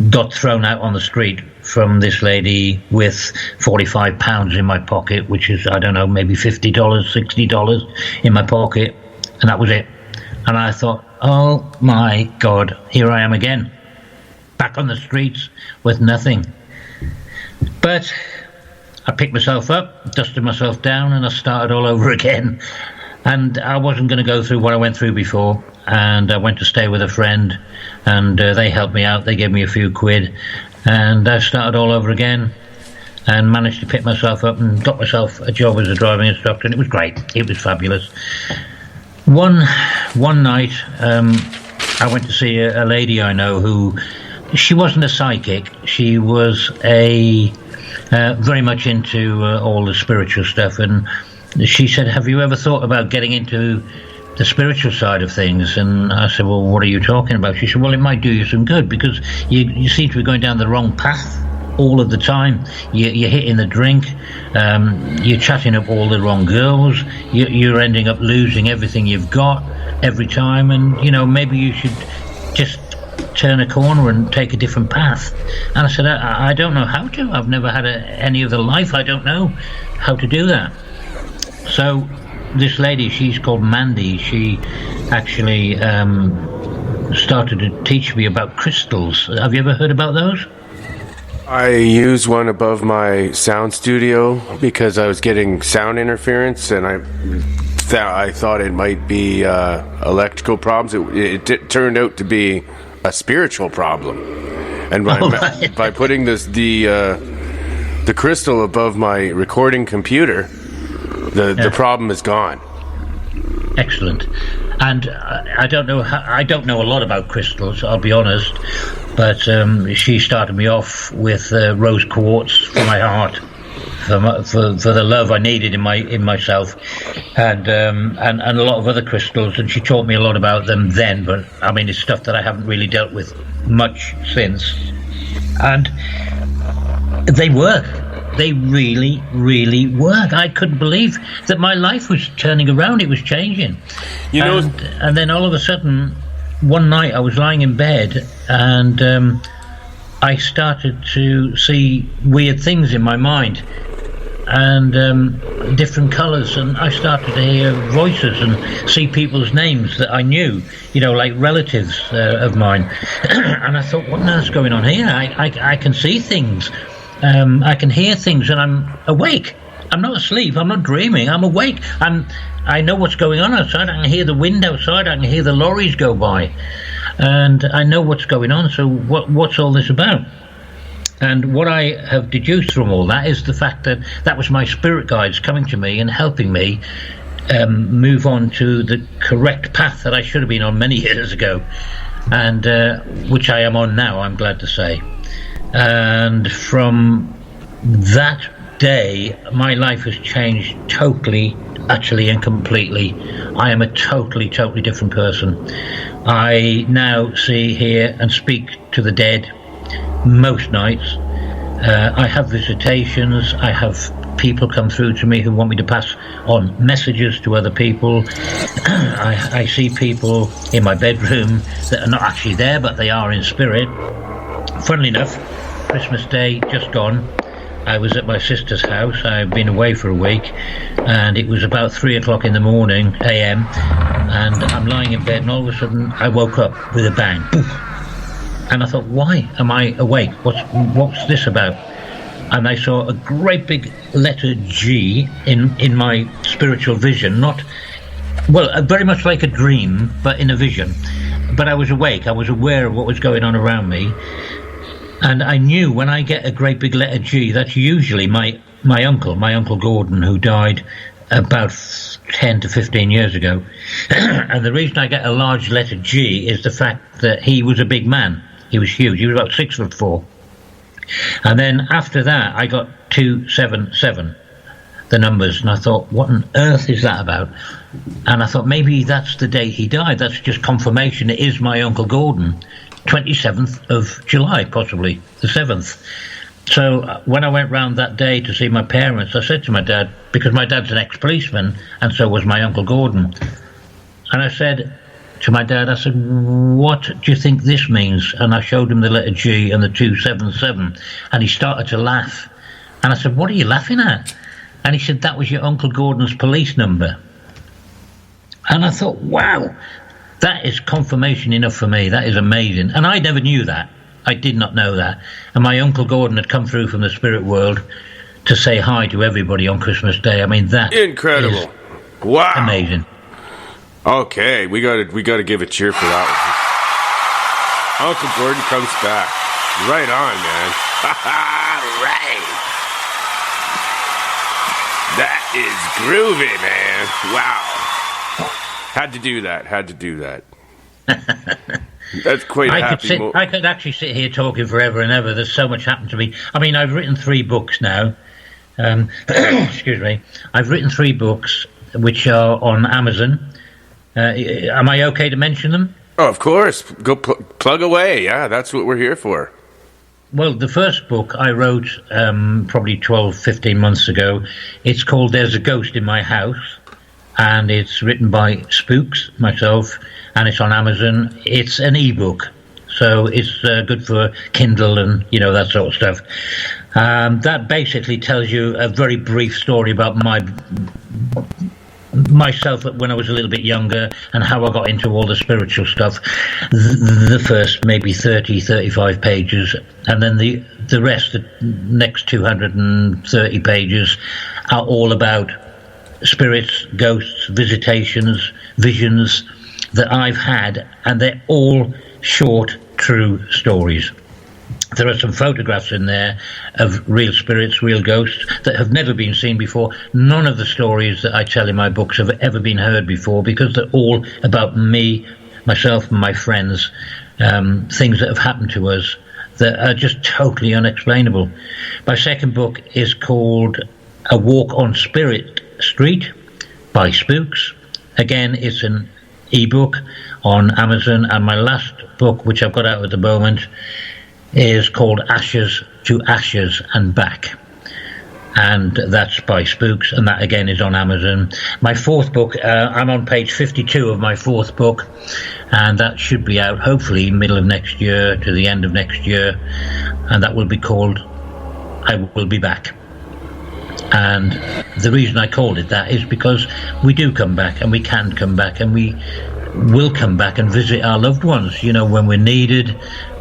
got thrown out on the street from this lady with £45 in my pocket, which is, I don't know, maybe $50, $60 in my pocket, and that was it. And I thought, oh my God, here I am again, back on the streets with nothing. But I picked myself up, dusted myself down, and I started all over again. And I wasn't going to go through what I went through before. And I went to stay with a friend, and they helped me out. They gave me a few quid, and I started all over again and managed to pick myself up and got myself a job as a driving instructor, and it was great. It was fabulous. One night, I went to see a lady I know who, she wasn't a psychic. She was very much into all the spiritual stuff, and she said, "Have you ever thought about getting into the spiritual side of things?" And I said, "Well, what are you talking about?" She said, "Well, it might do you some good, because you seem to be going down the wrong path all of the time. You're hitting the drink, you're chatting up all the wrong girls, you're ending up losing everything you've got every time, and, you know, maybe you should just turn a corner and take a different path." And I said, I don't know how to. I've never had any other life. I don't know how to do that. So this lady, she's called Mandy, she actually started to teach me about crystals. Have you ever heard about those? I use one above my sound studio because I was getting sound interference, and I I thought it might be electrical problems. It turned out to be a spiritual problem, and by putting the crystal above my recording computer, the problem is gone. Excellent. And I don't know a lot about crystals, I'll be honest, but she started me off with rose quartz for my heart, for the love I needed in myself, and a lot of other crystals, and she taught me a lot about them then. But I mean, it's stuff that I haven't really dealt with much since, and they work. They really, really work. I couldn't believe that my life was turning around. It was changing. And then all of a sudden, one night I was lying in bed and I started to see weird things in my mind and different colours, and I started to hear voices and see people's names that I knew, like relatives of mine. And I thought, what on earth's going on here? I can see things. I can hear things, and I'm awake. I'm not asleep. I'm not dreaming. I'm awake. I know what's going on outside. I can hear the wind outside. I can hear the lorries go by, and I know what's going on. So what's all this about? And what I have deduced from all that is the fact that was my spirit guides coming to me and helping me move on to the correct path that I should have been on many years ago, and which I am on now, I'm glad to say. And from that day, my life has changed totally, utterly and completely. I am a totally, totally different person. I now see, hear and speak to the dead most nights. I have visitations. I have people come through to me who want me to pass on messages to other people. I see people in my bedroom that are not actually there, but they are in spirit. Funnily enough, Christmas Day just gone, I was at my sister's house. I've been away for a week, and it was about 3 o'clock in the morning, AM, and I'm lying in bed, and all of a sudden I woke up with a bang. Poof. And I thought, why am I awake? What's this about? And I saw a great big letter G in my spiritual vision, very much like a dream, but in a vision. But I was awake. I was aware of what was going on around me. And I knew when I get a great big letter G, that's usually my Uncle Gordon, who died about 10 to 15 years ago. And the reason I get a large letter G is the fact that he was a big man. He was huge. He was about 6'4". And then after that, I got 277, the numbers. And I thought, what on earth is that about? And I thought, maybe that's the day he died. That's just confirmation. It is my Uncle Gordon. 27th of July, possibly, the 7th. So when I went round that day to see my parents, I said to my dad, because my dad's an ex-policeman, and so was my Uncle Gordon, and I said to my dad, I said, what do you think this means? And I showed him the letter G and the 277, and he started to laugh. And I said, what are you laughing at? And he said, that was your Uncle Gordon's police number. And I thought, wow, that is confirmation enough for me. That is amazing. And I never knew that. I did not know that. And my Uncle Gordon had come through from the spirit world to say hi to everybody on Christmas Day. I mean, that incredible. Wow. Amazing. Okay, we gotta give a cheer for that one. Uncle Gordon comes back. Right on, man. Right. That is groovy, man. Wow. Had to do that. That's quite a happy moment. I could actually sit here talking forever and ever. There's so much happened to me. I mean, I've written 3 books now. Excuse me. I've written 3 books which are on Amazon. Am I okay to mention them? Oh, of course. Go plug away. Yeah, that's what we're here for. Well, the first book I wrote probably 12, 15 months ago. It's called There's a Ghost in My House. And it's written by Spooks, myself, and it's on Amazon. It's an ebook, so it's good for Kindle and, that sort of stuff. That basically tells you a very brief story about myself when I was a little bit younger and how I got into all the spiritual stuff. The first maybe 30, 35 pages, and then the rest, the next 230 pages, are all about spirits, ghosts, visitations, visions that I've had, and they're all short, true stories. There are some photographs in there of real spirits, real ghosts that have never been seen before. None of the stories that I tell in my books have ever been heard before, because they're all about me, myself and my friends, things that have happened to us that are just totally unexplainable. My second book is called A Walk on Spirit Street by Spooks. Again, it's an ebook on Amazon, and my last book, which I've got out at the moment, is called Ashes to Ashes and Back, and that's by Spooks, and that again is on Amazon. My fourth book, I'm on page 52 of my fourth book, and that should be out hopefully middle of next year to the end of next year, and that will be called I Will Be Back. And the reason I called it that is because we do come back, and we can come back, and we will come back and visit our loved ones, you know, when we're needed.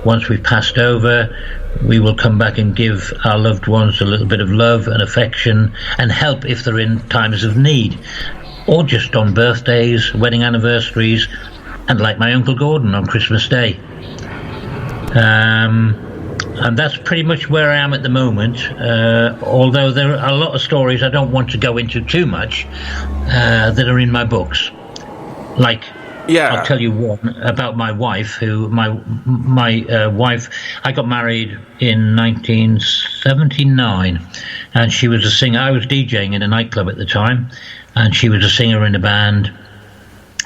Once we've passed over, we will come back and give our loved ones a little bit of love and affection and help if they're in times of need, or just on birthdays, wedding anniversaries, and like my Uncle Gordon on Christmas Day. And that's pretty much where I am at the moment, although there are a lot of stories I don't want to go into too much that are in my books. Like, I'll tell you one about my wife, who my wife, I got married in 1979, and she was a singer. I was DJing in a nightclub at the time, and she was a singer in a band,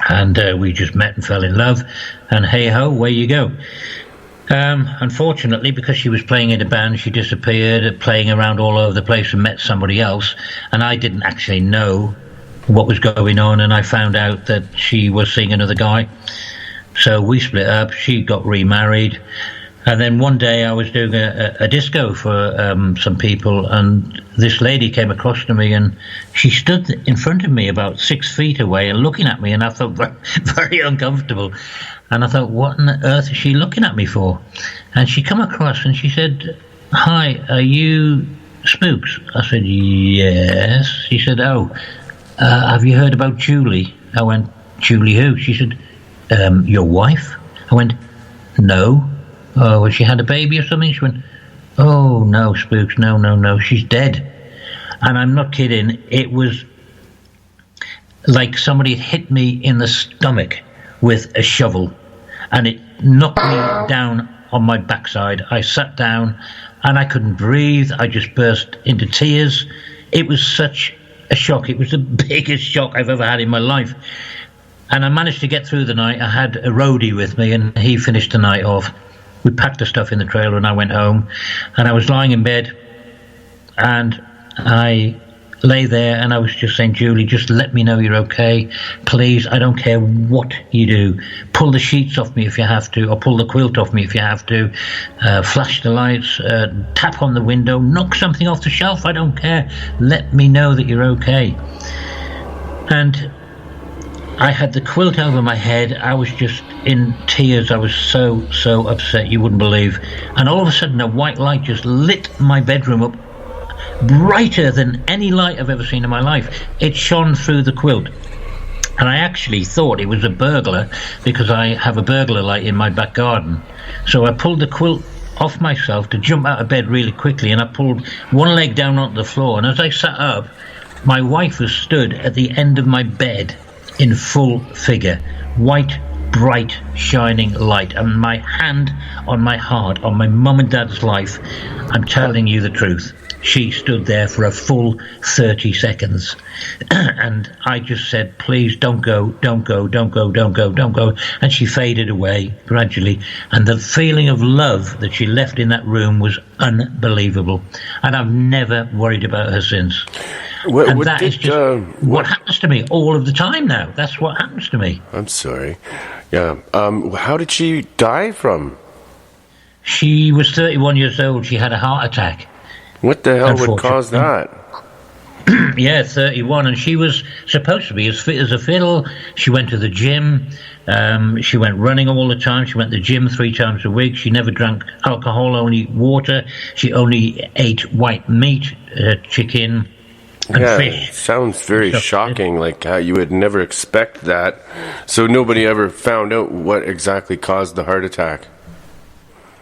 and we just met and fell in love, and hey ho, away you go. Unfortunately, because she was playing in a band, she disappeared, playing around all over the place, and met somebody else, and I didn't actually know what was going on, and I found out that she was seeing another guy. So we split up. She got remarried, and then one day I was doing a disco for some people, and this lady came across to me, and she stood in front of me about 6 feet away and looking at me, and I felt very uncomfortable. And I thought, what on earth is she looking at me for? And she come across and she said, "Hi, are you Spooks?" I said, "Yes." She said, "Oh, have you heard about Julie?" I went, "Julie who?" She said, "Your wife?" I went, "No." "Oh, well, she had a baby or something?" She went, "Oh, no, Spooks, no, she's dead." And I'm not kidding. It was like somebody had hit me in the stomach with a shovel, and it knocked me down on my backside. I sat down, and I couldn't breathe. I just burst into tears. It was such a shock. It was the biggest shock I've ever had in my life. And I managed to get through the night. I had a roadie with me, and he finished the night off. We packed the stuff in the trailer, and I went home, and I was lying in bed, and I lay there, and I was just saying, "Julie, just let me know you're okay. Please, I don't care what you do. Pull the sheets off me if you have to, or pull the quilt off me if you have to. Flash the lights, tap on the window, knock something off the shelf, I don't care. Let me know that you're okay." And I had the quilt over my head. I was just in tears. I was so upset, you wouldn't believe. And all of a sudden, a white light just lit my bedroom up, brighter than any light I've ever seen in my life. It shone through the quilt, and I actually thought it was a burglar, because I have a burglar light in my back garden. So I pulled the quilt off myself to jump out of bed really quickly, and I pulled one leg down onto the floor, and as I sat up, my wife was stood at the end of my bed in full figure, white, bright, shining light, and my hand on my heart, on my mum and dad's life, I'm telling you the truth. She stood there for a full 30 seconds. And I just said, "Please don't go, don't go, don't go, don't go, don't go." And she faded away gradually. And the feeling of love that she left in that room was unbelievable. And I've never worried about her since. What happens to me all of the time now. That's what happens to me. I'm sorry. Yeah. How did she die from? She was 31 years old. She had a heart attack. What the hell would cause that? Yeah, 31, and she was supposed to be as fit as a fiddle. She went to the gym. She went running all the time. She went to the gym 3 times a week. She never drank alcohol, only water. She only ate white meat, chicken, and Yeah, fish. it sounds very shocking, like how you would never expect that. So nobody ever found out what exactly caused the heart attack.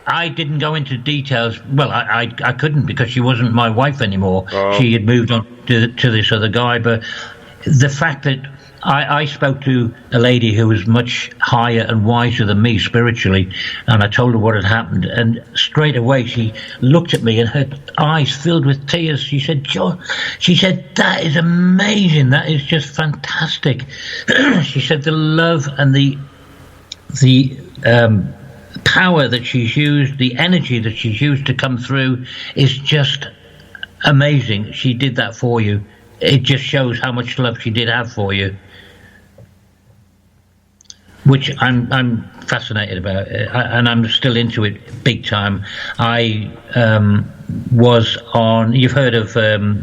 I didn't go into details. Well, I couldn't because she wasn't my wife anymore. Oh. She had moved on to this other guy. But the fact that I spoke to a lady who was much higher and wiser than me spiritually, and I told her what had happened, and straight away she looked at me and her eyes filled with tears. She said, "Joe," she said, "that is amazing. That is just fantastic." She said the love and the power that she's used, the energy that she's used to come through is just amazing. She did that for you. It just shows how much love she did have for you, which I'm fascinated about, and I'm still into it big time. I was on. You've heard of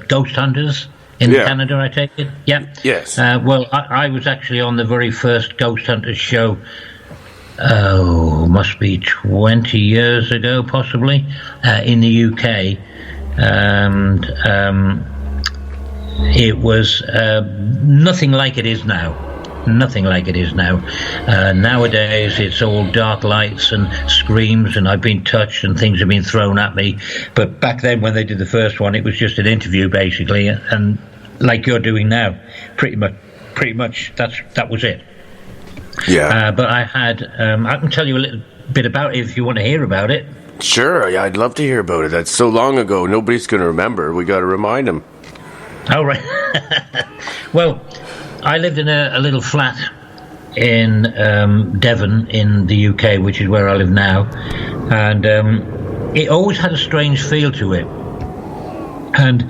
Ghost Hunters in Canada, I take it? Yeah. Yes. Well, I was actually on the very first Ghost Hunters show. Oh, must be 20 years ago, possibly, in the UK, and it was nothing like it is now. Nothing like it is now. Nowadays, it's all dark lights and screams, and I've been touched and things have been thrown at me. But back then, when they did the first one, it was just an interview, basically, and like you're doing now, pretty much. That was it. Yeah. But I had. I can tell you a little bit about it if you want to hear about it. Sure, yeah, I'd love to hear about it. That's so long ago, nobody's going to remember. We got to remind them. Oh, right. Well, I lived in a little flat in Devon in the UK, which is where I live now, and it always had a strange feel to it. And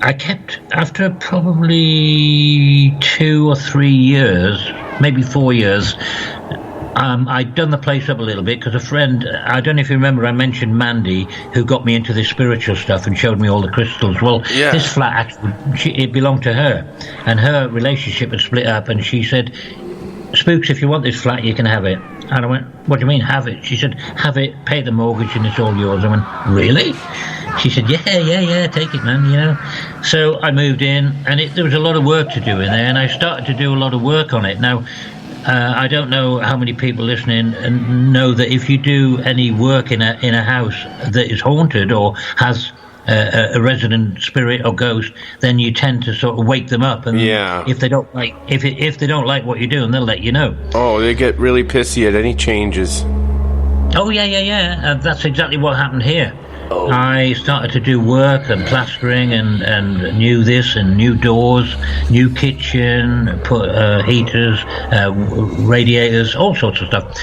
I kept, after probably 2 or 3 years, maybe 4 years, I'd done the place up a little bit because a friend, I don't know if you remember, I mentioned Mandy, who got me into this spiritual stuff and showed me all the crystals. Well, this flat, actually, it belonged to her, and her relationship had split up, and she said, "Spooks, if you want this flat, you can have it." And I went, "What do you mean, have it?" She said, "Have it, pay the mortgage, and it's all yours." I went, "Really?" She said, yeah, take it, man, you know. So I moved in, and there was a lot of work to do in there, and I started to do a lot of work on it. Now, I don't know how many people listening know that if you do any work in a house that is haunted or has a resident spirit or ghost, then you tend to sort of wake them up, and if they don't like if they don't like what you're doing, they'll let you know. Oh, they get really pissy at any changes. Oh yeah. That's exactly what happened here. I started to do work and plastering and new this and new doors, new kitchen, put heaters, radiators, all sorts of stuff.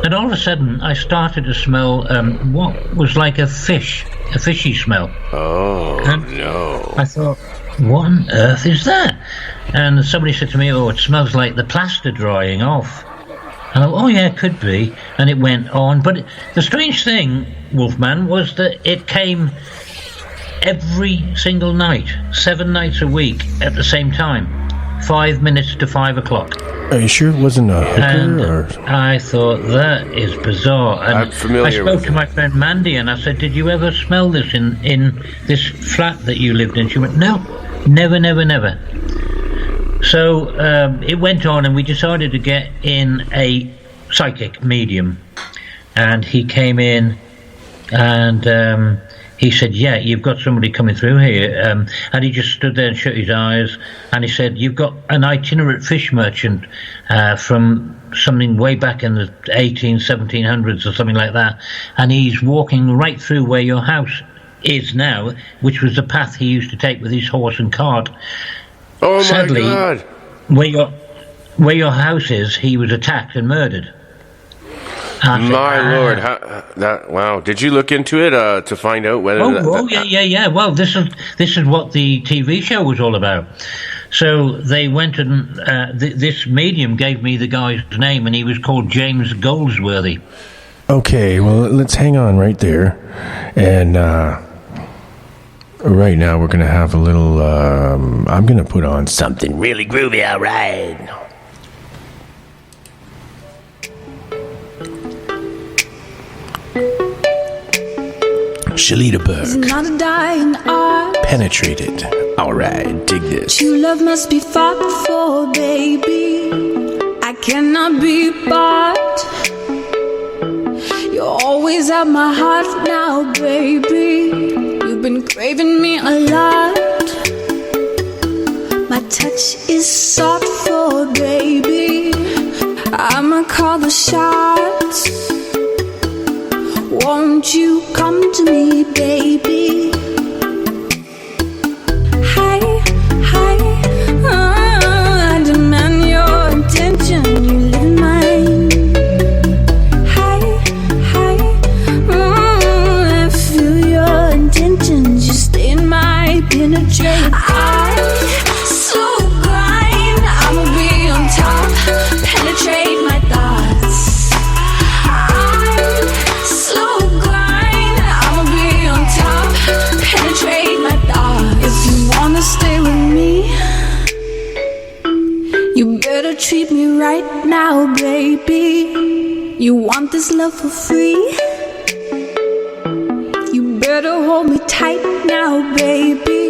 And all of a sudden, I started to smell what was like a fishy smell. Oh, and no. I thought, what on earth is that? And somebody said to me, "Oh, it smells like the plaster drying off." And I thought, "Oh yeah, it could be." And it went on. But the strange thing, Wolfman, was that it came every single night, 7 nights a week at the same time, 5 minutes to 5 o'clock. Are you sure it wasn't a hooker? And I thought, that is bizarre. And I'm familiar I spoke to my friend Mandy, and I said, "Did you ever smell this in this flat that you lived in?" She went, "No, never. So it went on, and we decided to get in a psychic medium. And he came in, and he said, "Yeah, you've got somebody coming through here." And he just stood there and shut his eyes. And he said, "You've got an itinerant fish merchant from something way back in the 1700s or something like that. And he's walking right through where your house is now, which was the path he used to take with his horse and cart." Oh, sadly, my God. Where your house is, he was attacked and murdered. My Lord, wow! Did you look into it to find out whether? Yeah. Well, this is what the TV show was all about. So they went and this medium gave me the guy's name, and he was called James Goldsworthy. Okay, well, let's hang on right there, and right now we're gonna have a little. I'm gonna put on something really groovy. All right. Shalita It's Burke. not a dying art. Penetrated. Alright, dig this. True love must be fought for, baby. I cannot be bought. You're always at my heart now, baby. You've been craving me a lot. My touch is sought for, baby. I'ma call the shots. Won't you come to me, baby? Hi, hi, I demand your attention. You live in mine. Hi, hi, I feel your intentions. You stay in my penetrate. Slow grind. I'ma be on top. Penetrate my thoughts. Slow grind. I'ma be on top. Penetrate my thoughts. If you wanna stay with me, you better treat me right now, baby. You want this love for free? You better hold me tight now, baby.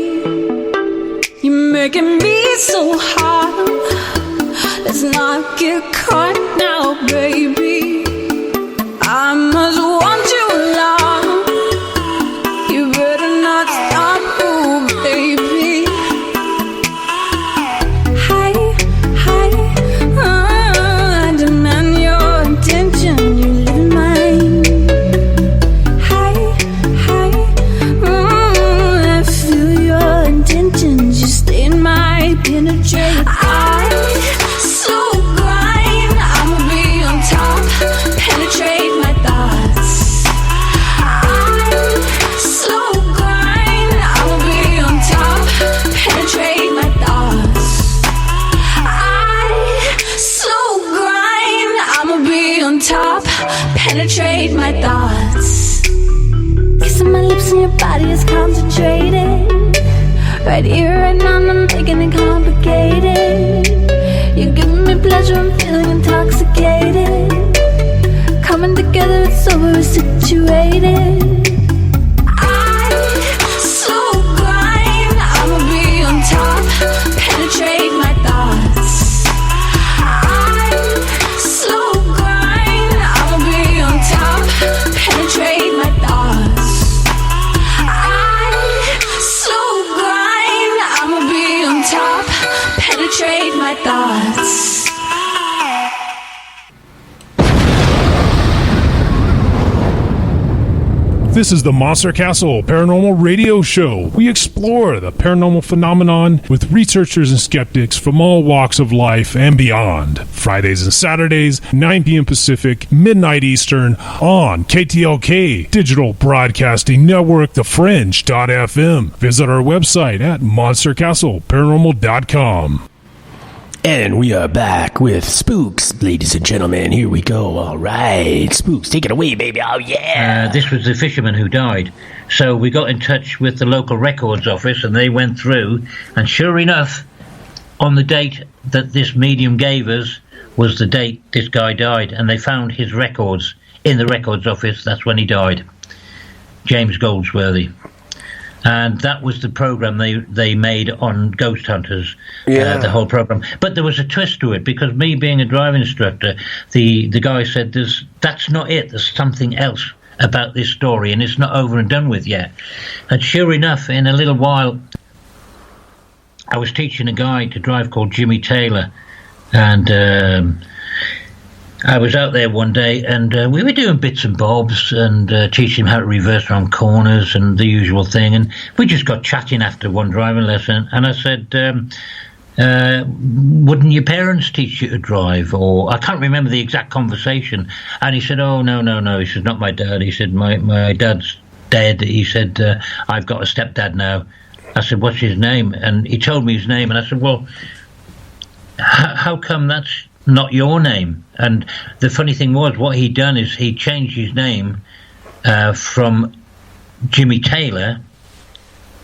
You're making me so hot. Let's not get caught now, baby. I must want you along. You better not stop, oh baby. Hi, hi, I demand your attention. You live in mine. Hi, hi, I feel your intentions. You stay in my penetrate. Slow grind. I'ma be on top. Penetrate my thoughts. Slow grind. I'ma be on top. Penetrate my thoughts. Slow grind. I'ma be on top. Penetrate my thoughts. Kissing my lips and your body is concentrated. Right here, right now, I'm making it complicated. You're giving me pleasure, I'm feeling intoxicated. Coming together, it's over, we're situated. Slow grind, I'ma be on top. Penetrate my thoughts. Slow grind, I'ma be on top. Penetrate my thoughts. Slow grind, I'ma be on top. Penetrate my thoughts. This is the Monster Castle Paranormal Radio Show. We explore the paranormal phenomenon with researchers and skeptics from all walks of life and beyond. Fridays and Saturdays, 9 p.m. Pacific, midnight Eastern, on KTLK Digital Broadcasting Network, thefringe.fm. Visit our website at monstercastleparanormal.com. And we are back with Spooks, ladies and gentlemen. Here we go. All right. Spooks, take it away, baby. Oh, yeah. This was the fisherman who died. So we got in touch with the local records office, and they went through. And sure enough, on the date that this medium gave us was the date this guy died. And they found his records in the records office. That's when he died. James Goldsworthy. And that was the program they made on Ghost Hunters, the whole program. But there was a twist to it, because me being a driving instructor, the guy said, that's not it, there's something else about this story, and it's not over and done with yet. And sure enough, in a little while, I was teaching a guy to drive called Jimmy Taylor, and I was out there one day, and we were doing bits and bobs and teaching him how to reverse around corners and the usual thing. And we just got chatting after one driving lesson. And I said, wouldn't your parents teach you to drive? Or I can't remember the exact conversation. And he said, oh, no. He said, not my dad. He said, my dad's dead. He said, I've got a stepdad now. I said, what's his name? And he told me his name. And I said, well, how come that's not your name? And the funny thing was, what he'd done is he changed his name from Jimmy Taylor,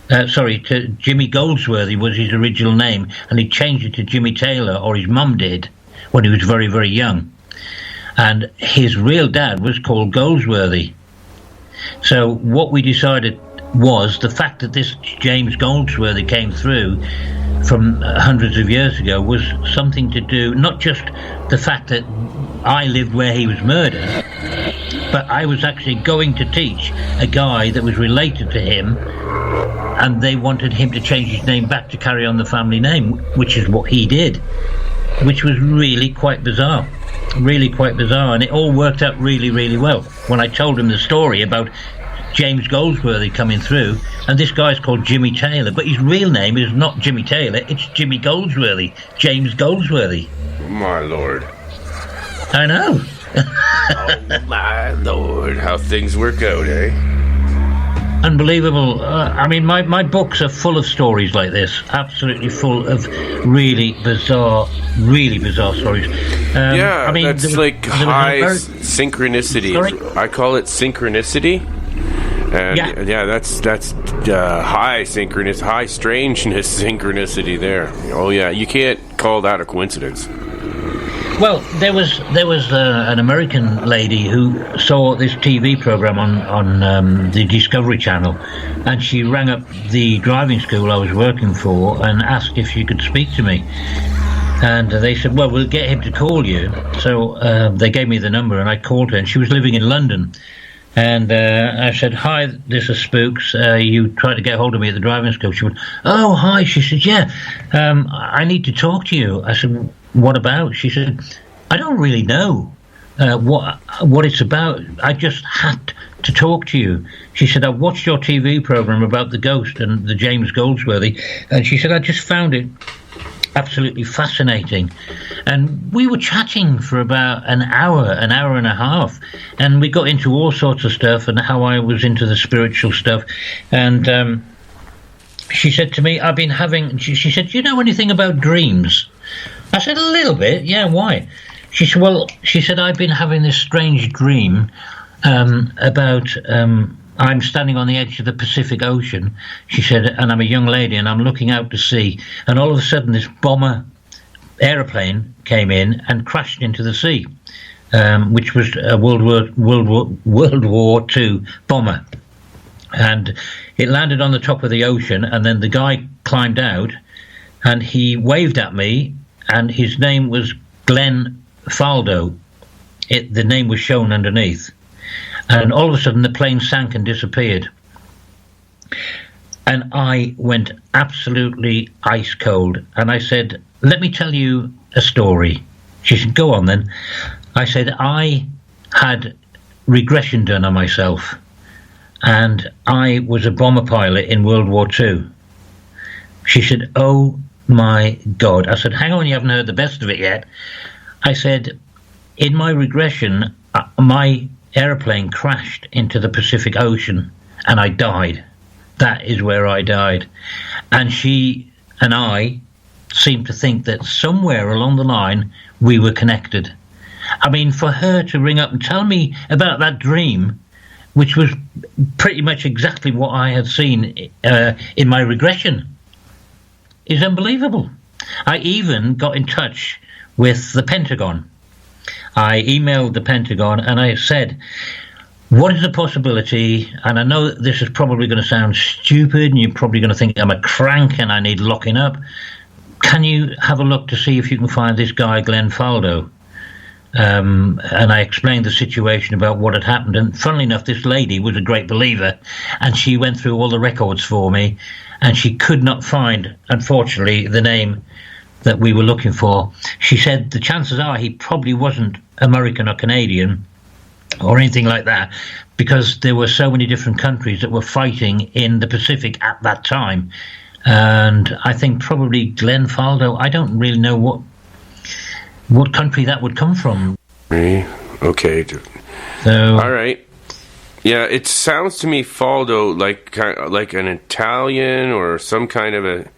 to Jimmy Goldsworthy was his original name, and he changed it to Jimmy Taylor, or his mum did, when he was very, very young. And his real dad was called Goldsworthy. So what we decided was the fact that this James Goldsworthy came through from hundreds of years ago was something to do, not just the fact that I lived where he was murdered, but I was actually going to teach a guy that was related to him, and they wanted him to change his name back to carry on the family name, which is what he did, which was really quite bizarre. Really quite bizarre, and it all worked out really, really well. When I told him the story about James Goldsworthy coming through, and this guy's called Jimmy Taylor, but his real name is not Jimmy Taylor, it's Jimmy Goldsworthy, James Goldsworthy. My lord. I know. Oh my lord, how things work out, eh? Unbelievable. I mean, my books are full of stories like this, absolutely full of really bizarre stories. I mean, that's like high synchronicity. Sorry? I call it synchronicity. And that's high strangeness synchronicity there. Oh yeah, you can't call that a coincidence. Well, there was an American lady who saw this TV program on the Discovery Channel, and she rang up the driving school I was working for and asked if she could speak to me. And they said, well, we'll get him to call you. So they gave me the number, and I called her, and she was living in London. And I said, hi, this is Spooks. You tried to get hold of me at the driving school. She went, oh, hi. She said, yeah, I need to talk to you. I said, what about? She said, I don't really know what it's about. I just had to talk to you. She said, I watched your TV program about the ghost and the James Goldsworthy. And she said, I just found it absolutely fascinating. And we were chatting for about an hour and a half, and we got into all sorts of stuff and how I was into the spiritual stuff. And she said to me, I've been having, she said, do you know anything about dreams? I said, a little bit, yeah, why? She said, well, I've been having this strange dream about I'm standing on the edge of the Pacific Ocean, she said, and I'm a young lady and I'm looking out to sea, and all of a sudden this bomber aeroplane came in and crashed into the sea, which was a World War II bomber. And it landed on the top of the ocean, and then the guy climbed out and he waved at me, and his name was Glenn Faldo. The name was shown underneath. And all of a sudden the plane sank and disappeared. And I went absolutely ice cold. And I said, let me tell you a story. She said, go on then. I said, I had regression done on myself. And I was a bomber pilot in World War II. She said, oh my God. I said, hang on, you haven't heard the best of it yet. I said, in my regression, my aeroplane crashed into the Pacific Ocean and I died. That is where I died. And she and I seemed to think that somewhere along the line we were connected. I mean, for her to ring up and tell me about that dream, which was pretty much exactly what I had seen in my regression, is unbelievable. I even got in touch with the Pentagon. I emailed the Pentagon and I said, what is the possibility, and I know that this is probably going to sound stupid and you're probably going to think I'm a crank and I need locking up. Can you have a look to see if you can find this guy, Glenn Faldo? And I explained the situation about what had happened. And funnily enough, this lady was a great believer, and she went through all the records for me, and she could not find, unfortunately, the name that we were looking for. She said the chances are he probably wasn't American or Canadian or anything like that, because there were so many different countries that were fighting in the Pacific at that time. And I think probably Glenn Faldo, I don't really know what country that would come from. Okay. So, all right. Yeah, it sounds to me Faldo like an Italian or some kind of a,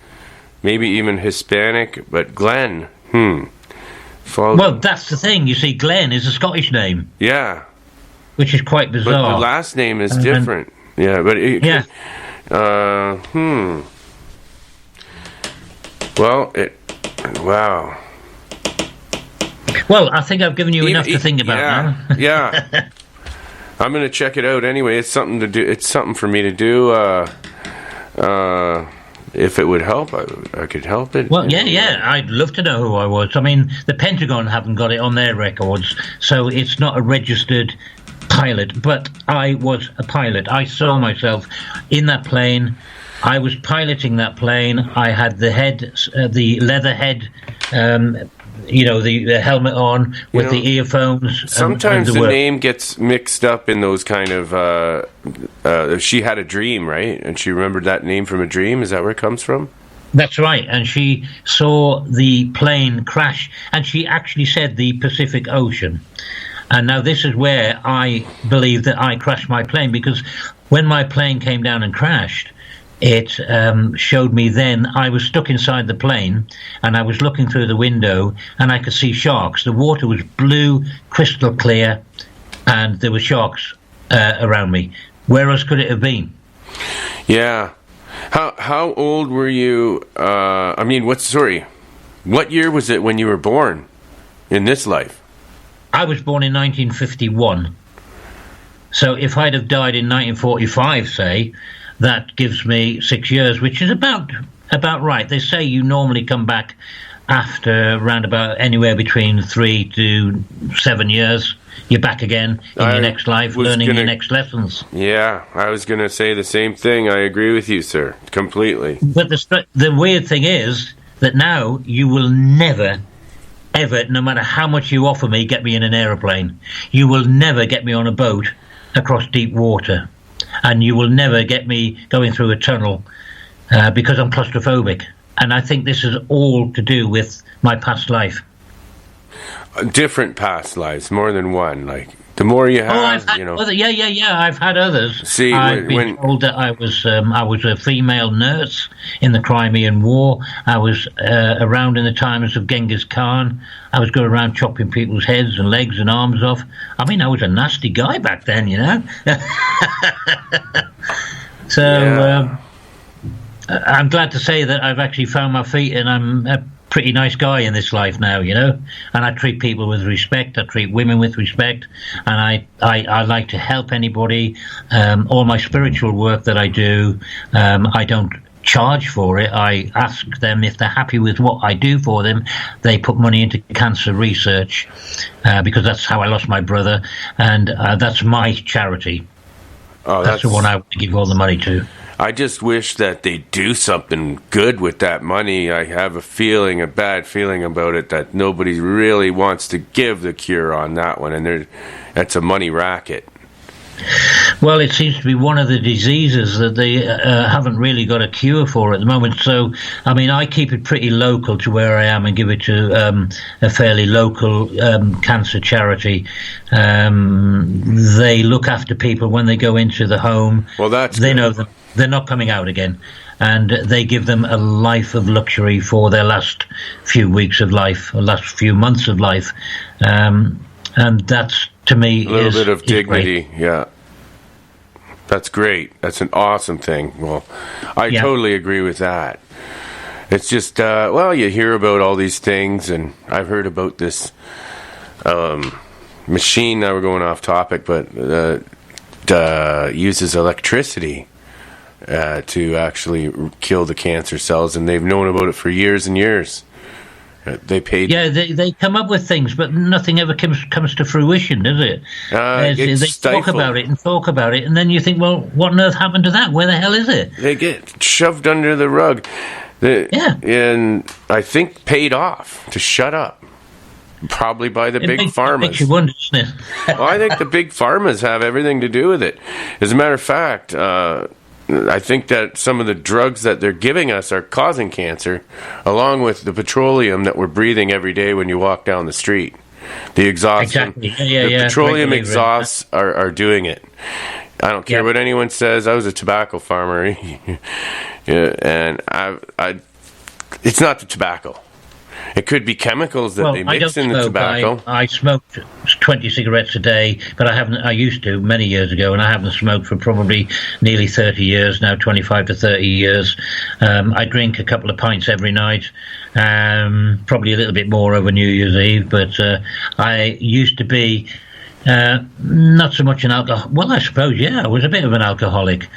maybe even Hispanic, but Glenn. Faldo. Well, that's the thing. You see, Glenn is a Scottish name. Yeah. Which is quite bizarre. But the last name is different. Yeah, but it, yeah. Well, wow. Well, I think I've given you enough to think about now. Yeah. I'm going to check it out anyway. It's something to do. It's something for me to do. If it would help, I could help it. Well, yeah. I'd love to know who I was. I mean, the Pentagon haven't got it on their records, so it's not a registered pilot. But I was a pilot. I saw myself in that plane. I was piloting that plane. I had the leather head, the helmet on with the earphones. Sometimes the name gets mixed up in those kind of. She had a dream, right? And she remembered that name from a dream. Is that where it comes from? That's right. And she saw the plane crash, and she actually said the Pacific Ocean. And now this is where I believe that I crashed my plane, because when my plane came down and crashed, it showed me then I was stuck inside the plane, and I was looking through the window, and I could see sharks. The water was blue, crystal clear, and there were sharks around me. Where else could it have been? Yeah. How old were you? What year was it when you were born in this life? I was born in 1951. So if I'd have died in 1945, say, that gives me 6 years, which is about right. They say you normally come back after around about anywhere between 3 to 7 years. You're back again in your next life, learning your next lessons. Yeah, I was going to say the same thing. I agree with you, sir, completely. But the weird thing is that now you will never, ever, no matter how much you offer me, get me in an aeroplane. You will never get me on a boat across deep water. And you will never get me going through a tunnel because I'm claustrophobic. And I think this is all to do with my past life. Different past lives, more than one. Like, the more you have, I've had other, I've had others. See, I've been told that I was a female nurse in the Crimean War. I was around in the times of Genghis Khan. I was going around chopping people's heads and legs and arms off. I mean, I was a nasty guy back then, you know. So I'm glad to say that I've actually found my feet, and I'm a pretty nice guy in this life now, you know. And I treat people with respect. I treat women with respect, and I like to help anybody. All my spiritual work that I do, I don't charge for it. I ask them if they're happy with what I do for them. They put money into cancer research because that's how I lost my brother, and that's my charity. Oh, that's the one I would give all the money to. I just wish that they do something good with that money. I have a bad feeling about it, that nobody really wants to give the cure on that one, and that's a money racket. Well, it seems to be one of the diseases that they haven't really got a cure for at the moment. So, I mean, I keep it pretty local to where I am and give it to a fairly local cancer charity. They look after people when they go into the home. Well, they know them. They're not coming out again, and they give them a life of luxury for their last few weeks of life, or last few months of life, and that's, to me, a little bit of dignity. Great. Yeah, that's great. That's an awesome thing. Well, I totally agree with that. It's just, you hear about all these things, and I've heard about this machine. Now we're going off topic, but uses electricity to actually kill the cancer cells, and they've known about it for years and years. They paid. Yeah, they come up with things, but nothing ever comes to fruition, does it? They talk about it, and then you think, well, what on earth happened to that? Where the hell is it? They get shoved under the rug. And I think paid off to shut up. Probably by the big pharmas. Makes you wonder, doesn't it? Well, I think the big pharmas have everything to do with it. As a matter of fact, I think that some of the drugs that they're giving us are causing cancer, along with the petroleum that we're breathing every day when you walk down the street. The exhaust, exactly. The petroleum exhausts are doing it. I don't care what anyone says. I was a tobacco farmer, and it's not the tobacco. It could be chemicals that they mix in the tobacco. I smoked 20 cigarettes a day, but I haven't. I used to many years ago, and I haven't smoked for probably nearly 30 years now, 25 to 30 years. I drink a couple of pints every night, probably a little bit more over New Year's Eve. But I used to be Not so much an alcohol. Well, I suppose, yeah, I was a bit of an alcoholic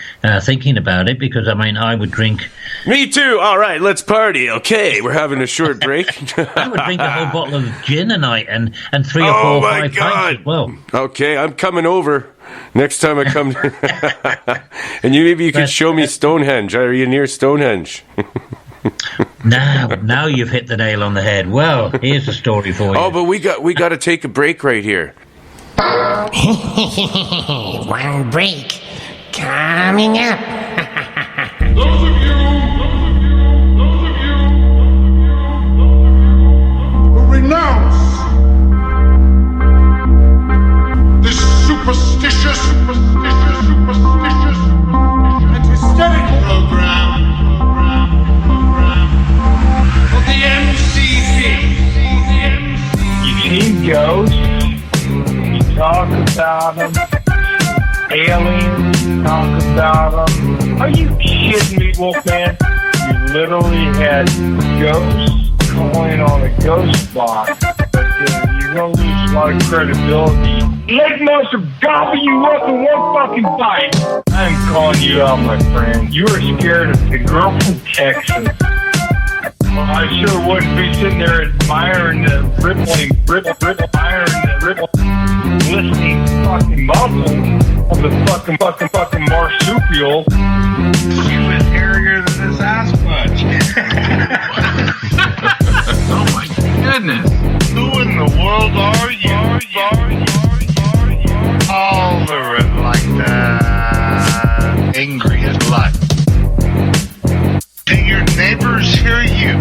thinking about it, because, I mean, I would drink... Me too. All right, let's party. Okay, we're having a short break. I would drink a whole bottle of gin a night and 3 or 4 or 5 pints as well. Okay, I'm coming over next time I come. And maybe you could show me Stonehenge. Are you near Stonehenge? Now you've hit the nail on the head. Well, here's the story for you. Oh, but we got to take a break right here. One break coming up. Those of you who renounce this superstitious and hysterical program of the MCP. You've seen ghosts. Talk about them. Aliens, talk about them. Are you kidding me, Wolfman? You literally had ghosts calling on a ghost box. But you're going to lose a lot of credibility. Lake Monster gobble you up in one fucking bite. I'm calling you out, my friend. You were scared of the girl from Texas. Well, I sure wouldn't be sitting there admiring the rippling glistening fucking muscle of the fucking marsupial. She was hairier than this ass fudge. Oh my goodness. Who in the world are you? Hollering like that. Angry as life. Do your neighbors hear you?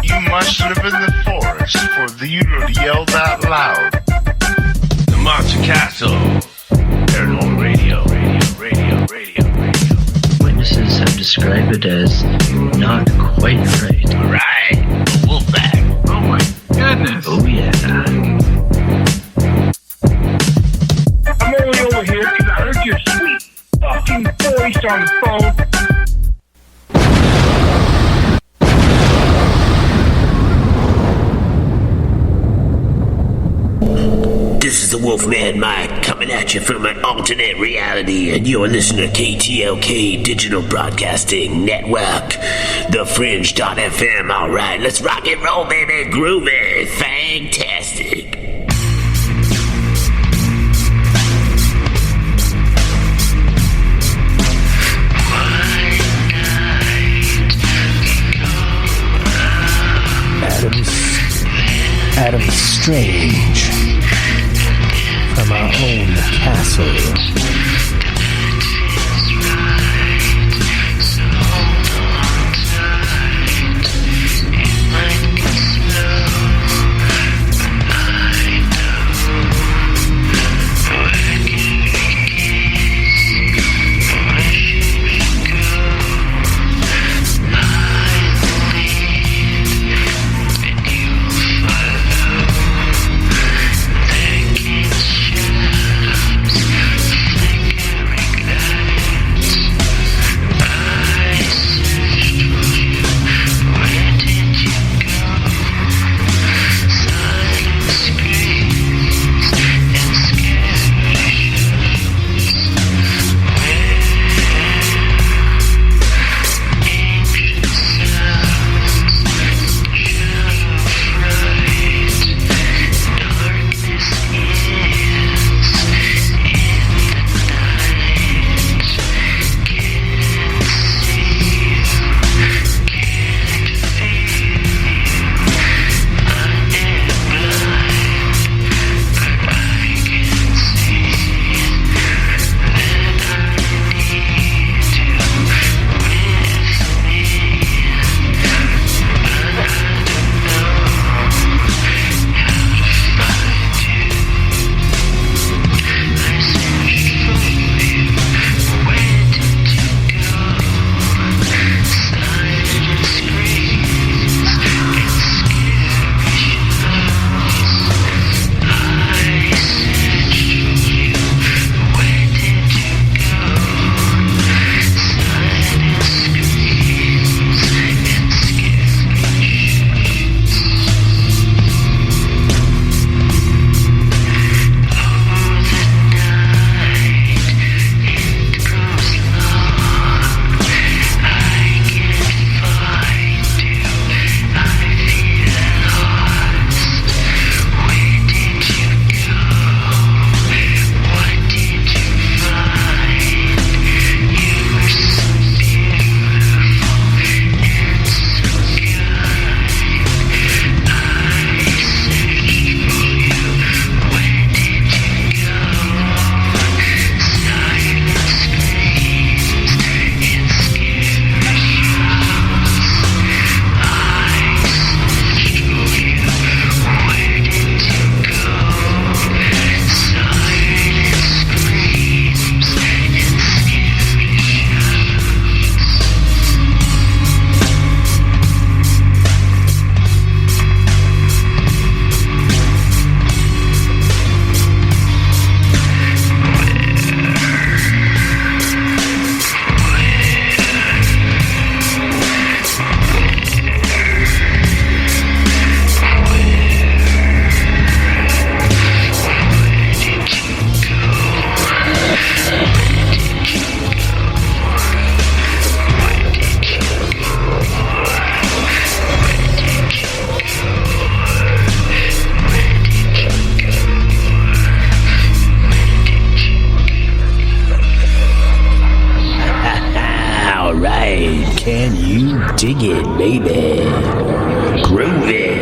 You must live in the forest for you to yell that loud. The Monster Castle. Paranormal Radio. Witnesses have described it as not quite right. Alright, the Wolfpack. Oh my goodness. Oh yeah. I'm only over here because I heard your sweet fucking voice on the phone. This is the Wolfman Mike coming at you from an alternate reality, and you're listening to KTLK Digital Broadcasting Network, thefringe.fm. All right, let's rock and roll, baby. Groovy, fantastic. Adam Strange from our own castle. Dig it, baby. Groovy.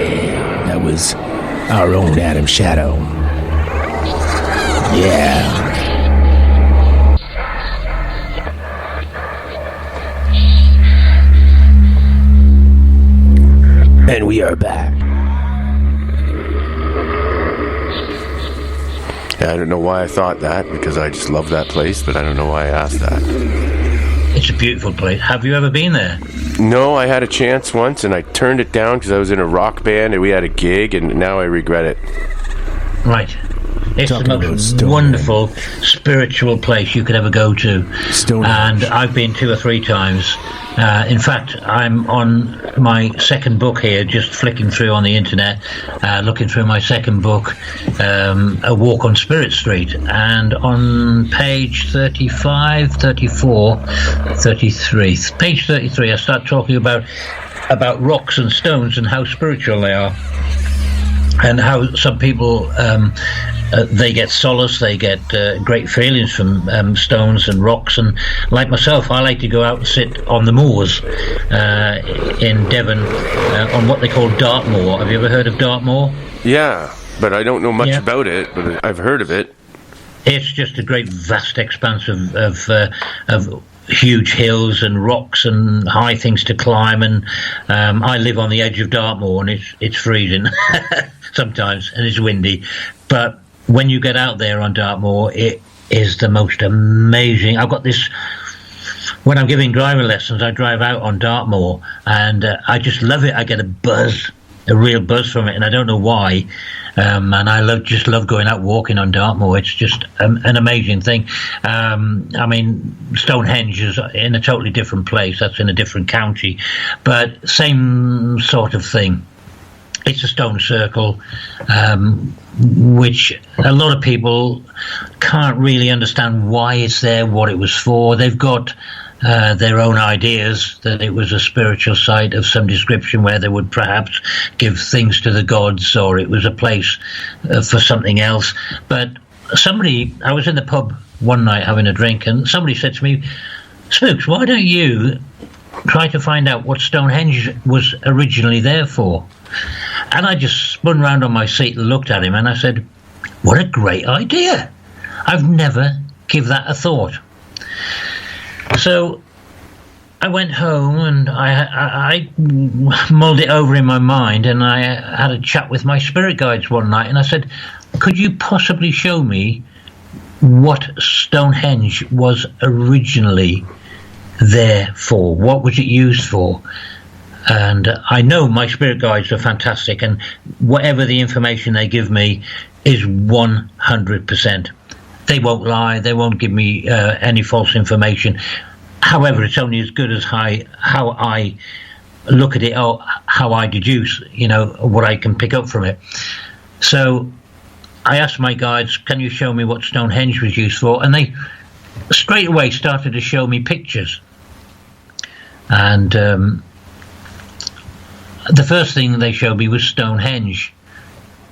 That was our own Adam Shadow. Yeah. And we are back. Yeah, I don't know why I thought that, because I just love that place, but I don't know why I asked that. It's a beautiful place. Have you ever been there? No, I had a chance once, and I turned it down because I was in a rock band, and we had a gig, and now I regret it. Right. It's the most wonderful spiritual place you could ever go to. And I've been 2 or 3 times. In fact, I'm on my second book here, just flicking through on the internet, looking through my second book, A Walk on Spirit Street. And on page 35, 34, 33, page 33, I start talking about rocks and stones and how spiritual they are. And how some people, they get solace, they get great feelings from stones and rocks. And like myself, I like to go out and sit on the moors in Devon on what they call Dartmoor. Have you ever heard of Dartmoor? Yeah, but I don't know much about it, but I've heard of it. It's just a great vast expanse of huge hills and rocks and high things to climb, and I live on the edge of Dartmoor, and it's freezing sometimes, and it's windy. But when you get out there on Dartmoor, it is the most amazing. I've got this. When I'm giving driving lessons, I drive out on Dartmoor, and I just love it. I get a real buzz from it, and I don't know why. And I just love going out walking on Dartmoor. It's just an amazing thing. I mean, Stonehenge is in a totally different place. That's in a different county, but same sort of thing. It's a stone circle, which a lot of people can't really understand why it's there, what it was for. They've got their own ideas that it was a spiritual site of some description where they would perhaps give things to the gods, or it was a place for something else. But I was in the pub one night having a drink, and somebody said to me, "Spooks, why don't you try to find out what Stonehenge was originally there for?" And I just spun round on my seat and looked at him, and I said, "What a great idea. I've never give that a thought." So I went home and I mulled it over in my mind, and I had a chat with my spirit guides one night, and I said, "Could you possibly show me what Stonehenge was originally there for? What was it used for?" And I know my spirit guides are fantastic, and whatever the information they give me is 100%. They won't lie. They won't give me any false information. However, it's only as good as how I look at it, or how I deduce, what I can pick up from it. So I asked my guides, "Can you show me what Stonehenge was used for?" And they straight away started to show me pictures. And the first thing they showed me was Stonehenge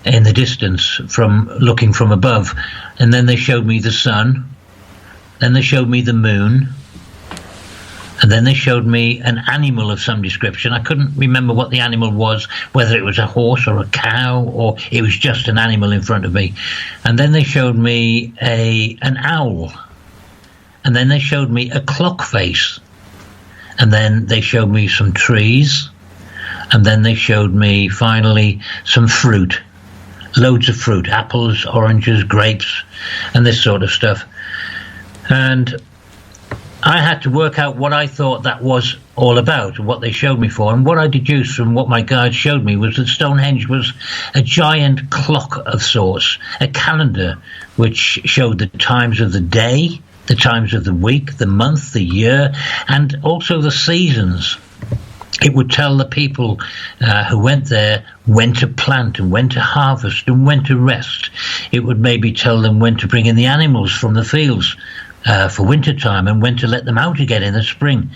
in the distance, from looking from above. And then they showed me the sun, then they showed me the moon, and then they showed me an animal of some description. I couldn't remember what the animal was, whether it was a horse or a cow, or it was just an animal in front of me. And then they showed me an owl, and then they showed me a clock face, and then they showed me some trees, and then they showed me finally some fruit. Loads of fruit, apples, oranges, grapes, and this sort of stuff. And I had to work out what I thought that was all about, what they showed me for. And what I deduced from what my guide showed me was that Stonehenge was a giant clock of sorts, a calendar which showed the times of the day, the times of the week, the month, the year, and also the seasons. It would tell the people who went there when to plant and when to harvest and when to rest. It would maybe tell them when to bring in the animals from the fields for winter time, and when to let them out again in the spring.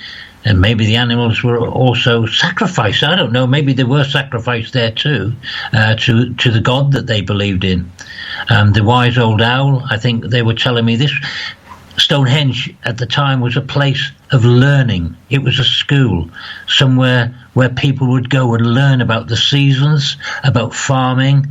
And maybe the animals were also sacrificed. I don't know. Maybe they were sacrificed there too, to the god that they believed in. The wise old owl, I think they were telling me this. Stonehenge at the time was a place of learning. It was a school, somewhere where people would go and learn about the seasons, about farming,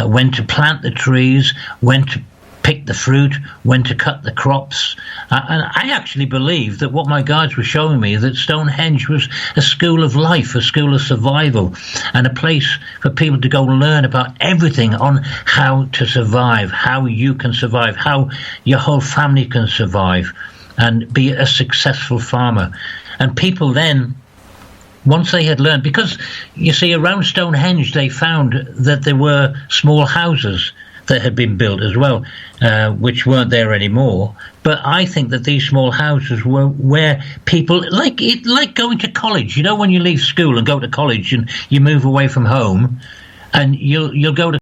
when to plant the trees, when to pick the fruit, when to cut the crops. And I actually believe that what my guides were showing me, that Stonehenge was a school of life, a school of survival, and a place for people to go and learn about everything on how to survive, how you can survive, how your whole family can survive and be a successful farmer. And people then, once they had learned, because you see around Stonehenge they found that there were small houses that had been built as well, which weren't there anymore. But I think that these small houses were where people, like going to college. You know, when you leave school and go to college and you move away from home, and you'll go to